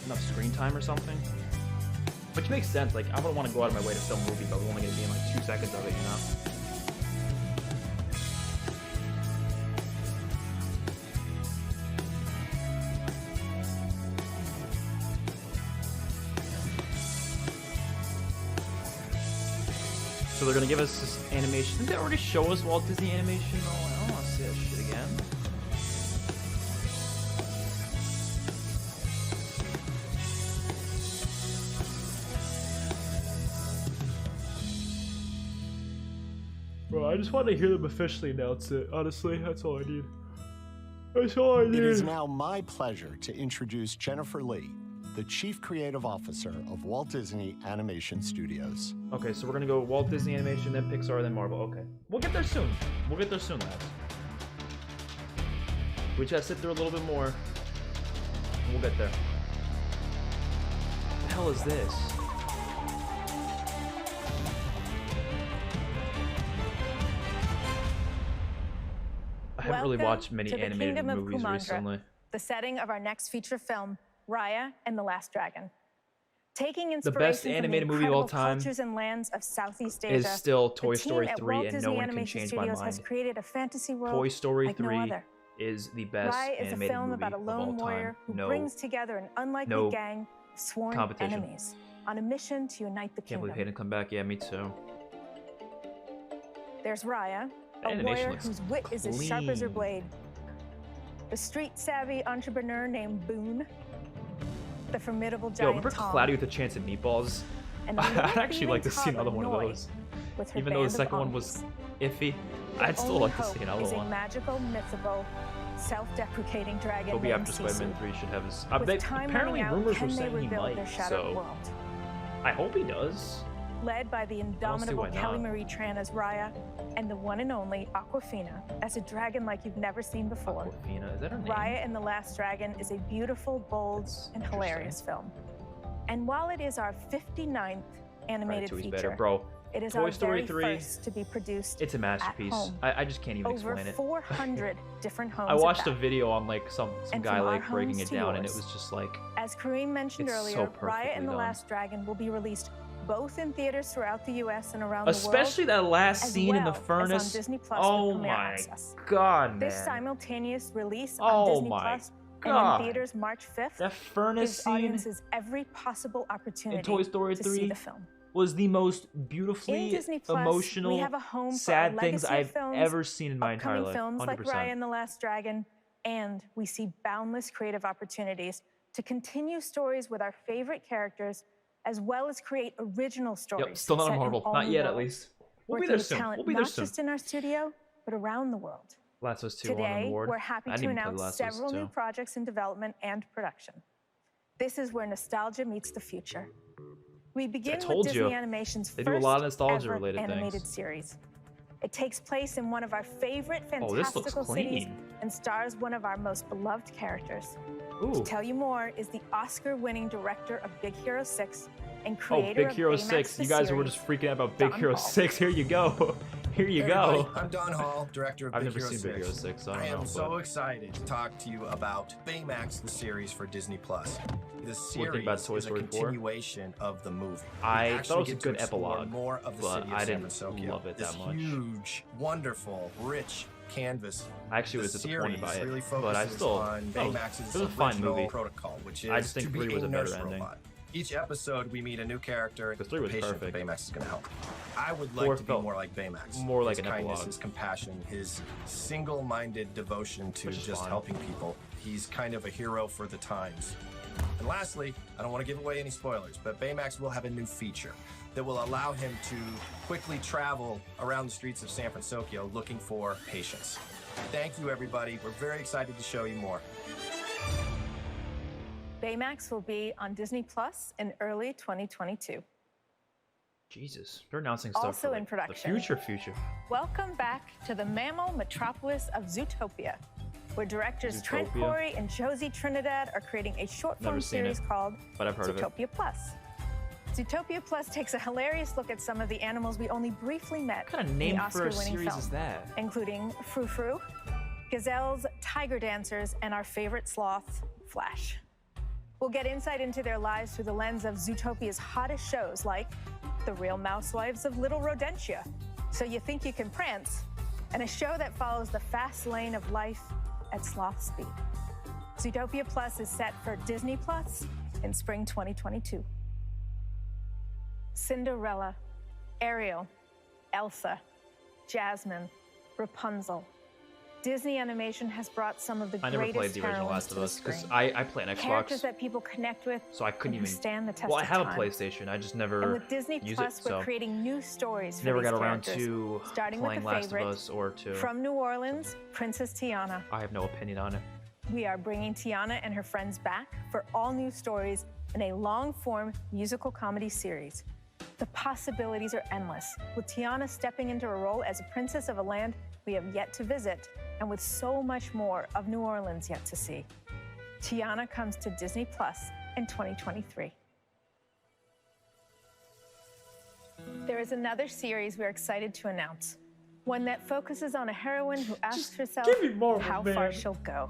enough screen time or something. Which makes sense. Like I wouldn't want to go out of my way to film a movie, but we're only gonna be in like 2 seconds of it, you know. So they're gonna give us this animation. Didn't they already show us Walt Disney animation? Oh, I don't want to see that shit again. Bro, I just want to hear them officially announce it. Honestly, that's all I need. That's all I need. It is now my pleasure to introduce Jennifer Lee, the Chief Creative Officer of Walt Disney Animation Studios. Okay, so we're gonna go Walt Disney Animation, then Pixar, then Marvel. Okay. We'll get there soon. We'll get there soon, lads. We just gotta sit through a little bit more. We'll get there. What the hell is this? I haven't really watched many animated movies recently. The setting of our next feature film, Raya and the Last Dragon. Taking inspiration The best animated movie of all time cultures and lands of Southeast Asia, is still Toy Story 3, Walt and Disney no one can Animation change my Studios mind. has created a fantasy world Toy Story like 3 no other. is the best Raya is a animated film movie about a of all lone warrior time. who brings together an unlikely gang of sworn competition. enemies on a mission to unite the Can't kingdom. believe Hayden come back. Yeah, me too. There's Raya, That a animation warrior looks whose wit is as sharp as her clean. blade. The street-savvy entrepreneur named Boone. The formidable Yo, giant remember Tom. Cloudy with a Chance at Meatballs? And I'd actually like to see another toddler one of Noi those. with her Even though the band of second one was iffy, I'd still Only like to see hope another is a one. magical, mythical, self-deprecating dragon Toby named after Sisu. Spider-Man 3 should have his. With time Apparently, running out, rumors can were they saying he rebuild their might, shattered so world? I hope he does. Led by the indomitable why not. Kelly Marie Tran as Raya and the one and only Awkwafina as a dragon like you've never seen before. Awkwafina, is that her name? Raya and the Last Dragon is a beautiful, bold, and hilarious film. And while it is our 59th animated Ratatouille's feature, better, bro. it is Toy our Story very 3, first to be produced It's a masterpiece. at home. I just can't even Over explain it. 400 different homes. I at watched that. a video on like some And guy from our like breaking homes it to down, and it yours. was just like As Kareem mentioned It's earlier, so Raya perfectly and the done. Last Dragon will be released both in theaters throughout the U.S. and around especially the world, that last as scene in the well as furnace. on Disney Plus Oh with Premier my Access. god, man! This simultaneous release Oh on Disney my Plus God. and in theaters March 5th That furnace gives scene audiences every possible opportunity in Toy Story to 3 see the film. was the most In beautifully Disney Plus, emotional, we have a home for sad our things legacy of I've films, ever seen in my entire upcoming life. films 100%. like Raya and the Last Dragon, and we see boundless creative opportunities to continue stories with our favorite characters, as well as create original stories. Yep, still not set a in Marvel. all Not new yet, at worlds, least. We'll be working there with soon. talent We'll be there not soon. just in our studio, but around the world. Last of Us 2 won an Today, award. we're happy I to didn't even play announce Last of Us several 2. new projects in development and production. This is where nostalgia meets the future. We begin told with you. Disney Animation's They first do a lot of ever nostalgia-related things. animated series. It takes place in one of our favorite Oh, this looks fantastical cities clean. and stars one of our most beloved characters. Ooh. To tell you more is the Oscar-winning director of Big Hero 6 and Oh, creator Big Hero of Baymax 6. the You guys were series, just freaking out about Big Don Hero Hall. 6. Here you go. Here you Hey, go. everybody. I'm Don Hall, director of I've Big never Hero seen 6. Big Hero 6, so I don't am know, so but- excited to talk to you about Baymax, the series for Disney Plus. The What do you think about series Toy is a Story 4? continuation of the movie. I We thought actually it was a get to good explore epilogue, more of the but city of I San didn't Francisco. love it This that much. huge, wonderful, rich canvas. I actually was The disappointed by series it, really but I focuses still on Baymax's it was a fine original movie. protocol, which is I just think to 3 be was a a better nurse ending. robot. Each episode, we meet a new character and 3 was patient perfect. that Baymax is going to help. I would 4 like to be felt more like Baymax. more like his an kindness, epilogue. his compassion, his single-minded devotion to Which is just fine. helping people. He's kind of a hero for the times. And lastly, I don't want to give away any spoilers, but Baymax will have a new feature that will allow him to quickly travel around the streets of San Francisco looking for patients. Thank you, everybody. We're very excited to show you more. Baymax will be on Disney Plus in early 2022. Jesus, they're announcing stuff Also for, in like, production. the future. Welcome back to the mammal metropolis of Zootopia, where directors Trent Zootopia? Corey and Josie Trinidad are creating a short Never film seen series it, called but I've heard of it. Zootopia Plus. Zootopia Plus takes a hilarious look at some of the animals we only briefly met. What kind of in name the for a Oscar-winning series film, is that? including Frou Frou, gazelles, tiger dancers, and our favorite sloth, Flash. We'll get insight into their lives through the lens of Zootopia's hottest shows, like The Real Mousewives of Little Rodentia, So You Think You Can Prance, and a show that follows the fast lane of life at sloth speed. Zootopia Plus is set for Disney Plus in spring 2022. Cinderella, Ariel, Elsa, Jasmine, Rapunzel. Disney Animation has brought some of the I never played greatest the original heroines Last to of the Us because screen. I play an Xbox, Characters that people connect with, so I couldn't and who even. stand the test Well, I of have a time. PlayStation. I just never And with Disney use Plus, it, we're so creating new stories for never these got around characters, to starting with playing the Last of favorite, Us or to. from New Orleans, Princess Tiana. I have no opinion on it. We are bringing Tiana and her friends back for all new stories in a long-form musical comedy series. The possibilities are endless, with Tiana stepping into a role as a princess of a land we have yet to visit, and with so much more of New Orleans yet to see. Tiana comes to Disney Plus in 2023. There is another series we're excited to announce, one that focuses on a heroine who asks herself how far she'll go.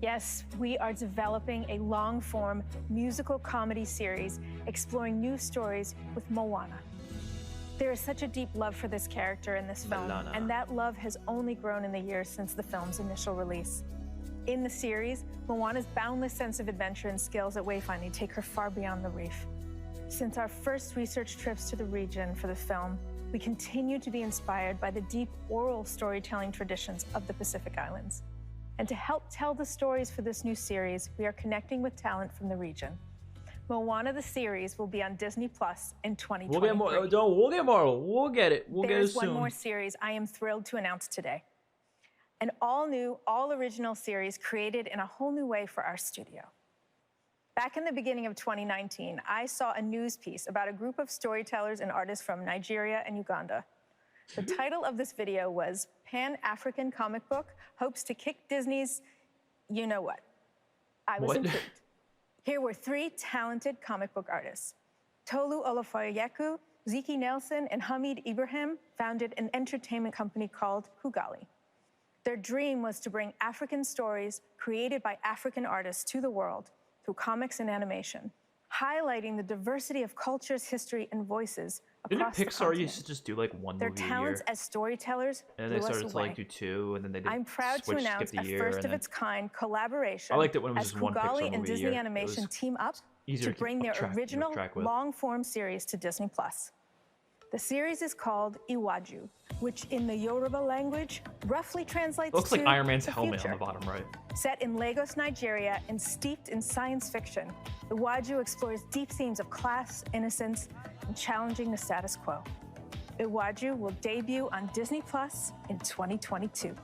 Yes, we are developing a long-form musical comedy series exploring new stories with Moana. There is such a deep love for this character in this film, and that love has only grown in the years since the film's initial release. In the series, Moana's boundless sense of adventure and skills at wayfinding take her far beyond the reef. Since our first research trips to the region for the film, we continue to be inspired by the deep oral storytelling traditions of the Pacific Islands. And to help tell the stories for this new series, we are connecting with talent from the region. Moana the series will be on Disney Plus in 2023. We'll get more. We'll get more. We'll get it. We'll get it There's soon. one more series I am thrilled to announce today. An all-new, all-original series created in a whole new way for our studio. Back in the beginning of 2019, I saw a news piece about a group of storytellers and artists from Nigeria and Uganda. The title of this video was Pan-African Comic Book Hopes to Kick Disney's You-Know-What. I was intrigued. Here were three talented comic book artists. Tolu Olafoyeku, Ziki Nelson, and Hamid Ibrahim founded an entertainment company called Kugali. Their dream was to bring African stories created by African artists to the world through comics and animation, highlighting the diversity of cultures, history, and voices across the Didn't Pixar continent. used to just do like one Their movie a talents year? as storytellers And then they blew us started to away. like do two, and then they did I'm proud to switch, announce skip a the year, first and of then its kind collaboration I liked it when it was as just one Pixar Kugali movie and a Disney year. It Animation was team up easier to to bring keep their track original with. long-form series to Disney Plus. The series is called Iwaju, which in the Yoruba language roughly translates It looks to like Iron Man's the helmet future. on the bottom right. Set in Lagos, Nigeria, and steeped in science fiction, Iwaju explores deep themes of class, innocence, and challenging the status quo. Iwaju will debut on Disney Plus in 2022.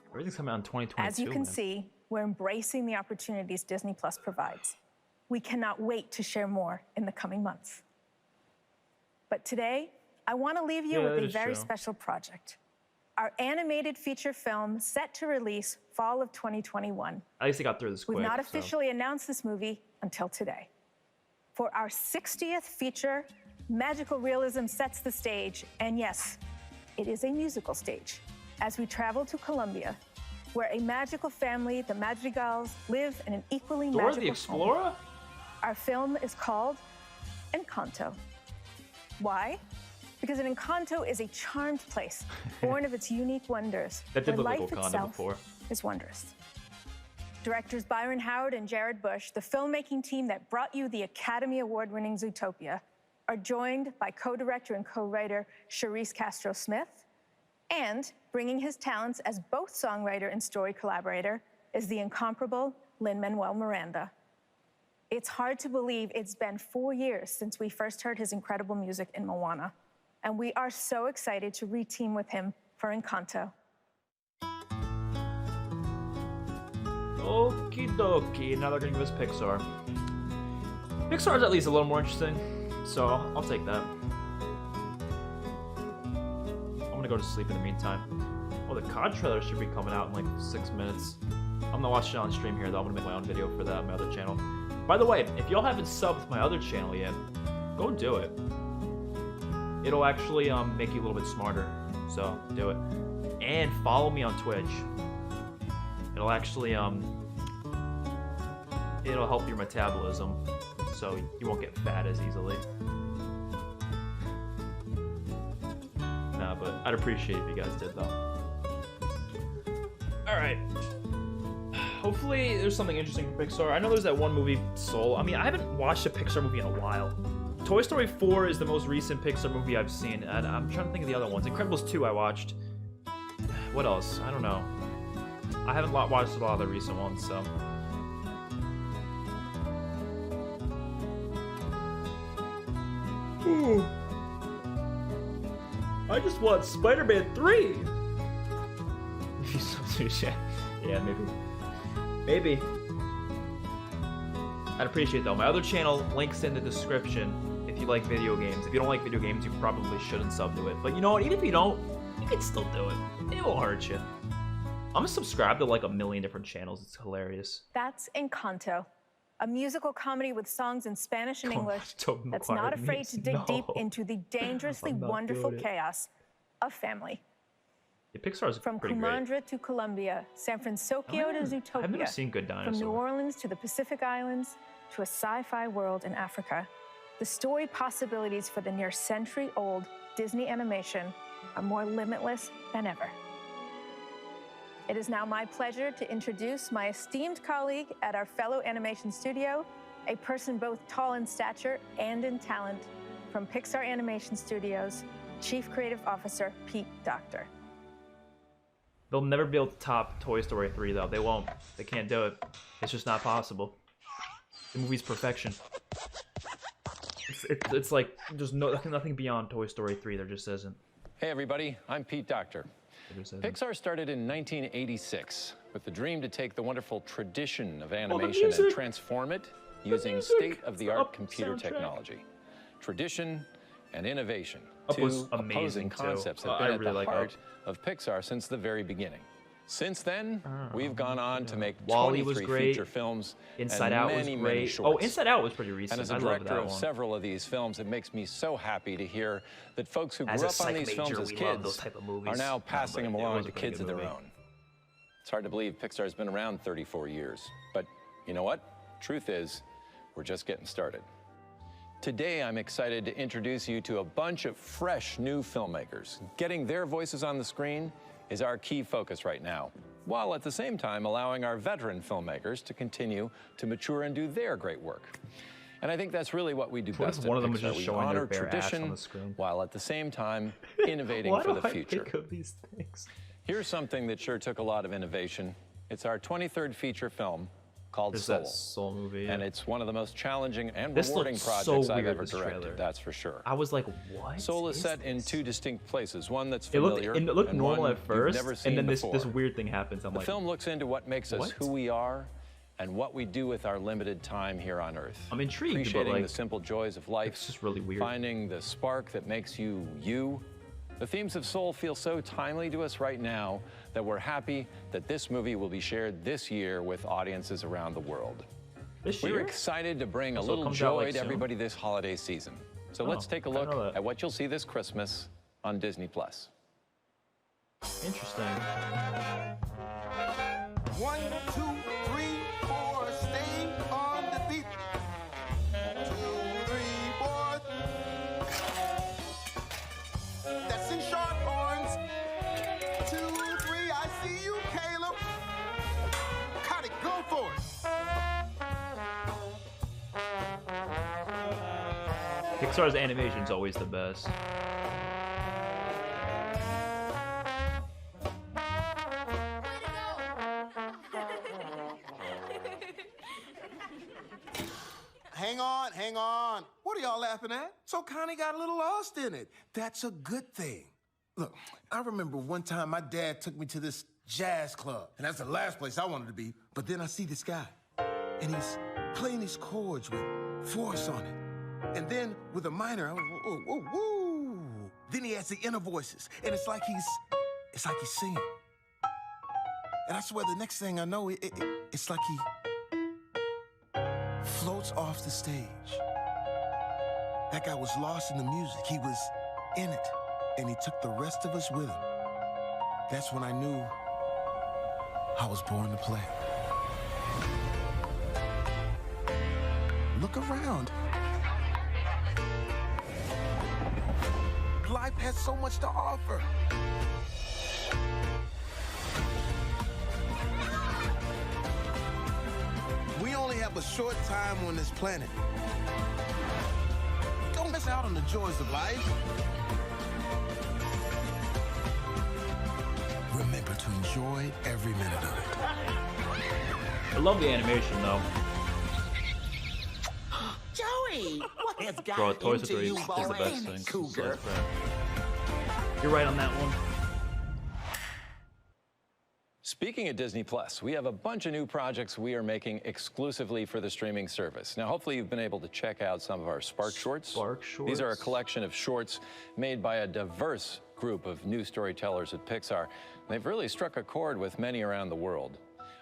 Everything's coming out in 2022. As you can man. see, we're embracing the opportunities Disney Plus provides. We cannot wait to share more in the coming months. But today, I want to leave you Yeah, with that a is very true. special project. Our animated feature film set to release fall of 2021. At least they got through this quick. We've not so. officially announced this movie until today. For our 60th feature, magical realism sets the stage, and yes, it is a musical stage, as we travel to Colombia, where a magical family, the Madrigals, live in an equally Dora magical the Explorer? home. Our film is called Encanto. Why? Because an Encanto is a charmed place, born of its unique wonders, That did where look like life Wakanda itself before. is wondrous. Directors Byron Howard and Jared Bush, the filmmaking team that brought you the Academy Award-winning Zootopia, are joined by co-director and co-writer Charisse Castro-Smith, and bringing his talents as both songwriter and story collaborator is the incomparable Lin-Manuel Miranda. It's hard to believe it's been 4 years since we first heard his incredible music in Moana, and we are so excited to re-team with him for Encanto. Okie dokie. Now they're gonna give us Pixar. Pixar's at least a little more interesting, so I'll take that. I'm gonna go to sleep in the meantime. Oh, the COD trailer should be coming out in like 6 minutes. I'm not watching it on stream here though. I'm gonna make my own video for that on my other channel. By the way, if y'all haven't subbed my other channel yet, go do it. It'll actually make you a little bit smarter. So do it. And follow me on Twitch. It'll actually it'll help your metabolism, so you won't get fat as easily. Nah, but I'd appreciate if you guys did though. All right. Hopefully there's something interesting from Pixar. I know there's that one movie, Soul. I mean, I haven't watched a Pixar movie in a while. Toy Story 4 is the most recent Pixar movie I've seen, and I'm trying to think of the other ones. Incredibles 2 I watched. What else? I don't know. I haven't watched a lot of the recent ones, so. Ooh. I just want Spider-Man 3! Yeah, maybe. I'd appreciate it though. My other channel, links in the description if you like video games. If you don't like video games, you probably shouldn't sub to it. But you know what? Even if you don't, you can still do it. It won't hurt you. I'm subscribed to like a million different channels. It's hilarious. That's Encanto, a musical comedy with songs in Spanish and English that's not afraid to dig deep into the dangerously wonderful chaos of family. Yeah, Pixar is From pretty Kumandra great. to Colombia, San Francisco to Zootopia. I've never seen Good Dinosaur. From New Orleans to the Pacific Islands to a sci-fi world in Africa, the story possibilities for the near century-old Disney animation are more limitless than ever. It is now my pleasure to introduce my esteemed colleague at our fellow animation studio, a person both tall in stature and in talent, from Pixar Animation Studios, Chief Creative Officer Pete Docter. They'll never be able to top Toy Story 3 though. They won't. They can't do it. It's just not possible. The movie's perfection. It's like there's nothing beyond Toy Story 3. There just isn't. Hey everybody, I'm Pete Docter. Pixar started in 1986 with the dream to take the wonderful tradition of animation and transform it using state-of-the-art computer technology. Tradition and innovation, two opposing concepts that have been at the heart of Pixar since the very beginning. Since then, we've gone on to make 23 feature films Inside and Out many, was many great. shorts. Oh, Inside Out was pretty recent. And as a director of several of these films, it makes me so happy to hear that folks who grew up on these films as kids are now passing them along to kids of their own. It's hard to believe Pixar's been around 34 years, but you know what? Truth is, we're just getting started. Today, I'm excited to introduce you to a bunch of fresh new filmmakers. Getting their voices on the screen is our key focus right now, while at the same time allowing our veteran filmmakers to continue to mature and do their great work. And I think that's really what we do best at one of them was Pixar. just We showing honor their bare ass on tradition the screen. while at the same time innovating Why for do the I future. think of these things? Here's something that sure took a lot of innovation. It's our 23rd feature film called There's Soul. that Soul movie, yeah. And it's one of the most challenging and This rewarding looked projects so I've weird, ever this directed, trailer. that's for sure. I was like, what? Soul is set in two distinct places, one that's It looked, familiar it looked and normal one at first, you've never seen and then this before. weird thing happens. I'm The like, film looks into what makes us what? who we are and what we do with our limited time here on Earth. I'm intrigued, but, Appreciating like, the simple joys of life. it's just really weird. Finding the spark that makes you you. The themes of Soul feel so timely to us right now that we're happy that this movie will be shared this year with audiences around the world. This We're year? excited to bring a So it little comes out, joy like, to soon? everybody this holiday season. So let's take a I didn't know look that. at what you'll see this Christmas on Disney+. Interesting. 1, 2, 3, 4, stay on the beat. 2, 3, 4. That's in sharp horns. 2, 3, I see you, Caleb. Cut it, go for it. Pixar's animation's always the best. Hang on. What are y'all laughing at? So Connie got a little lost in it. That's a good thing. Look, I remember one time my dad took me to this jazz club, and that's the last place I wanted to be. But then I see this guy, and he's playing these chords with force on it. And then with a minor, I was, whoa, whoa, whoa. Then he has the inner voices, and it's like he's singing. And I swear the next thing I know, it's like he floats off the stage. That guy was lost in the music. He was in it, and he took the rest of us with him. That's when I knew I was born to play. Look around. Life has so much to offer. We only have a short time on this planet. Don't miss out on the joys of life. Remember to enjoy every minute of it. I love the animation, though. Joey, what has Bro, got Toy into Story you, is the best thing. Cougar? You're right on that one. Speaking of Disney Plus, we have a bunch of new projects we are making exclusively for the streaming service. Now, hopefully you've been able to check out some of our Spark Shorts. These are a collection of shorts made by a diverse group of new storytellers at Pixar. They've really struck a chord with many around the world.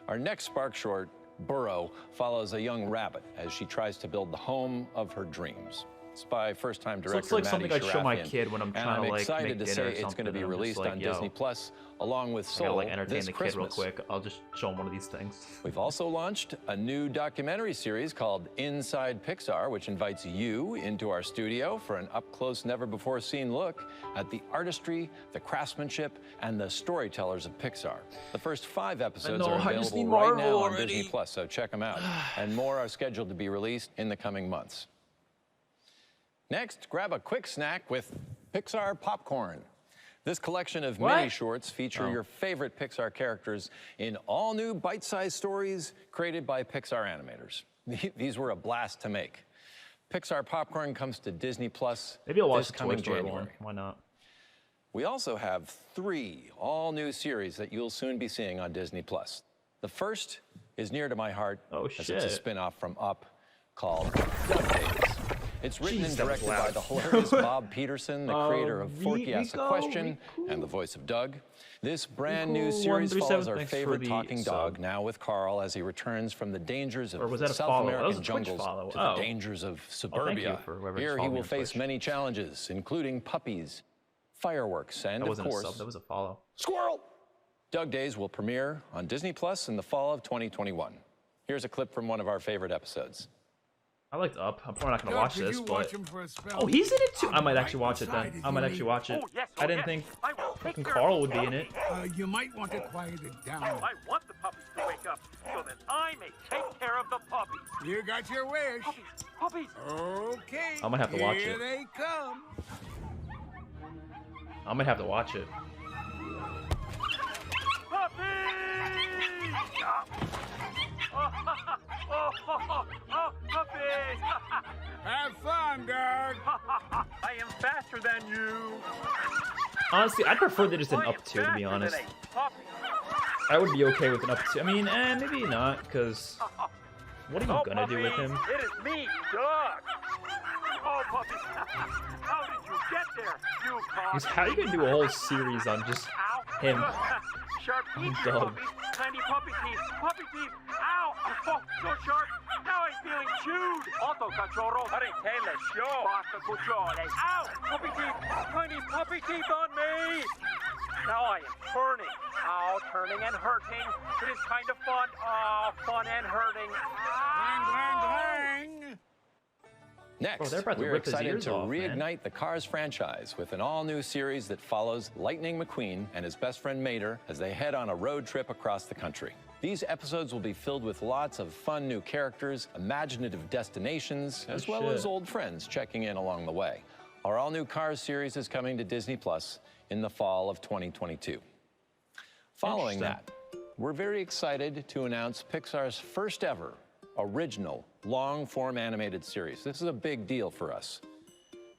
Our next Spark Short, Burrow, follows a young rabbit as she tries to build the home of her dreams. It's by first-time director So it's like Maddie something I'd show my Sharafian. kid when I'm And trying to like excited make to dinner say or it's going to something, be and I'm released just like, on yo, Disney Plus along with I gotta Soul like entertain this the kid Christmas. real quick. I'll just show him one of these things. We've also launched a new documentary series called Inside Pixar, which invites you into our studio for an up-close, never-before-seen look at the artistry, the craftsmanship, and the storytellers of Pixar. The first 5 episodes are available right now on Disney Plus, so check them out. And more are scheduled to be released in the coming months. Next, grab a quick snack with Pixar Popcorn. This collection of mini shorts feature your favorite Pixar characters in all new bite-sized stories created by Pixar animators. These were a blast to make. Pixar Popcorn comes to Disney Plus Maybe I'll watch this the coming Toy Story January. one. Why not? We also have 3 all-new series that you'll soon be seeing on Disney Plus. The first is near to my heart, as it's a spin-off from Up called Duck Days. It's written and directed by the hilarious Bob Peterson, the creator of Forky Asks a Question and the voice of Doug. This brand new series follows our favorite talking dog, now with Carl, as he returns from the dangers of the South American jungle to the dangers of suburbia. Here he will face many challenges, including puppies, fireworks, and of course, that was a follow. Squirrel! Doug Days will premiere on Disney Plus in the fall of 2021. Here's a clip from one of our favorite episodes. I liked Up. I'm probably not going to watch this, but... Oh, he's in it too? I might actually watch it then. I might actually watch it. I didn't think fucking Carl would be in it. You might want to quiet it down. I want the puppies to wake up so that I may take care of the puppies. You got your wish. Puppies. Okay. I might have to watch it. Here they come. I might have to watch it. Puppies! Have fun, Doug. I am faster than you. Honestly, I'd prefer they just did an Up 2, to be honest. I would be okay with an Up 2. I mean, maybe not, because... What are you gonna do with him? It is me, Doug. Oh, puppies. How did you get there, you cock? How are you gonna do a whole series on just him? Sharp teeth, Doug. puppies. Tiny puppy teeth. Puppy teeth. Ow! Oh, so sharp. Now I'm feeling chewed. Otto cachorro. Retele show. Basta cucciole. Ow! Puppy teeth. Tiny puppy teeth on me. Now I am turning. Oh, turning and hurting. It is kind of fun. Oh, fun and hurting. Clang. Next, Bro, we're excited to reignite the Cars franchise with an all-new series that follows Lightning McQueen and his best friend Mater as they head on a road trip across the country. These episodes will be filled with lots of fun new characters, imaginative destinations, as well as old friends checking in along the way. Our all-new Cars series is coming to Disney Plus in the fall of 2022. Following that, we're very excited to announce Pixar's first ever original long-form animated series. This is a big deal for us.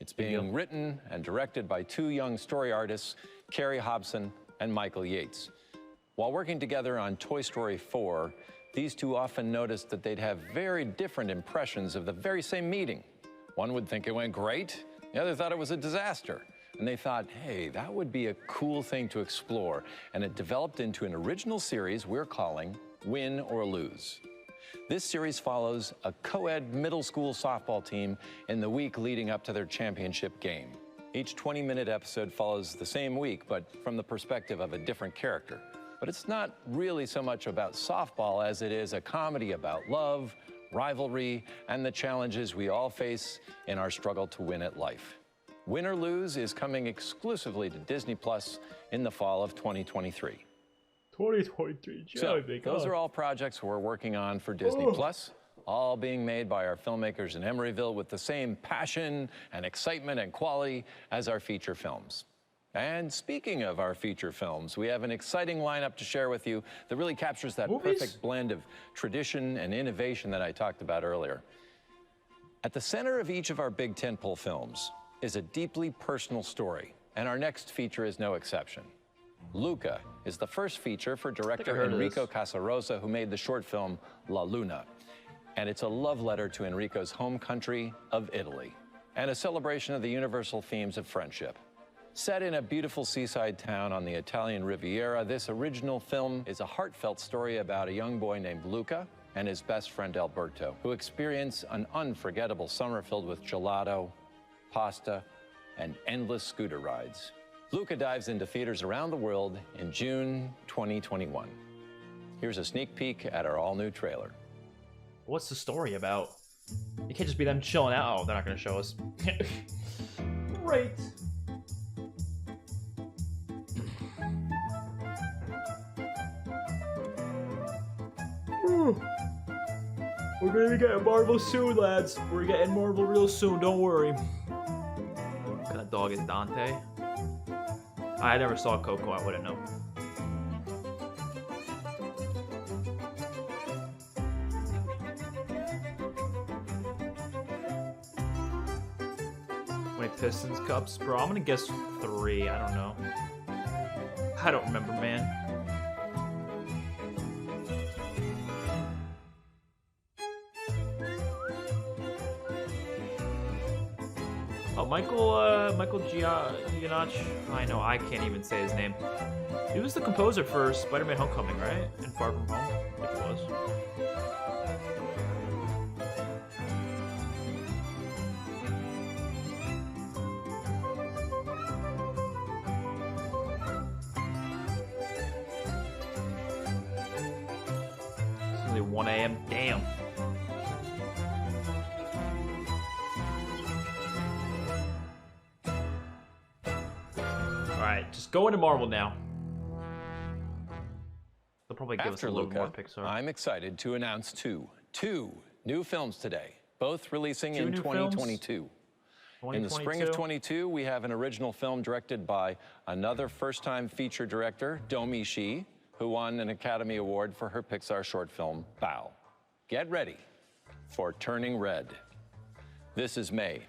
It's being written and directed by 2 young story artists, Carrie Hobson and Michael Yates. While working together on Toy Story 4, these 2 often noticed that they'd have very different impressions of the very same meeting. One would think it went great, the other thought it was a disaster. And they thought, hey, that would be a cool thing to explore. And it developed into an original series we're calling Win or Lose. This series follows a co-ed middle school softball team in the week leading up to their championship game. Each 20-minute episode follows the same week, but from the perspective of a different character. But it's not really so much about softball as it is a comedy about love, rivalry, and the challenges we all face in our struggle to win at life. Win or Lose is coming exclusively to Disney Plus in the fall of 2023. 2023, so those are all projects we're working on for Disney Plus, all being made by our filmmakers in Emeryville with the same passion and excitement and quality as our feature films. And speaking of our feature films, we have an exciting lineup to share with you that really captures that perfect blend of tradition and innovation that I talked about earlier. At the center of each of our big tentpole films is a deeply personal story, and our next feature is no exception. Luca is the first feature for director Enrico Casarosa, who made the short film La Luna. And it's a love letter to Enrico's home country of Italy, and a celebration of the universal themes of friendship. Set in a beautiful seaside town on the Italian Riviera, this original film is a heartfelt story about a young boy named Luca and his best friend Alberto, who experience an unforgettable summer filled with gelato, pasta, and endless scooter rides. Luca dives into theaters around the world in June 2021. Here's a sneak peek at our all-new trailer. What's the story about? It can't just be them chilling out. Oh, they're not going to show us. Great. We're gonna be getting Marvel soon, lads. We're getting Marvel real soon, don't worry. What kind of dog is Dante? I never saw Coco, I wouldn't know. How many Pistons cups? Bro, I'm gonna guess 3, I don't know. I don't remember, man. Michael Giacchino. I know, I can't even say his name. He was the composer for Spider-Man Homecoming, right? And Far From Home, I think it was. It's only 1 a.m. Damn. Alright, just go into Marvel now. They'll probably give us a little more Pixar. I'm excited to announce two new films today, both releasing in 2022. In the spring of 22, we have an original film directed by another first-time feature director, Domi Shi, who won an Academy Award for her Pixar short film, Bao. Get ready for Turning Red. This is May.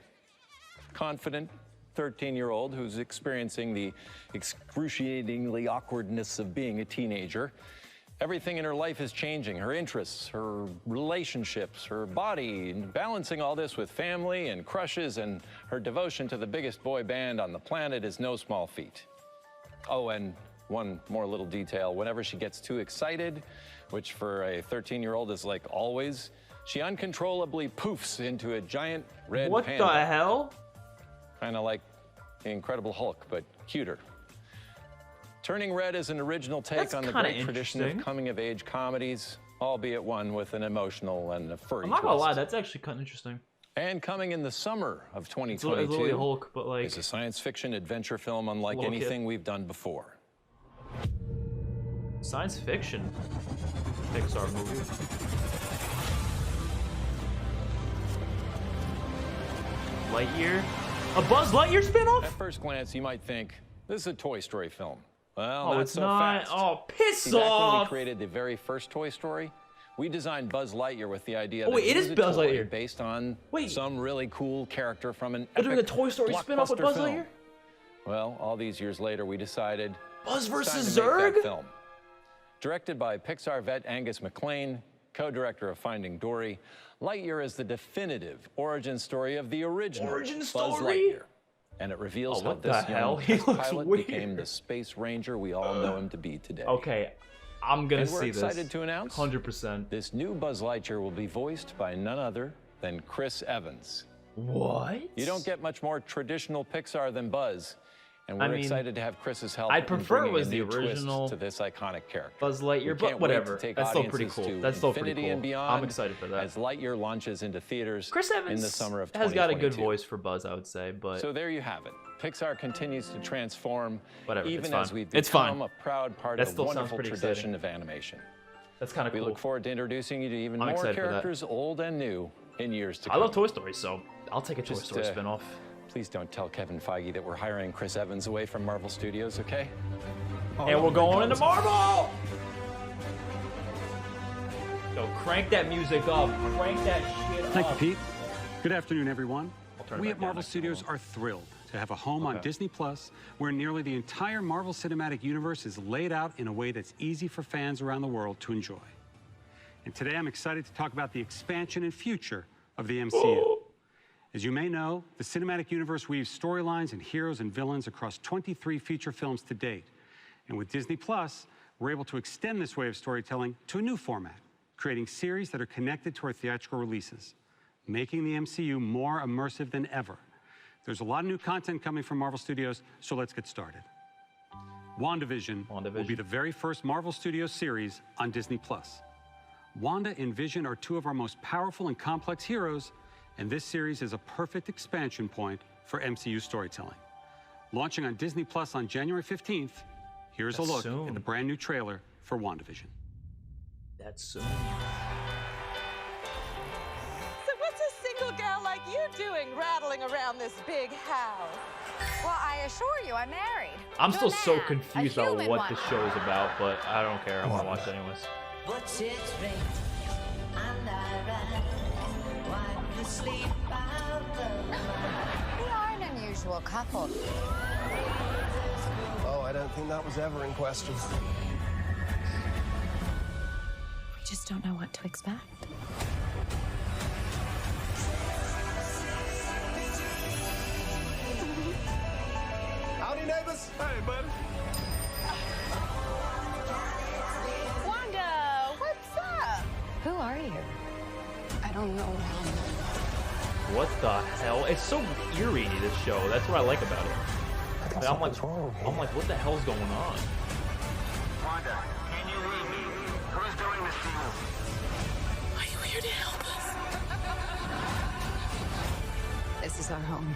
Confident 13-year-old who's experiencing the excruciatingly awkwardness of being a teenager. Everything in her life is changing. Her interests, her relationships, her body, and balancing all this with family and crushes and her devotion to the biggest boy band on the planet is no small feat. Oh, and one more little detail. Whenever she gets too excited, which for a 13-year-old is like always, she uncontrollably poofs into a giant red panda. What the hell? Kind of like the Incredible Hulk, but cuter. Turning Red is an original take on the great tradition of coming-of-age comedies, albeit one with an emotional and a furry I'm not gonna twist. lie, that's actually kind of interesting. And coming in the summer of 2022 it's really Hulk, but like, is a science fiction adventure film unlike anything we've done before. Science fiction Pixar movie. Lightyear? A Buzz Lightyear spinoff? At first glance, you might think, this is a Toy Story film. Well, oh, not it's so not. fast. Oh, piss See, back off! when we created the very first Toy Story, we designed Buzz Lightyear with the idea Oh, that wait, he it was is a Buzz toy Lightyear. based on some really cool character from an They're doing epic a Toy Story spinoff with blockbuster Buzz film. Lightyear? Well, all these years later, we decided Buzz it's time versus to make Zurg? that film. Directed by Pixar vet Angus MacLane, co-director of Finding Dory, Lightyear is the definitive origin story of the original Buzz Lightyear. And it reveals how what the this hell? young He test looks pilot weird. became the space ranger we all know him to be today. Okay, I'm gonna and we're see this. excited to announce 100%. this new Buzz Lightyear will be voiced by none other than Chris Evans. What? You don't get much more traditional Pixar than Buzz, and we're excited to have Chris's help. I'd prefer it was in the bringing a new original twist to this iconic character. Buzz Lightyear, but whatever. That's still pretty cool. That's still pretty cool. And beyond, I'm excited for that. As Lightyear launches into theaters Chris Evans in the summer of has got a good 2022. voice for Buzz, I would say, but So there you have it. Pixar continues to transform, whatever. It's even fine. as we've It's fine. become a proud part That of still a sounds wonderful pretty tradition exciting. of animation. That's kind of cool. We look forward to introducing you to even I'm more excited for that. characters, old and new, in years to I come. love Toy Story, so I'll take a Toy Just, Story spinoff. Please don't tell Kevin Feige that we're hiring Chris Evans away from Marvel Studios, okay? And we're going into Marvel! Yo, crank that music up. Crank that shit up. Thank you, Pete. Good afternoon, everyone. turn it We back at down Marvel next Studios are thrilled to have a home on Disney Plus, where nearly the entire Marvel Cinematic Universe is laid out in a way that's easy for fans around the world to enjoy. And today I'm excited to talk about the expansion and future of the MCU. As you may know, the Cinematic Universe weaves storylines and heroes and villains across 23 feature films to date. And with Disney Plus, we're able to extend this way of storytelling to a new format, creating series that are connected to our theatrical releases, making the MCU more immersive than ever. There's a lot of new content coming from Marvel Studios, so let's get started. WandaVision will be the very first Marvel Studios series on Disney Plus. Wanda and Vision are two of our most powerful and complex heroes, and this series is a perfect expansion point for MCU storytelling. Launching on Disney Plus on January 15th, here's a look at the brand new trailer for WandaVision. That's soon. So what's a single gal like you doing rattling around this big house? Well, I assure you, I'm married. I'm To a still so man, confused a about human what one. the show is about, but I don't care. I'm gonna watch it anyways. But it's rain and I ride, wipe the sleep out of my We are an unusual couple. Oh, I don't think that was ever in question. We just don't know what to expect. Howdy, neighbors. Hey, buddy. Wanda, what's up? Who are you? I don't know. What the hell? It's so eerie, this show. That's what I like about it. Like, I'm like, what the hell's going on? Wanda, can you hear me? Who's doing this to you? Are you here to help us? This is our home.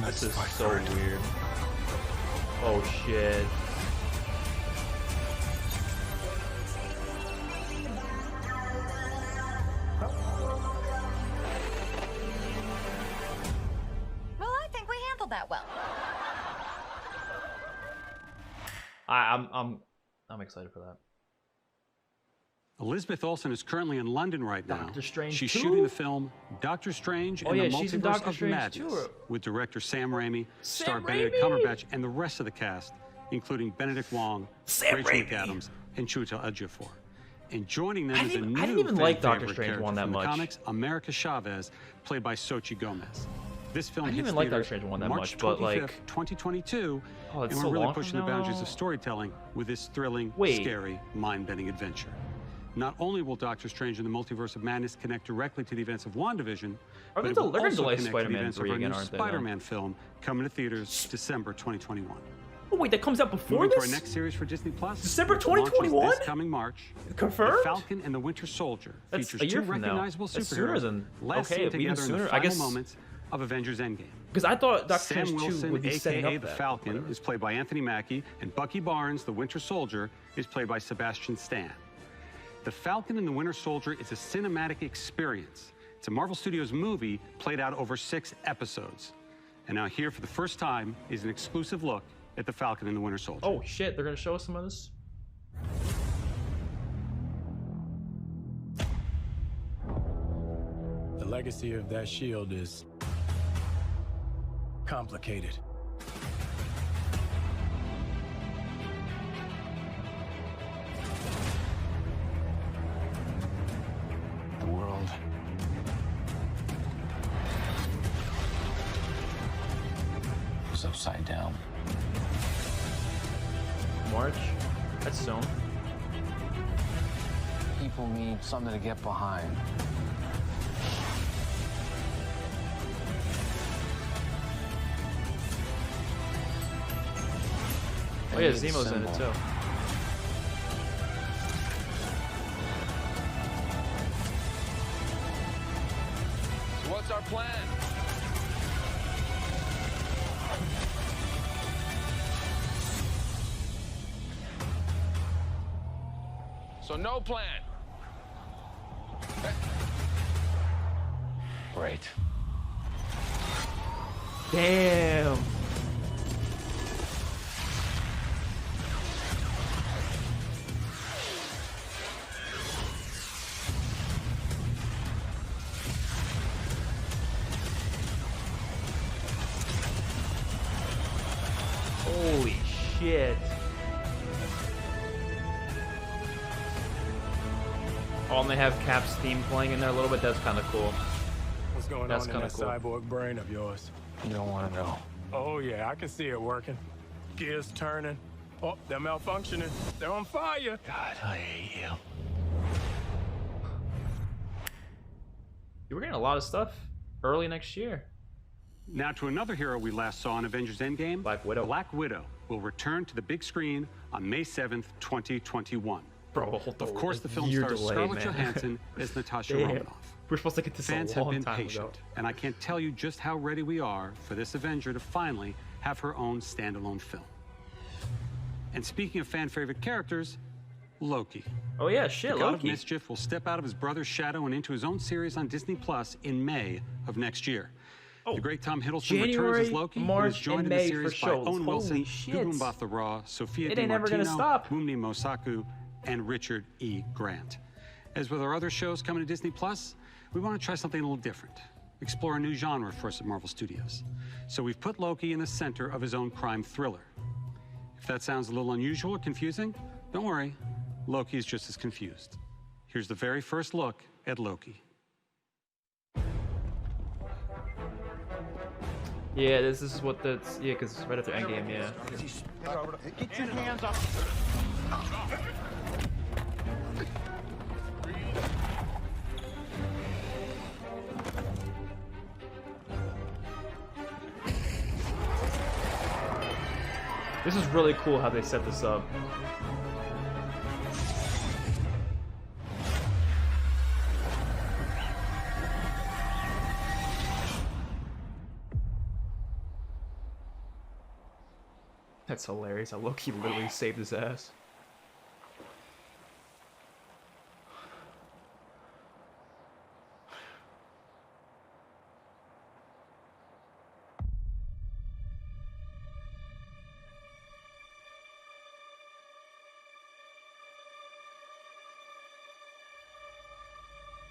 This is so weird. Oh shit. Well, I think we handled that well. I'm excited for that. Elizabeth Olsen is currently in London right now. Doctor Strange She's 2? shooting the film Doctor Strange Oh, and yeah, the she's in Multiverse Doctor of Strange Madness 2. with director Sam Raimi, star Sam Benedict Raimi? Cumberbatch, and the rest of the cast, including Benedict Wong, Sam Rachel Raimi. McAdams, and Chiwetel Ejiofor. And joining them I is a didn't new even like Doctor fan-favorite Strange character 1 that from the much. comics, America Chavez, played by Xochitl Gomez. This film I didn't hits even like Doctor theaters Strange 1 that March much, but, like- 25th, 2022, Oh, it's and so we're really long from pushing the now? boundaries of storytelling with this thrilling, Wait. scary, mind-bending adventure. Not only will Doctor Strange and the Multiverse of Madness connect directly to the events of WandaVision, but they it will they're gonna also delay connect to the Spider-Man events of 3 our again, new aren't they, though? Spider-Man film coming to theaters December 2021. Oh wait, that comes out before Moving to this? our next series for Disney Plus. December which launches 2021? This coming March. Confirmed? The Falcon and the Winter Soldier That's features a year two from now. recognizable That's sooner superheroes than- last okay, seen even together in sooner. the I final guess- moments of Avengers Endgame. Because I thought Doctor Sam Strange 2 Wilson, would be setting aka up the that. Falcon, is played by Anthony Mackie, and Bucky Barnes, the Winter Soldier, is played by Sebastian Stan. The Falcon and the Winter Soldier is a cinematic experience. It's a Marvel Studios movie played out over 6 episodes. And now here for the first time is an exclusive look at the Falcon and the Winter Soldier. Oh shit, they're gonna show us some of this? The legacy of that shield is complicated. The world is upside down. March? That's soon. People need something to get behind. Oh yeah, Zemo's in it too. So what's our plan? So no plan. Great. Damn. Holy shit. Oh, and they have Cap's theme playing in there a little bit. That's kind of cool. What's going on in that cyborg brain of yours? You don't want to know. Oh, yeah, I can see it working. Gears turning. Oh, they're malfunctioning. They're on fire. God, I hate you. We're getting a lot of stuff early next year. Now to another hero we last saw in Avengers Endgame. Black Widow. Black Widow will return to the big screen on May 7th, 2021. Bro, of course, the film stars Scarlett Johansson as Natasha Romanoff. We're supposed to get this Fans a long have been time patient, ago. and I can't tell you just how ready we are for this Avenger to finally have her own standalone film. And speaking of fan-favorite characters, Loki. Oh yeah, shit, the God Loki. of Mischief will step out of his brother's shadow and into his own series on Disney Plus in May of next year. The great Tom Hiddleston returns as Loki, March, and is joined and in the May series for by shows. Owen Wilson, Holy shit. Gugu Mbatha-Raw, Sophia It ain't never gonna DiMartino, stop. Mumni Mosaku, and Richard E. Grant. As with our other shows coming to Disney Plus, we want to try something a little different. Explore a new genre for us at Marvel Studios. So we've put Loki in the center of his own crime thriller. If that sounds a little unusual or confusing, don't worry. Loki is just as confused. Here's the very first look at Loki. Yeah, this is what that's. Yeah, because right after Endgame, yeah. Get your hands up. This is really cool how they set this up. That's hilarious how Loki literally saved his ass.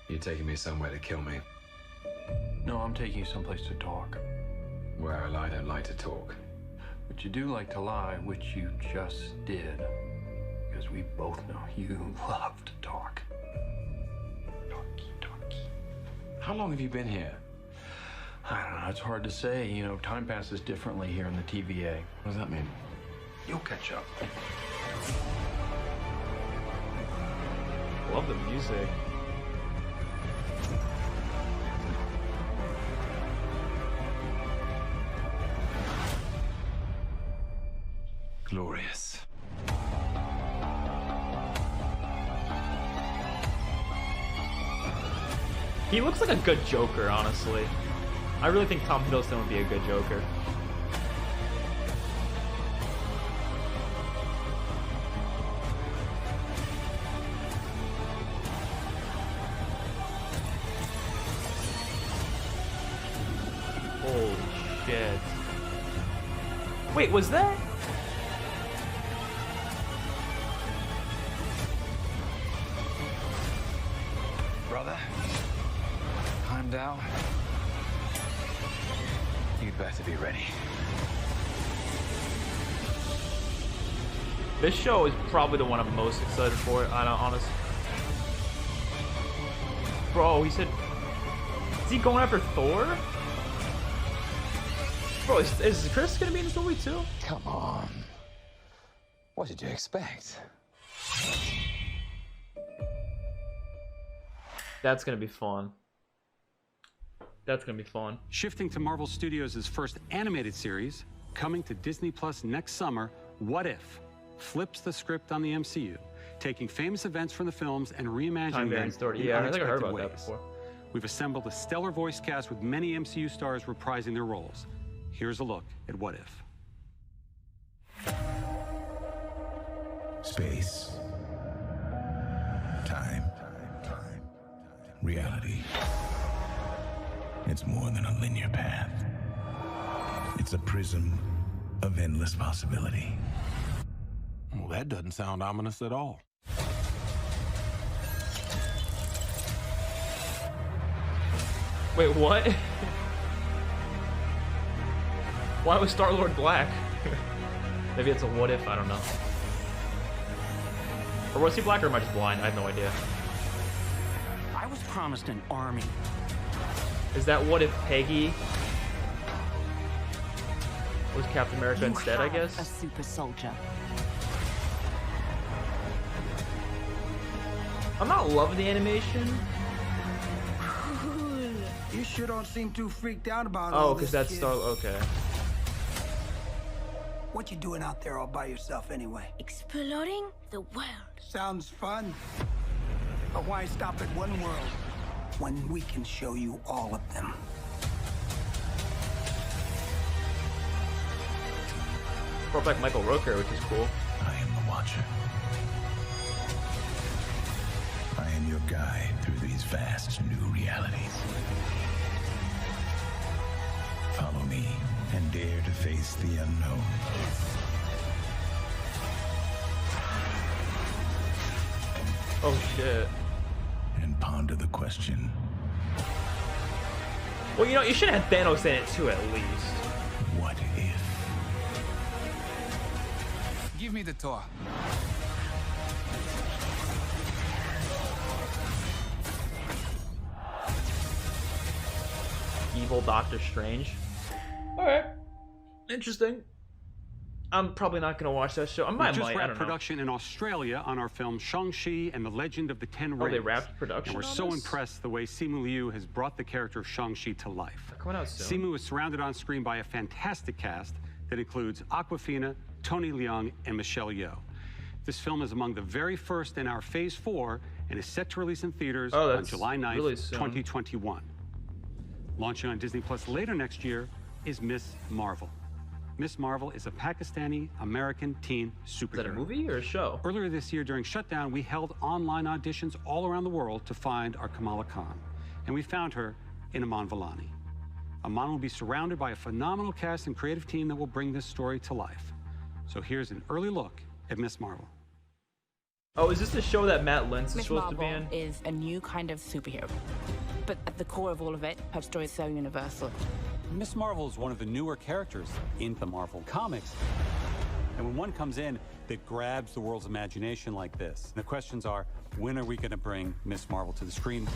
You're taking me somewhere to kill me. No, I'm taking you someplace to talk. Well, I don't like to talk. But you do like to lie, which you just did. Because we both know you love to talk. Talky. How long have you been here? I don't know, it's hard to say. You know, time passes differently here in the TVA. What does that mean? You'll catch up. Love the music. Glorious. He looks like a good Joker, honestly. I really think Tom Hiddleston would be a good Joker. Holy shit. Wait, was that? Brother, I'm down. You'd better be ready. This show is probably the one I'm most excited for, honest. Bro, he said... Is he going after Thor? Bro, is Chris gonna be in this movie too? Come on. What did you expect? That's gonna be fun. That's gonna be fun. Shifting to Marvel Studios' first animated series, coming to Disney Plus next summer, What If flips the script on the MCU, taking famous events from the films and reimagining them story. in Yeah, I think I heard unexpected about ways. that before. We've assembled a stellar voice cast with many MCU stars reprising their roles. Here's a look at What If. Space. Time. Reality. It's more than a linear path. It's a prism of endless possibility. Well, that doesn't sound ominous at all. Wait, what? Why was Star-Lord black? Maybe it's a what if, I don't know. Or was he black, or am I just blind? I have no idea. I was promised an army. Is that what if Peggy was Captain America instead, I guess? A super soldier. I'm not loving the animation. You sure don't seem too freaked out about Oh, all because this, that's kid. Star. Okay. What you doing out there all by yourself anyway? Exploring the world. Sounds fun. But why stop at one world when we can show you all of them? Brought back Michael Rooker, which is cool. I am the Watcher. I am your guide through these vast new realities. Follow me and dare to face the unknown. Oh shit. And ponder the question. Well, you know, you should have had Thanos in it too, at least. What if? Give me the tour. Evil Doctor Strange. Alright. Interesting. I'm probably not going to watch that show. I We might, just I wrapped don't know. production in Australia on our film Shang-Chi and the Legend of the Ten Rings. Oh, they wrapped production And we're on so this? impressed the way Simu Liu has brought the character of Shang-Chi to life. Coming out soon. Simu is surrounded on screen by a fantastic cast that includes Awkwafina, Tony Leung, and Michelle Yeoh. This film is among the very first in our Phase 4 and is set to release in theaters on that's July 9th, really soon. 2021. Launching on Disney Plus later next year is Miss Marvel. Miss Marvel is a Pakistani-American teen superhero. Is that a movie or a show? Earlier this year during shutdown, we held online auditions all around the world to find our Kamala Khan. And we found her in Aman Vellani. Aman will be surrounded by a phenomenal cast and creative team that will bring this story to life. So here's an early look at Miss Marvel. Oh, is this the show that Matt Lintz is Miss supposed to be Marvel in? is a new kind of superhero. But at the core of all of it, her story is so universal. Miss Marvel is one of the newer characters in the Marvel comics. And when one comes in that grabs the world's imagination like this, the questions are, when are we going to bring Miss Marvel to the screen?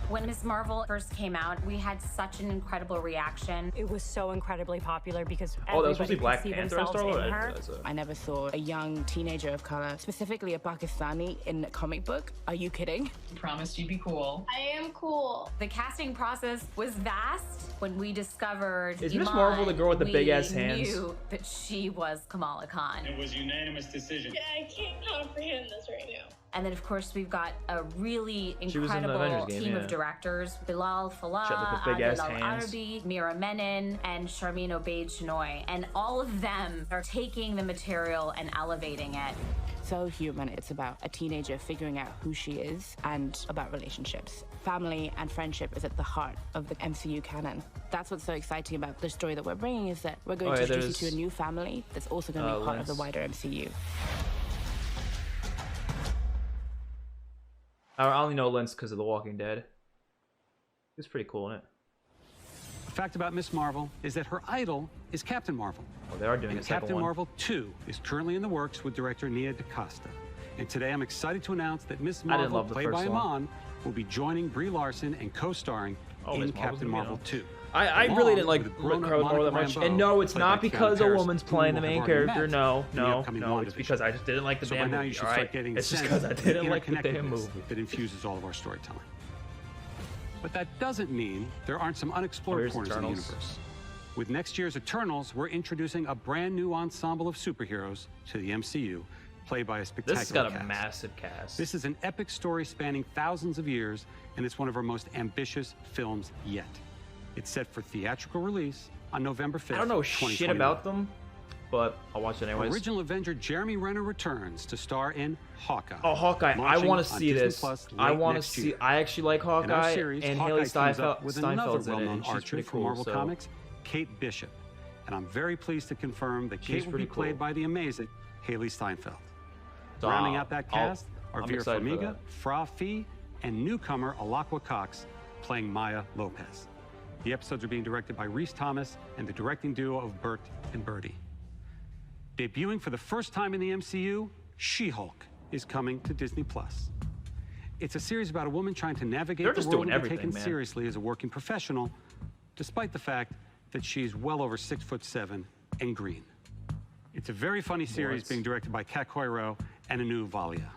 When Miss Marvel first came out, we had such an incredible reaction. It was so incredibly popular because Oh, that was supposed to be everybody Black could see Panther themselves in her. I never saw a young teenager of color, specifically a Pakistani, in a comic book. Are you kidding? Promised you'd be cool. I am cool. The casting process was vast. When we discovered Is Miss Iman, Marvel the girl with the big-ass we hands? knew that she was Kamala Khan. It was a unanimous decision. Yeah, I can't comprehend this right now. And then, of course, we've got a really She was in the incredible Avengers game, team yeah. of directors. Bilal Fallah, She had, like, the big-ass Adil hands. Arabi, Mira Menon, and Sharmeen Obaid-Chinoy. And all of them are taking the material and elevating it. So human. It's about a teenager figuring out who she is and about relationships. Family and friendship is at the heart of the MCU canon. That's what's so exciting about the story that we're bringing, is that we're going to introduce you to a new family that's also going to be part of the wider MCU. I only know Lintz because of The Walking Dead. It's pretty cool, isn't it? The fact about Miss Marvel is that her idol is Captain Marvel. Oh, they are doing And a second Captain one. Marvel 2 is currently in the works with director Nia DaCosta. And today I'm excited to announce that Miss I didn't Marvel, love the played by first one. Iman, will be joining Brie Larson and co-starring Oh, in Miss Marvel's Captain gonna be Marvel 2. I Along really didn't like with grown-up Scarlet Marvel that Monica much. And Rambeau, no, it's played not by because Keanu a Harris, woman's who playing the will have main already character. met No, in the no, upcoming no. It's WandaVision. because I just didn't like the So by damn now movie. you should all start right? getting It's just sense because I of didn't the like the damn interconnectedness movie. that infuses all of our storytelling. But that doesn't mean there aren't some unexplored corners in the universe. With next year's Eternals, we're introducing a brand new ensemble of superheroes to the MCU, played by a spectacular This has got a cast. massive cast. This is an epic story spanning thousands of years, and it's one of our most ambitious films yet. It's set for theatrical release on November 5th, I don't know shit about them, but I'll watch it anyways. Original Avenger Jeremy Renner returns to star in Hawkeye. Oh, Hawkeye! I want to see this. I want to see. I actually like Hawkeye, series, and Hawkeye Haley teams up with another Steinfeld's in it. well-known And she's archer pretty from cool. Marvel Comics, Kate Bishop. And I'm very pleased to confirm that Kate will be played by the amazing Haley Steinfeld. So, Rounding out that cast are I'm Vera excited for Farmiga, that. Fra Fee, and newcomer Alakwa Cox playing Maya Lopez. The episodes are being directed by Rhys Thomas and the directing duo of Bert and Birdie. Debuting for the first time in the MCU, She-Hulk is coming to Disney+. It's a series about a woman trying to navigate the world and be taken seriously as a working professional, despite the fact that she's well over 6'7" and green. It's a very funny series being directed by Kat Coiro and Anu Valia.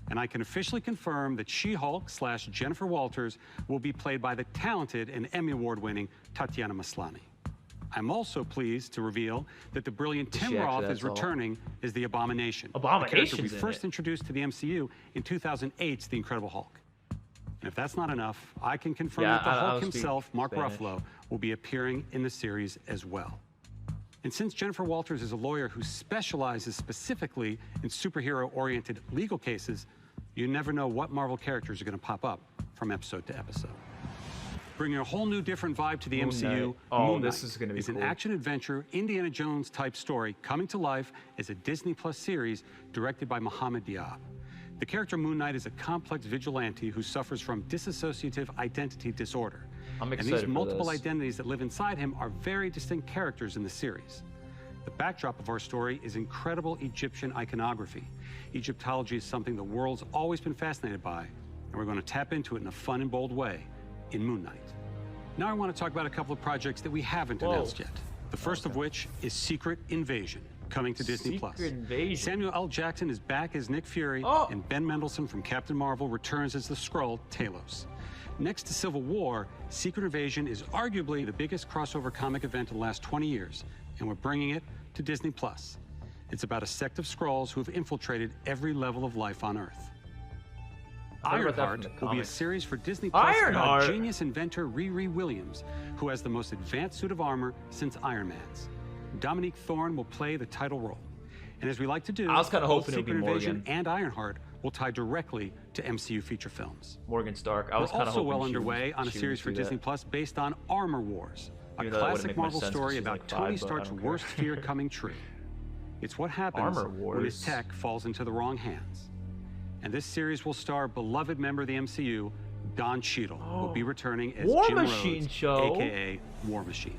And I can officially confirm that She-Hulk / Jennifer Walters will be played by the talented and Emmy Award-winning Tatiana Maslany. I'm also pleased to reveal that the brilliant Tim Roth is returning as the Abomination. The character we first introduced to the MCU in 2008's The Incredible Hulk. And if that's not enough, I can confirm that the Hulk himself, Mark Ruffalo, will be appearing in the series as well. And since Jennifer Walters is a lawyer who specializes specifically in superhero-oriented legal cases, you never know what Marvel characters are going to pop up from episode to episode. Bringing a whole new different vibe to the MCU, Moon Knight this is going to be an action-adventure, Indiana Jones-type story coming to life as a Disney Plus series directed by Mohamed Diab. The character Moon Knight is a complex vigilante who suffers from dissociative identity disorder. I'm and excited these multiple for this. identities that live inside him are very distinct characters in the series. The backdrop of our story is incredible Egyptian iconography. Egyptology is something the world's always been fascinated by, and we're going to tap into it in a fun and bold way in Moon Knight. Now I want to talk about a couple of projects that we haven't announced yet. The first of which is Secret Invasion, coming to Disney+. Samuel L. Jackson is back as Nick Fury, and Ben Mendelsohn from Captain Marvel returns as the Skrull, Talos. Next to Civil War, Secret Invasion is arguably the biggest crossover comic event in the last 20 years, and we're bringing it to Disney+. It's about a sect of Skrulls who have infiltrated every level of life on Earth. Ironheart will be a series for Disney Plus about genius inventor Riri Williams, who has the most advanced suit of armor since Iron Man's. Dominique Thorne will play the title role. And as we like to do, I was kind of hoping it would be Secret Invasion Morgan. and Ironheart will tie directly to MCU feature films. Morgan Stark. I was We're kind of also hoping well she underway would- on a she series for would do Disney that. Plus based on Armor Wars, a Even though that wouldn't classic make much Marvel sense 'cause story she's about like Tony 5, but I Stark's don't care. worst fear coming true. It's what happens Armor when his Wars. tech falls into the wrong hands. And this series will star beloved member of the MCU, Don Cheadle, who will be returning as War Jim Machine Rhodes, show? aka War Machine.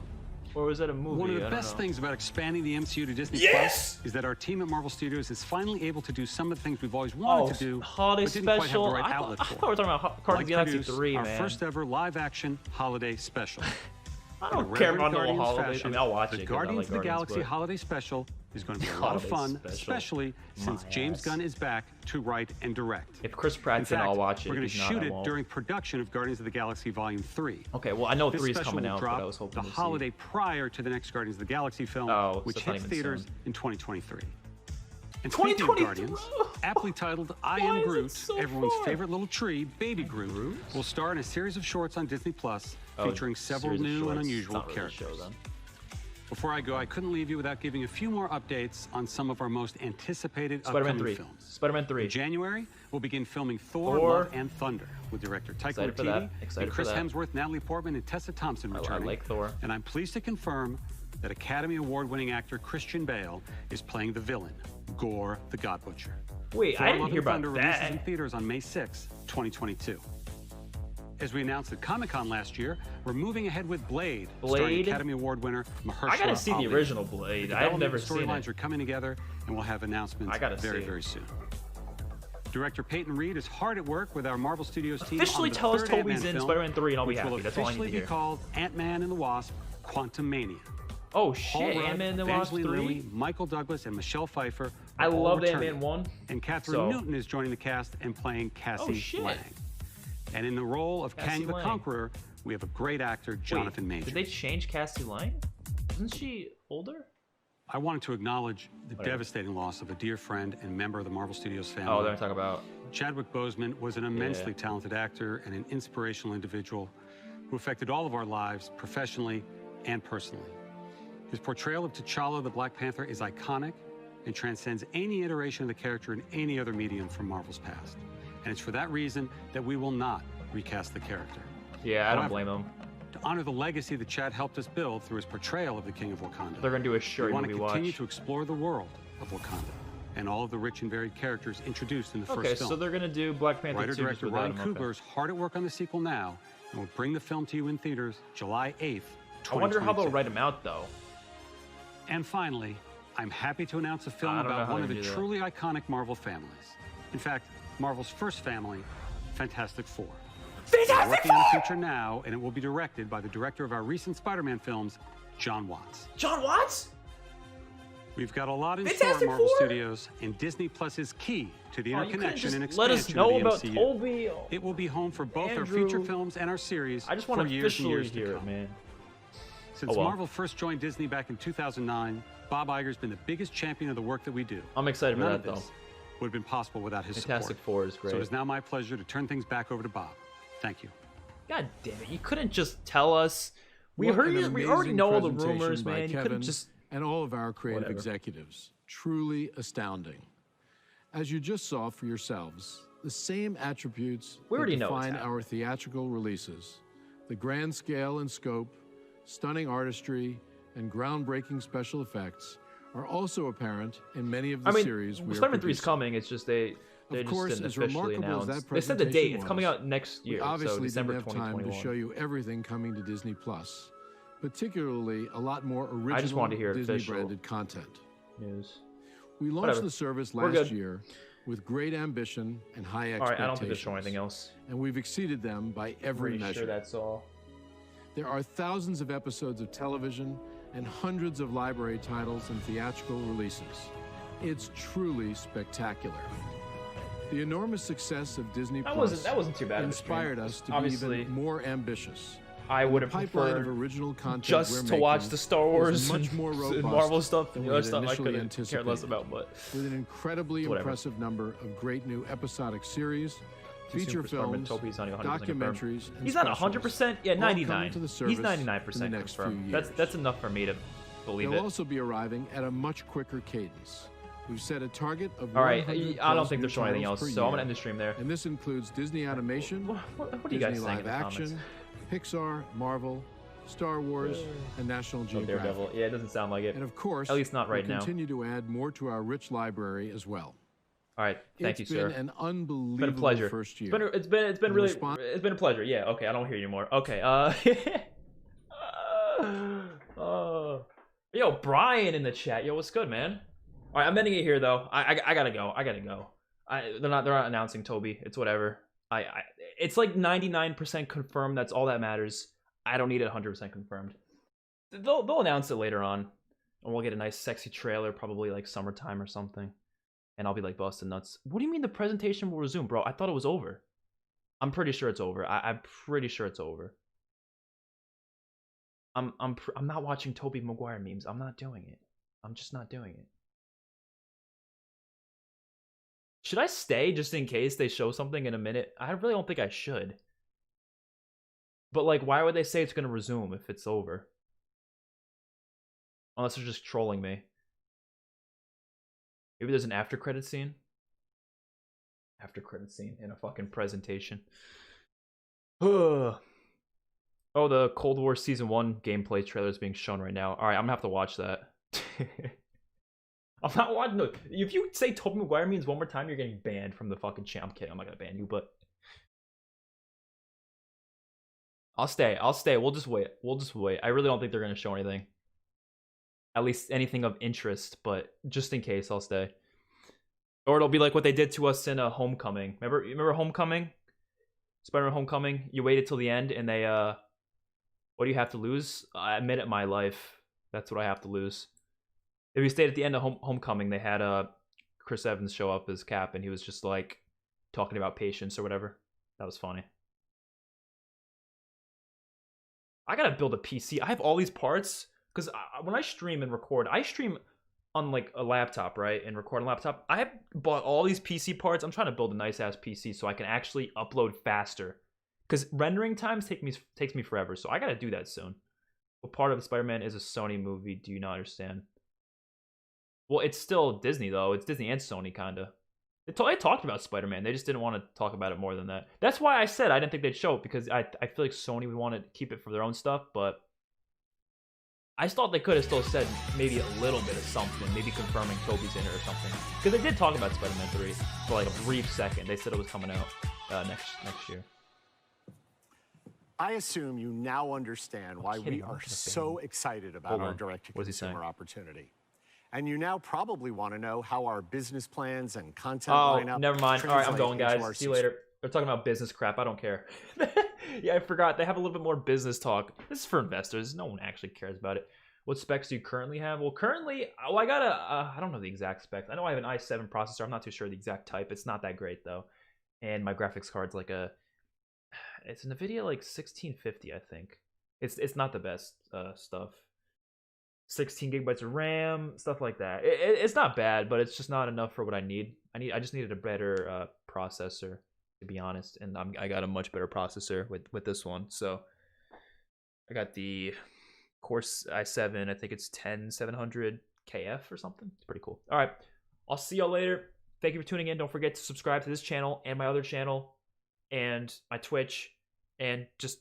Or was that a movie? One of the I don't best know. things about expanding the MCU to Disney Yes! Plus is that our team at Marvel Studios is finally able to do some of the things we've always wanted to do, holiday but didn't quite have special. the right I thought- outlet I for. thought we were talking about Guardians of the Galaxy produce 3, our man. first ever live-action holiday special. I In a don't care Reverend about no Guardians holiday. fashion, I mean, I'll watch the it 'cause I Guardians like of the Guardians, Galaxy but- holiday special is going to be a lot of Holiday fun, special. especially since My James ass. Gunn is back to write and direct. If Chris Pratt's in, fact, I'll watch it. We're going If to he's not, shoot I it won't. during production of Guardians of the Galaxy Volume 3. Okay, well, I know This 3 is special coming will out, but drop I was hoping the to see. holiday prior to the next Guardians of the Galaxy film, Oh, so which it's not hits even theaters soon. in 2023. And speaking of Guardians, aptly titled I Am Groot, everyone's favorite little tree, Baby Groot, will star in a series of shorts on Disney Plus, featuring several series of new and shorts. unusual It's not really a characters. show, then. Before I go, I couldn't leave you without giving a few more updates on some of our most anticipated Spider-Man upcoming 3. films. Spider-Man 3. In January, we'll begin filming Thor, Thor. Love and Thunder with director Taika Excited for that. Waititi Excited and for Chris that. Hemsworth, Natalie Portman, and Tessa Thompson I returning. like Thor. And I'm pleased to confirm that Academy Award-winning actor Christian Bale is playing the villain, Gore the God Butcher. Wait, Thor, I didn't Love hear and about Thunder releases that. in theaters on May 6, 2022. As we announced at Comic-Con last year, we're moving ahead with Blade, starring Blade? Academy Award winner Mahershala I gotta see the Ali. original Blade. The I have development never and seen storylines it. are coming together, and we'll have announcements I gotta very, see it. very soon. Director Peyton Reed is hard at work with our Marvel Studios team Officially on the tell us third Toby's Ant-Man in film, Spider-Man 3 and I'll be which happy. will That's all I need to officially be hear. called Ant-Man and the Wasp: Quantumania. Oh Paul shit, Rudd, Ant-Man and the Wasp Evangeline 3? Lilly, Michael Douglas, and Michelle Pfeiffer I are all loved returning. Ant-Man 1. And Catherine so- Newton is joining the cast and playing Cassie shit. Lang. And in the role of Cassie Kang the Lang. Conqueror, we have a great actor, Jonathan Majors. Did they change Cassie Lang? Isn't she older? I wanted to acknowledge the Whatever. devastating loss of a dear friend and member of the Marvel Studios family. Oh, they're gonna talk about. Chadwick Boseman was an immensely talented actor and an inspirational individual who affected all of our lives, professionally and personally. His portrayal of T'Challa the Black Panther is iconic and transcends any iteration of the character in any other medium from Marvel's past. And it's for that reason that we will not recast the character. Yeah, I don't However, blame them. to honor the legacy that Chad helped us build through his portrayal of the King of Wakanda, They're gonna do a Shuri we want to movie continue watch. to explore the world of Wakanda and all of the rich and varied characters introduced in the Okay, first film. so they're gonna do Black Panther 2 just Writer-director without Ryan him. Okay. Coogler is hard at work on the sequel now, and will bring the film to you in theaters July 8th, I wonder how they'll 2022. write him out though. And finally, I'm happy to announce a film I don't know about how one of they the do that. truly iconic Marvel families. In fact, Marvel's first family, Fantastic Four. We're working on a feature now, and it will be directed by the director of our recent Spider-Man films, John Watts. John Watts? We've got a lot in store Fantastic at Marvel Four? Studios, and Disney Plus is key to the Oh, you couldn't interconnection just and let expansion us know of the about MCU. Toby. It will be home for both our Andrew. feature films and our series I just want for to years and officially years to hear it, come. man. Since Oh, well. Marvel first joined Disney back in 2009, Bob Iger's been the biggest champion of the work that we do. I'm excited for None that of though. this would have been possible without his Fantastic support. Four is great. So it is now my pleasure to turn things back over to Bob. Thank you. God damn it! You couldn't just tell us. We What heard an you. We already amazing know all the presentation rumors, by man. You Kevin couldn't just. and all of our creative Whatever. executives. Truly astounding. As you just saw for yourselves, the same attributes We that already know what's define happening. our theatrical releases, the grand scale and scope, stunning artistry, and groundbreaking special effects, are also apparent in many of the I mean, series we are Spider-Man 3 is producing. coming. It's just they Of just course, didn't as officially remarkable as announce. that They said the date. presentation It's coming was, out next year, we obviously so December didn't have time to 2021. show you everything coming to Disney Plus, particularly a lot more original I just wanted to hear official Disney-branded content. news. We launched Whatever. the service We're last good. year with great ambition and high All expectations. right, I don't think they're showing anything else. And we've exceeded them by every Pretty measure. sure that's all. There are thousands of episodes of television and hundreds of library titles and theatrical releases. It's truly spectacular. The enormous success of Disney That Plus wasn't too bad of a inspired stream. us to Obviously, be even more ambitious. I would have The pipeline preferred of original content just we're to watch making the Star is Wars much and more robust Marvel stuff than and the we other had stuff I initially couldn't care less anticipated. about. But With an incredibly Whatever. impressive number of great new episodic series, Too soon feature for Spider-Man. films, Toby's not even 100% confirmed. documentaries, and He's not specials, 100%. Yeah, all coming 99. to the He's service 99% in the next few confirmed. years. That's enough for me to believe They'll it. also be arriving at a much quicker cadence. We've set a target of All right, 100 I don't plus think new they're showing anything titles else, per so I'm gonna year. end the stream there. And this includes Disney animation, What do you Disney guys think live in the action, Pixar, Marvel, Star Wars, and National Oh, Geographic. Daredevil. Yeah, it doesn't sound like it. And of course, At least not right we'll now. continue to add more to our rich library as well. All right, thank you, sir. It's been an unbelievable It's been a pleasure. first year. It's been And really respon- it's been a pleasure. Yeah. Okay, I don't hear you more. Okay. Yo, Brian in the chat. Yo, what's good, man? All right, I'm ending it here though. I gotta go. They're not announcing Toby. It's whatever. It's like 99% confirmed. That's all that matters. I don't need it 100% confirmed. They'll announce it later on, and we'll get a nice sexy trailer, probably like summertime or something. And I'll be like busting nuts. What do you mean the presentation will resume, bro? I thought it was over. I'm pretty sure it's over. I'm pretty sure it's over. I'm not watching Tobey Maguire memes. I'm not doing it. I'm just not doing it. Should I stay just in case they show something in a minute? I really don't think I should. But like, why would they say it's gonna resume if it's over? Unless they're just trolling me. Maybe there's an after credit scene. After credit scene in a fucking presentation. Oh, the Cold War Season 1 gameplay trailer is being shown right now. Alright, I'm gonna have to watch that. I'm not watching. Look, if you say Tobey Maguire means one more time, you're getting banned from the fucking channel. I'm kidding, I'm not gonna ban you, but I'll stay. We'll just wait. I really don't think they're gonna show anything. At least anything of interest, but just in case, I'll stay. Or it'll be like what they did to us in Homecoming. Remember Homecoming? Spider-Man Homecoming? You waited till the end and they, what do you have to lose? A minute of my life. That's what I have to lose. If you stayed at the end of Homecoming, they had Chris Evans show up as Cap and he was just like talking about patience or whatever. That was funny. I gotta build a PC. I have all these parts because when I stream and record, I stream on like a laptop, right? And record on a laptop. I have bought all these PC parts. I'm trying to build a nice ass PC so I can actually upload faster. Because rendering times takes me forever. So I gotta do that soon. What part of Spider-Man is a Sony movie? Do you not understand? Well, it's still Disney though. It's Disney and Sony kinda. They talked about Spider-Man. They just didn't want to talk about it more than that. That's why I said I didn't think they'd show it, because I feel like Sony would want to keep it for their own stuff, but I just thought they could have still said maybe a little bit of something, maybe confirming Tobey's in it or something. Because they did talk about Spider-Man 3 for like a brief second. They said it was coming out next year. I assume you now understand why we are so excited about our direct-to-consumer opportunity. And you now probably want to know how our business plans and content lineup. Never mind. All right, I'm going, guys. See you later. They're talking about business crap. I don't care. Yeah, I forgot. They have a little bit more business talk. This is for investors. No one actually cares about it. What specs do you currently have? Well, currently, I got I don't know the exact specs. I know I have an i7 processor. I'm not too sure the exact type. It's not that great, though. And my graphics card's like it's an NVIDIA like 1650, I think. It's not the best stuff. 16 gigabytes of RAM, stuff like that. It's not bad, but it's just not enough for what I need. I just needed a better processor, to be honest, and I got a much better processor with this one. So I got the Core i7. I think it's 10700 KF or something. It's pretty cool. All right, I'll see y'all later. Thank you for tuning in. Don't forget to subscribe to this channel and my other channel and my Twitch, and just